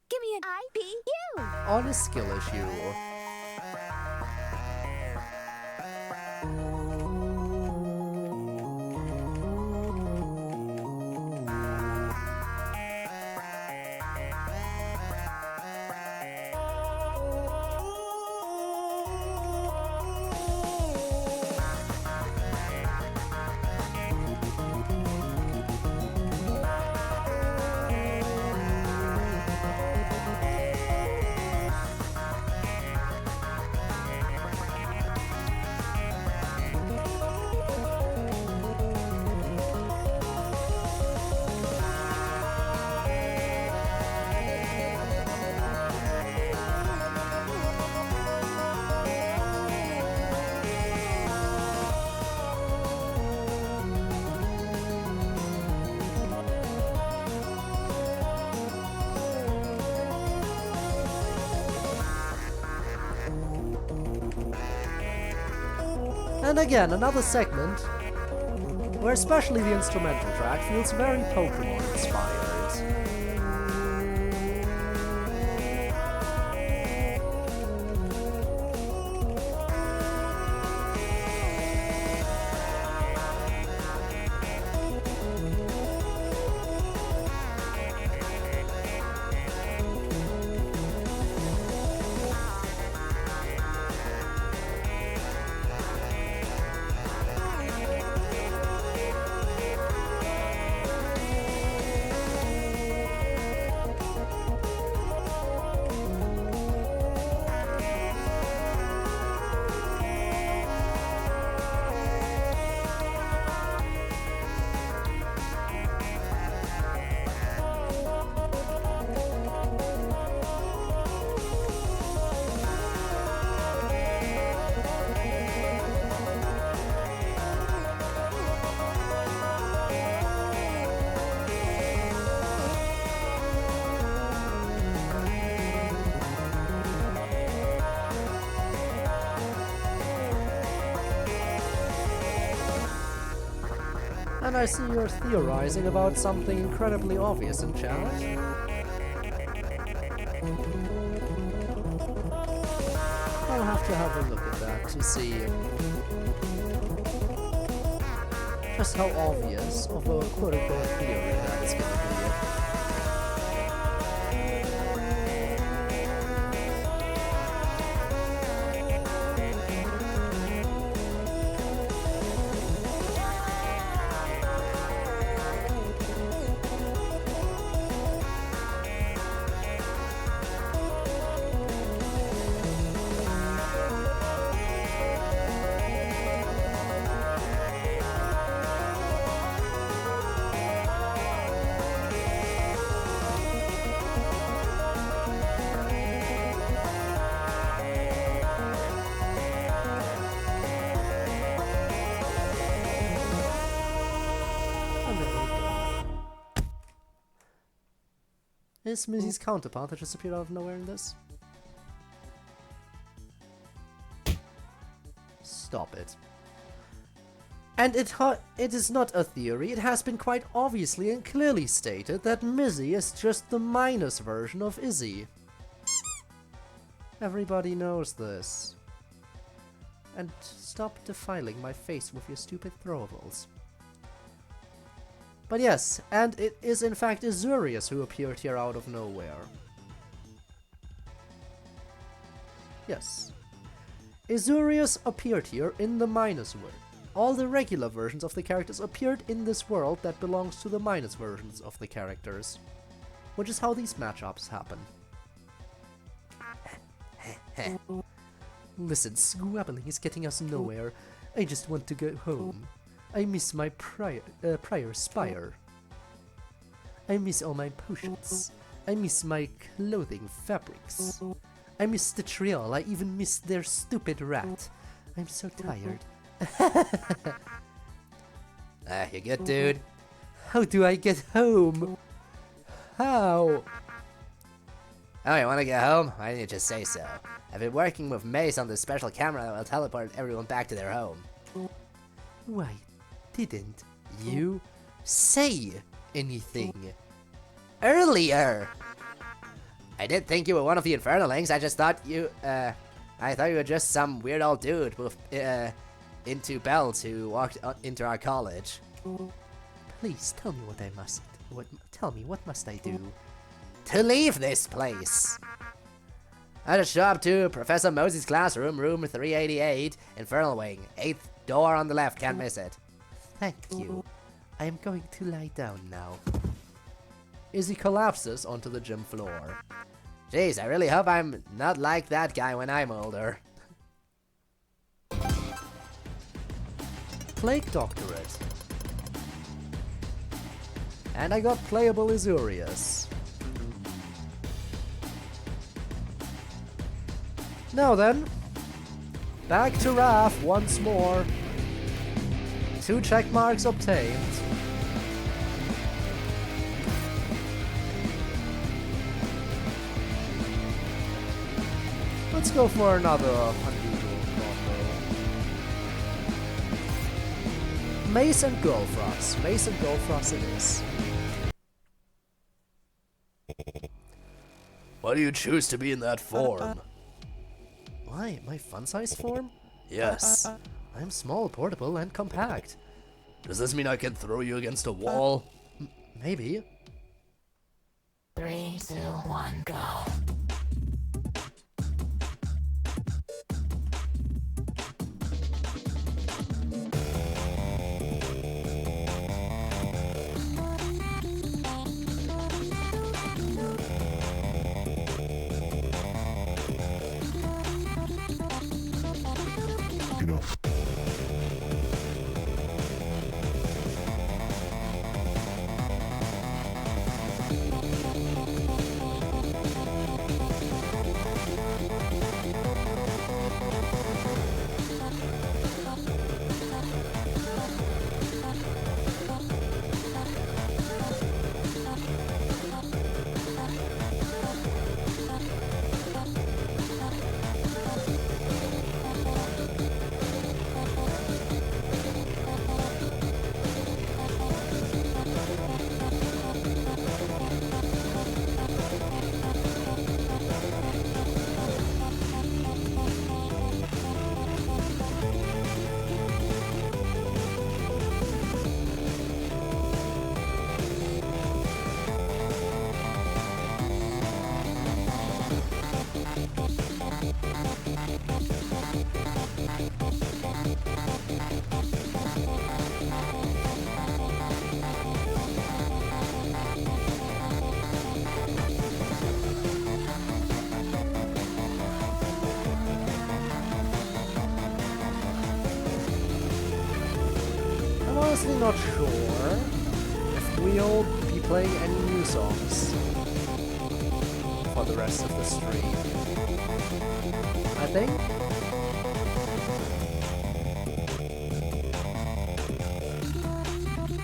Give me an IPU. On a skill issue. And again, another segment where especially the instrumental track feels very Pokemon inspired. And I see you're theorizing about something incredibly obvious in chat. I'll have to have a look at that to see just how obvious of a quote-unquote theory that is going to be. Is Missy's counterpart that just appeared out of nowhere in this? Stop it. And it is not a theory, it has been quite obviously and clearly stated that Mizzy is just the minus version of Izzy. Everybody knows this. And stop defiling my face with your stupid throwables. But yes, and it is in fact Azurius who appeared here out of nowhere. Yes. Azurius appeared here in the minus world. All the regular versions of the characters appeared in this world that belongs to the minus versions of the characters. Which is how these matchups happen. Listen, squabbling is getting us nowhere. I just want to go home. I miss my prior spire. I miss all my potions. I miss my clothing fabrics. I miss the Trial. I even miss their stupid rat. I'm so tired. You good, dude? How do I get home? How? Oh, you wanna get home? Why didn't you just say so? I've been working with Mace on this special camera that will teleport everyone back to their home. Why didn't you say anything Earlier! I did think you were one of the Infernalings. I just thought you, I thought you were just some weird old dude with, into bells who walked into our college. Please tell me what must I do? To leave this place! I just show up to Professor Mosey's classroom, room 388, Infernal Wing. 8th door on the left, can't miss it. Thank you. I am going to lie down now. Izzy collapses onto the gym floor. Jeez, I really hope I'm not like that guy when I'm older. Plague Doctorate. And I got Playable Isurius. Now then, back to Raph once more. 2 check marks obtained. Let's go for another unusual combo. Mace and Girlfrost. Mace and Girlfrost it is. Why do you choose to be in that form? Why, my fun-size form? Yes. I'm small, portable, and compact. Does this mean I can throw you against a wall? Maybe. 3, 2, 1, go. Enough. I'm honestly not sure if we'll be playing any new songs for the rest of the stream.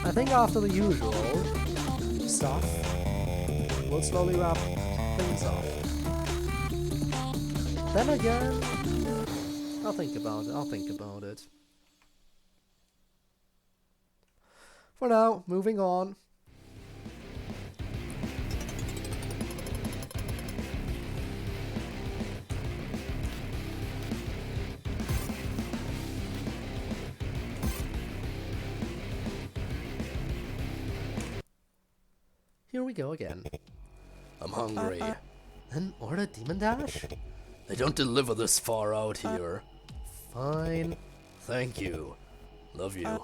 I think after the usual stuff, we'll slowly wrap things up. Then again, I'll think about it. For now, moving on. Here we go again. I'm hungry. Then order Demon Dash? They don't deliver this far out here. Fine. Thank you. Love you.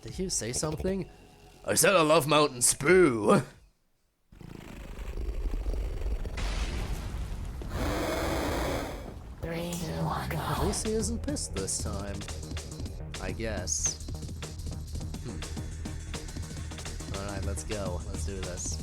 Did you say something? I said I love Mountain Spoo. Three, two, one, At go. least he isn't pissed this time. I guess. Alright, let's go. Let's do this.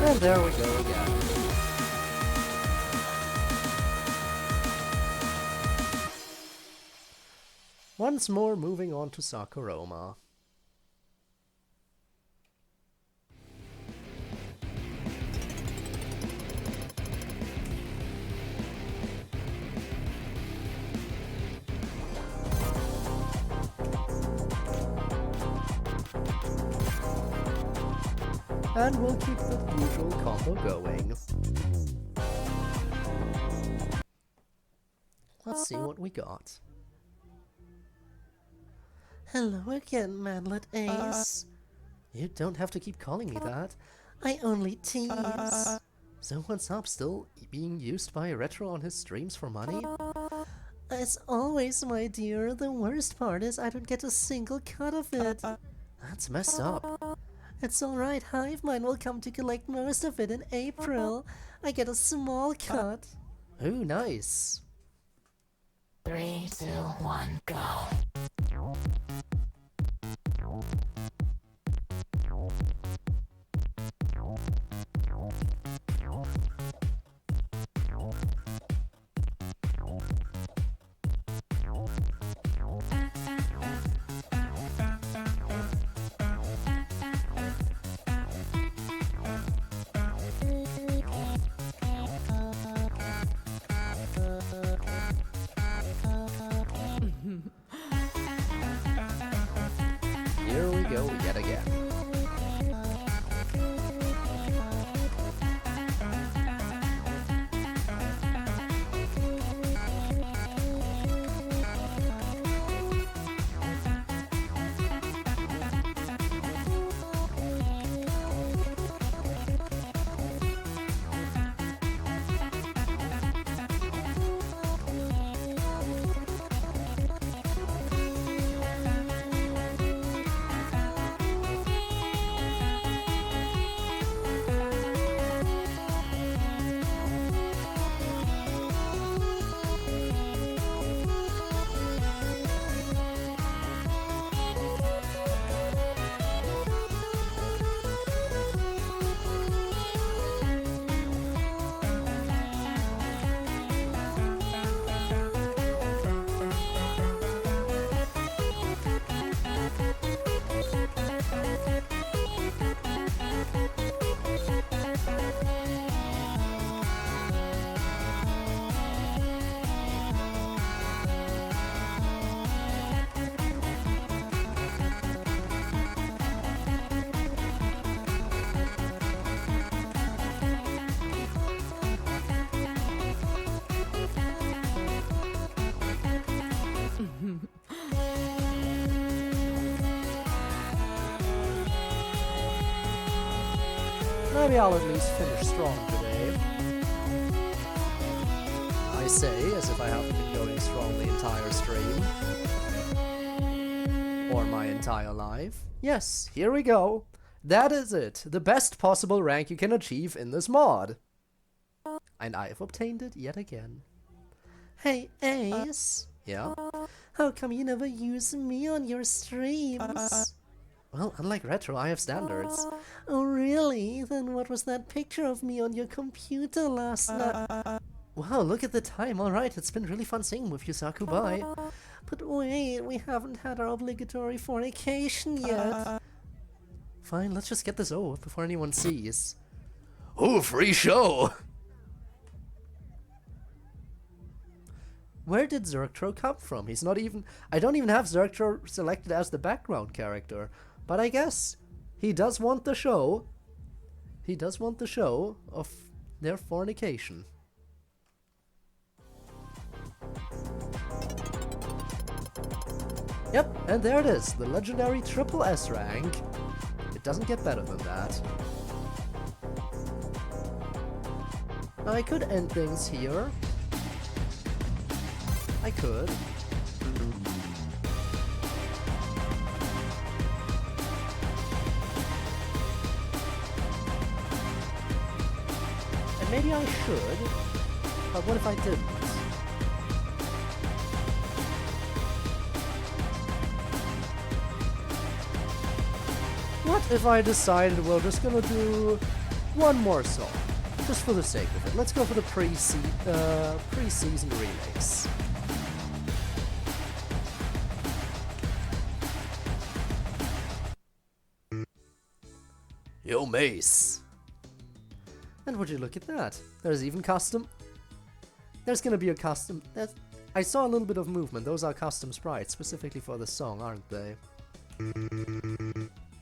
And there we go again. Once more moving on to Sakuroma. And we'll keep the usual combo going. Let's see what we got. Hello again, Manlet Ace. You don't have to keep calling me that. I only tease. So what's up, still being used by Retro on his streams for money? As always, my dear, the worst part is I don't get a single cut of it. That's messed up. It's alright, Hive Mind will come to collect most of it in April. I get a small cut. Ooh, nice. 3, 2, 1, go. Here we go yet again. Maybe I'll at least finish strong today. I say, as if I haven't been going strong the entire stream. Or my entire life. Yes, here we go. That is it. The best possible rank you can achieve in this mod. And I have obtained it yet again. Hey, Ace. Yeah? How come you never use me on your streams? Well, unlike Retro, I have standards. Oh, really? Then what was that picture of me on your computer last night? Wow, look at the time. Alright, it's been really fun singing with you, Saku. Bye. But wait, we haven't had our obligatory fornication yet. Fine, let's just get this over with before anyone sees. Oh, free show! Where did Zerktro come from? He's not even... I don't even have Zerktro selected as the background character. But I guess he does want the show. He does want the show of their fornication. Yep, and there it is, the legendary triple S rank. It doesn't get better than that. Now I could end things here. I could. And maybe I should, but what if I didn't? What if I decided we're just gonna do one more song, just for the sake of it. Let's go for the pre-season remix. Yo, Mace. And would you look at that? There's even custom. There's gonna be a custom. I saw a little bit of movement. Those are custom sprites specifically for the song, aren't they?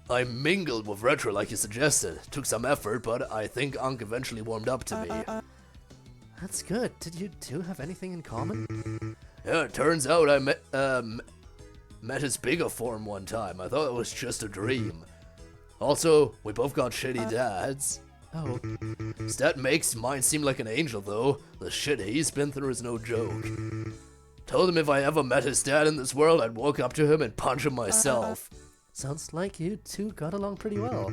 I mingled with Retro like you suggested. Took some effort, but I think Unk eventually warmed up to me. That's good. Did you two have anything in common? Yeah, it turns out I met his bigger form one time. I thought it was just a dream. Also, we both got shitty dads. Oh, His dad makes mine seem like an angel, though. The shit he's been through is no joke. Told him if I ever met his dad in this world, I'd walk up to him and punch him myself. sounds like you two got along pretty well.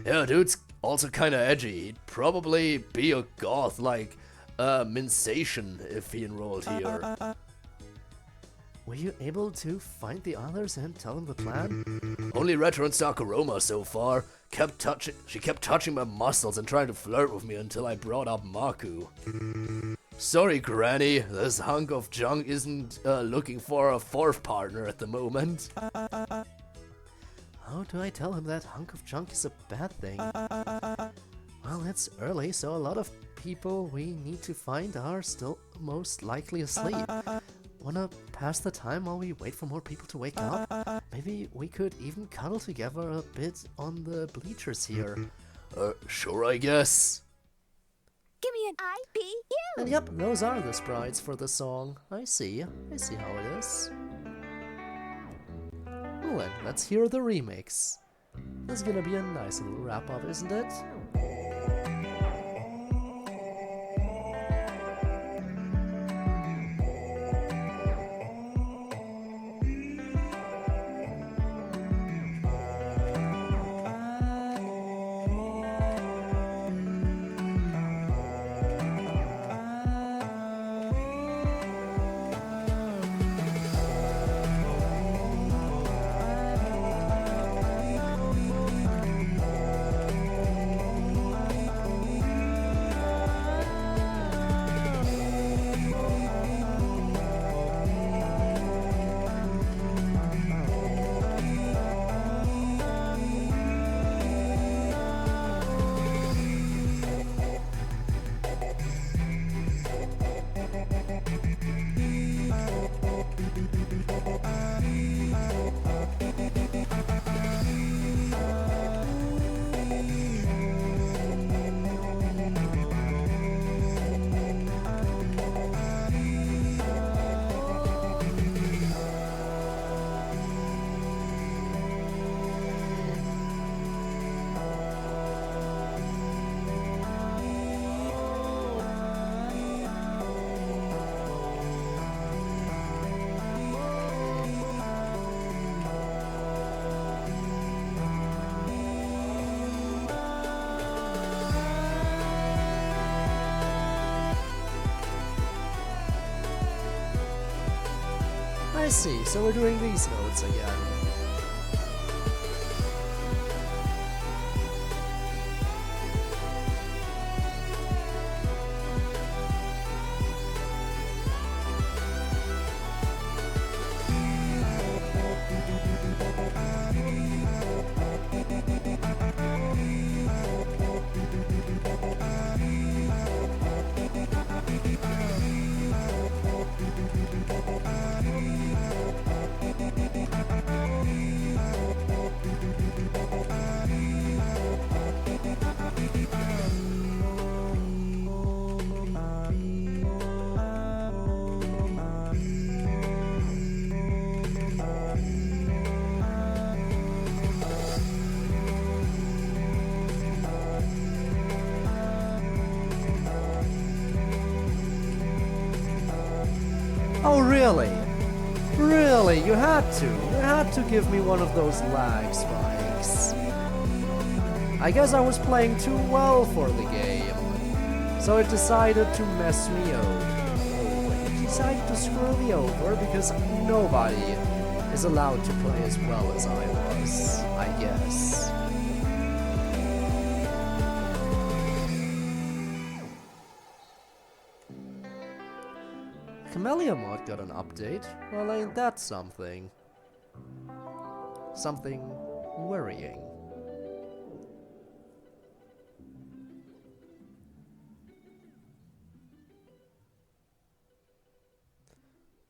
Yeah, dude's also kinda edgy. He'd probably be a goth like Minsation if he enrolled here. Were you able to find the others and tell them the plan? Only Retro and Sakuroma so far. She kept touching my muscles and trying to flirt with me until I brought up Maku. Sorry, Granny, this hunk of junk isn't looking for a fourth partner at the moment. How do I tell him that hunk of junk is a bad thing? Well, it's early, so a lot of people we need to find are still most likely asleep. Wanna pass the time while we wait for more people to wake up? Maybe we could even cuddle together a bit on the bleachers here. Sure, I guess. Give me an IPU. And yep, those are the sprites for the song. I see how it is. Well then, let's hear the remix. This is gonna be a nice little wrap-up, isn't it? I see, so we're doing these notes again. Oh really? Really? You had to give me one of those lag spikes. I guess I was playing too well for the game, so it decided to mess me over. It decided to screw me over because nobody is allowed to play as well as I was, I guess. Camellia mod got an update. Well, ain't that something? Something worrying.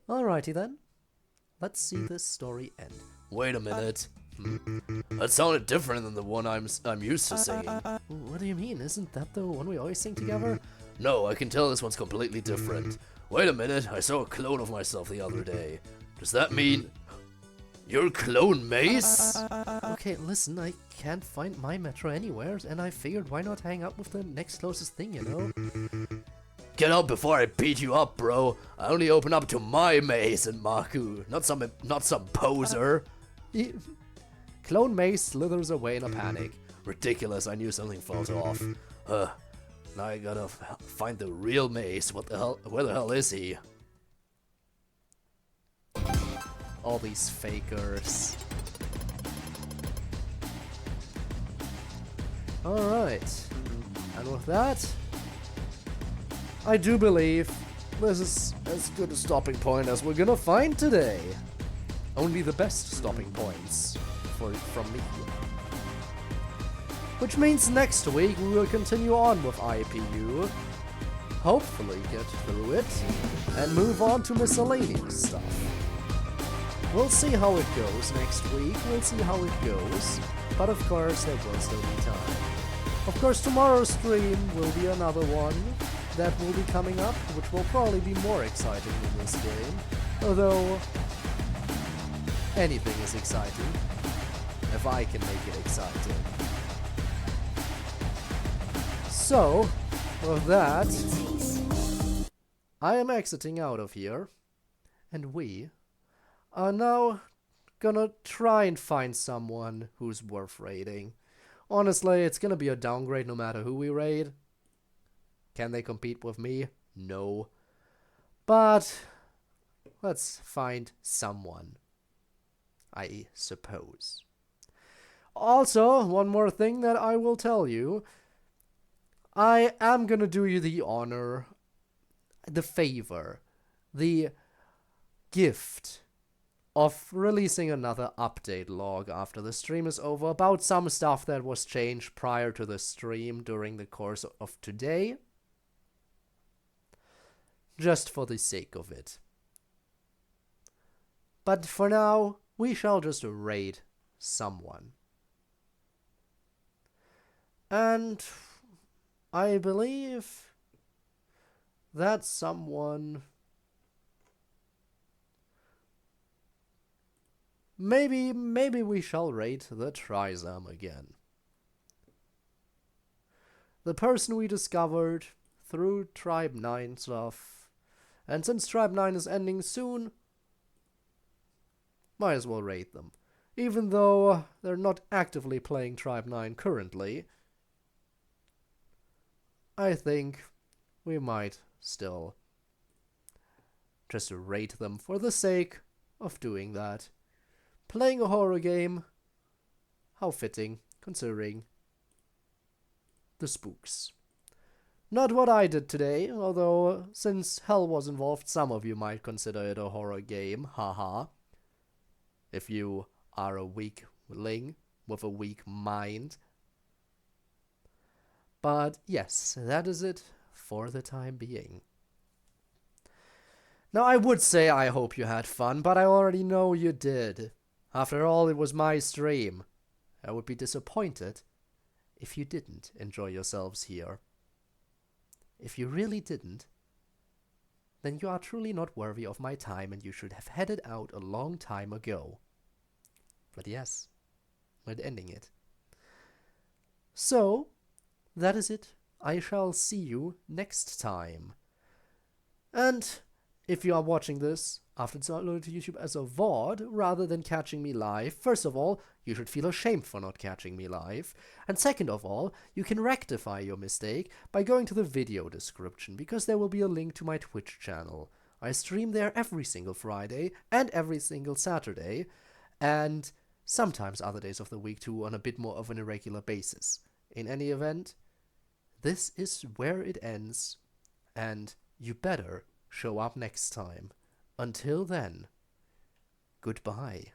Alrighty then. Let's see this story end. Wait a minute. That sounded different than the one I'm used to singing. What do you mean? Isn't that the one we always sing together? No, I can tell this one's completely different. Wait a minute, I saw a clone of myself the other day. Does that mean you're clone Mace? Okay, listen, I can't find my metro anywhere, and I figured why not hang out with the next closest thing, you know? Get out before I beat you up, bro. I only open up to my Mace and Maku, not some poser. Clone Mace slithers away in a panic. Ridiculous, I knew something falls off. Now I gotta find the real Mace. What the hell? Where the hell is he? All these fakers. Alright. And with that, I do believe this is as good a stopping point as we're gonna find today. Only the best stopping points from me. Which means next week we will continue on with IPU, hopefully get through it, and move on to miscellaneous stuff. We'll see how it goes next week, we'll see how it goes, but of course there will still be time. Of course tomorrow's stream will be another one that will be coming up, which will probably be more exciting than this game, although anything is exciting, if I can make it exciting. So, with that, I am exiting out of here, and we are now gonna try and find someone who's worth raiding. Honestly, it's gonna be a downgrade no matter who we raid. Can they compete with me? No. But let's find someone, I suppose. Also, one more thing that I will tell you. I am gonna do you the honor, the favor, the gift of releasing another update log after the stream is over about some stuff that was changed prior to the stream during the course of today. Just for the sake of it. But for now, we shall just raid someone. And I believe that someone... Maybe we shall raid the Trizam again. The person we discovered through Tribe 9 stuff. And since Tribe 9 is ending soon, might as well raid them. Even though they're not actively playing Tribe 9 currently, I think we might still just raid them for the sake of doing that. Playing a horror game, how fitting, considering the spooks. Not what I did today, although since hell was involved, some of you might consider it a horror game, haha. If you are a weakling with a weak mind. But yes, that is it for the time being. Now I would say I hope you had fun, but I already know you did. After all, it was my stream. I would be disappointed if you didn't enjoy yourselves here. If you really didn't, then you are truly not worthy of my time and you should have headed out a long time ago. But yes, we're ending it. So, that is it. I shall see you next time. And if you are watching this after it's uploaded to YouTube as a VOD rather than catching me live, first of all, you should feel ashamed for not catching me live. And second of all, you can rectify your mistake by going to the video description, because there will be a link to my Twitch channel. I stream there every single Friday and every single Saturday, and sometimes other days of the week too, on a bit more of an irregular basis. In any event, this is where it ends, and you better show up next time. Until then, goodbye.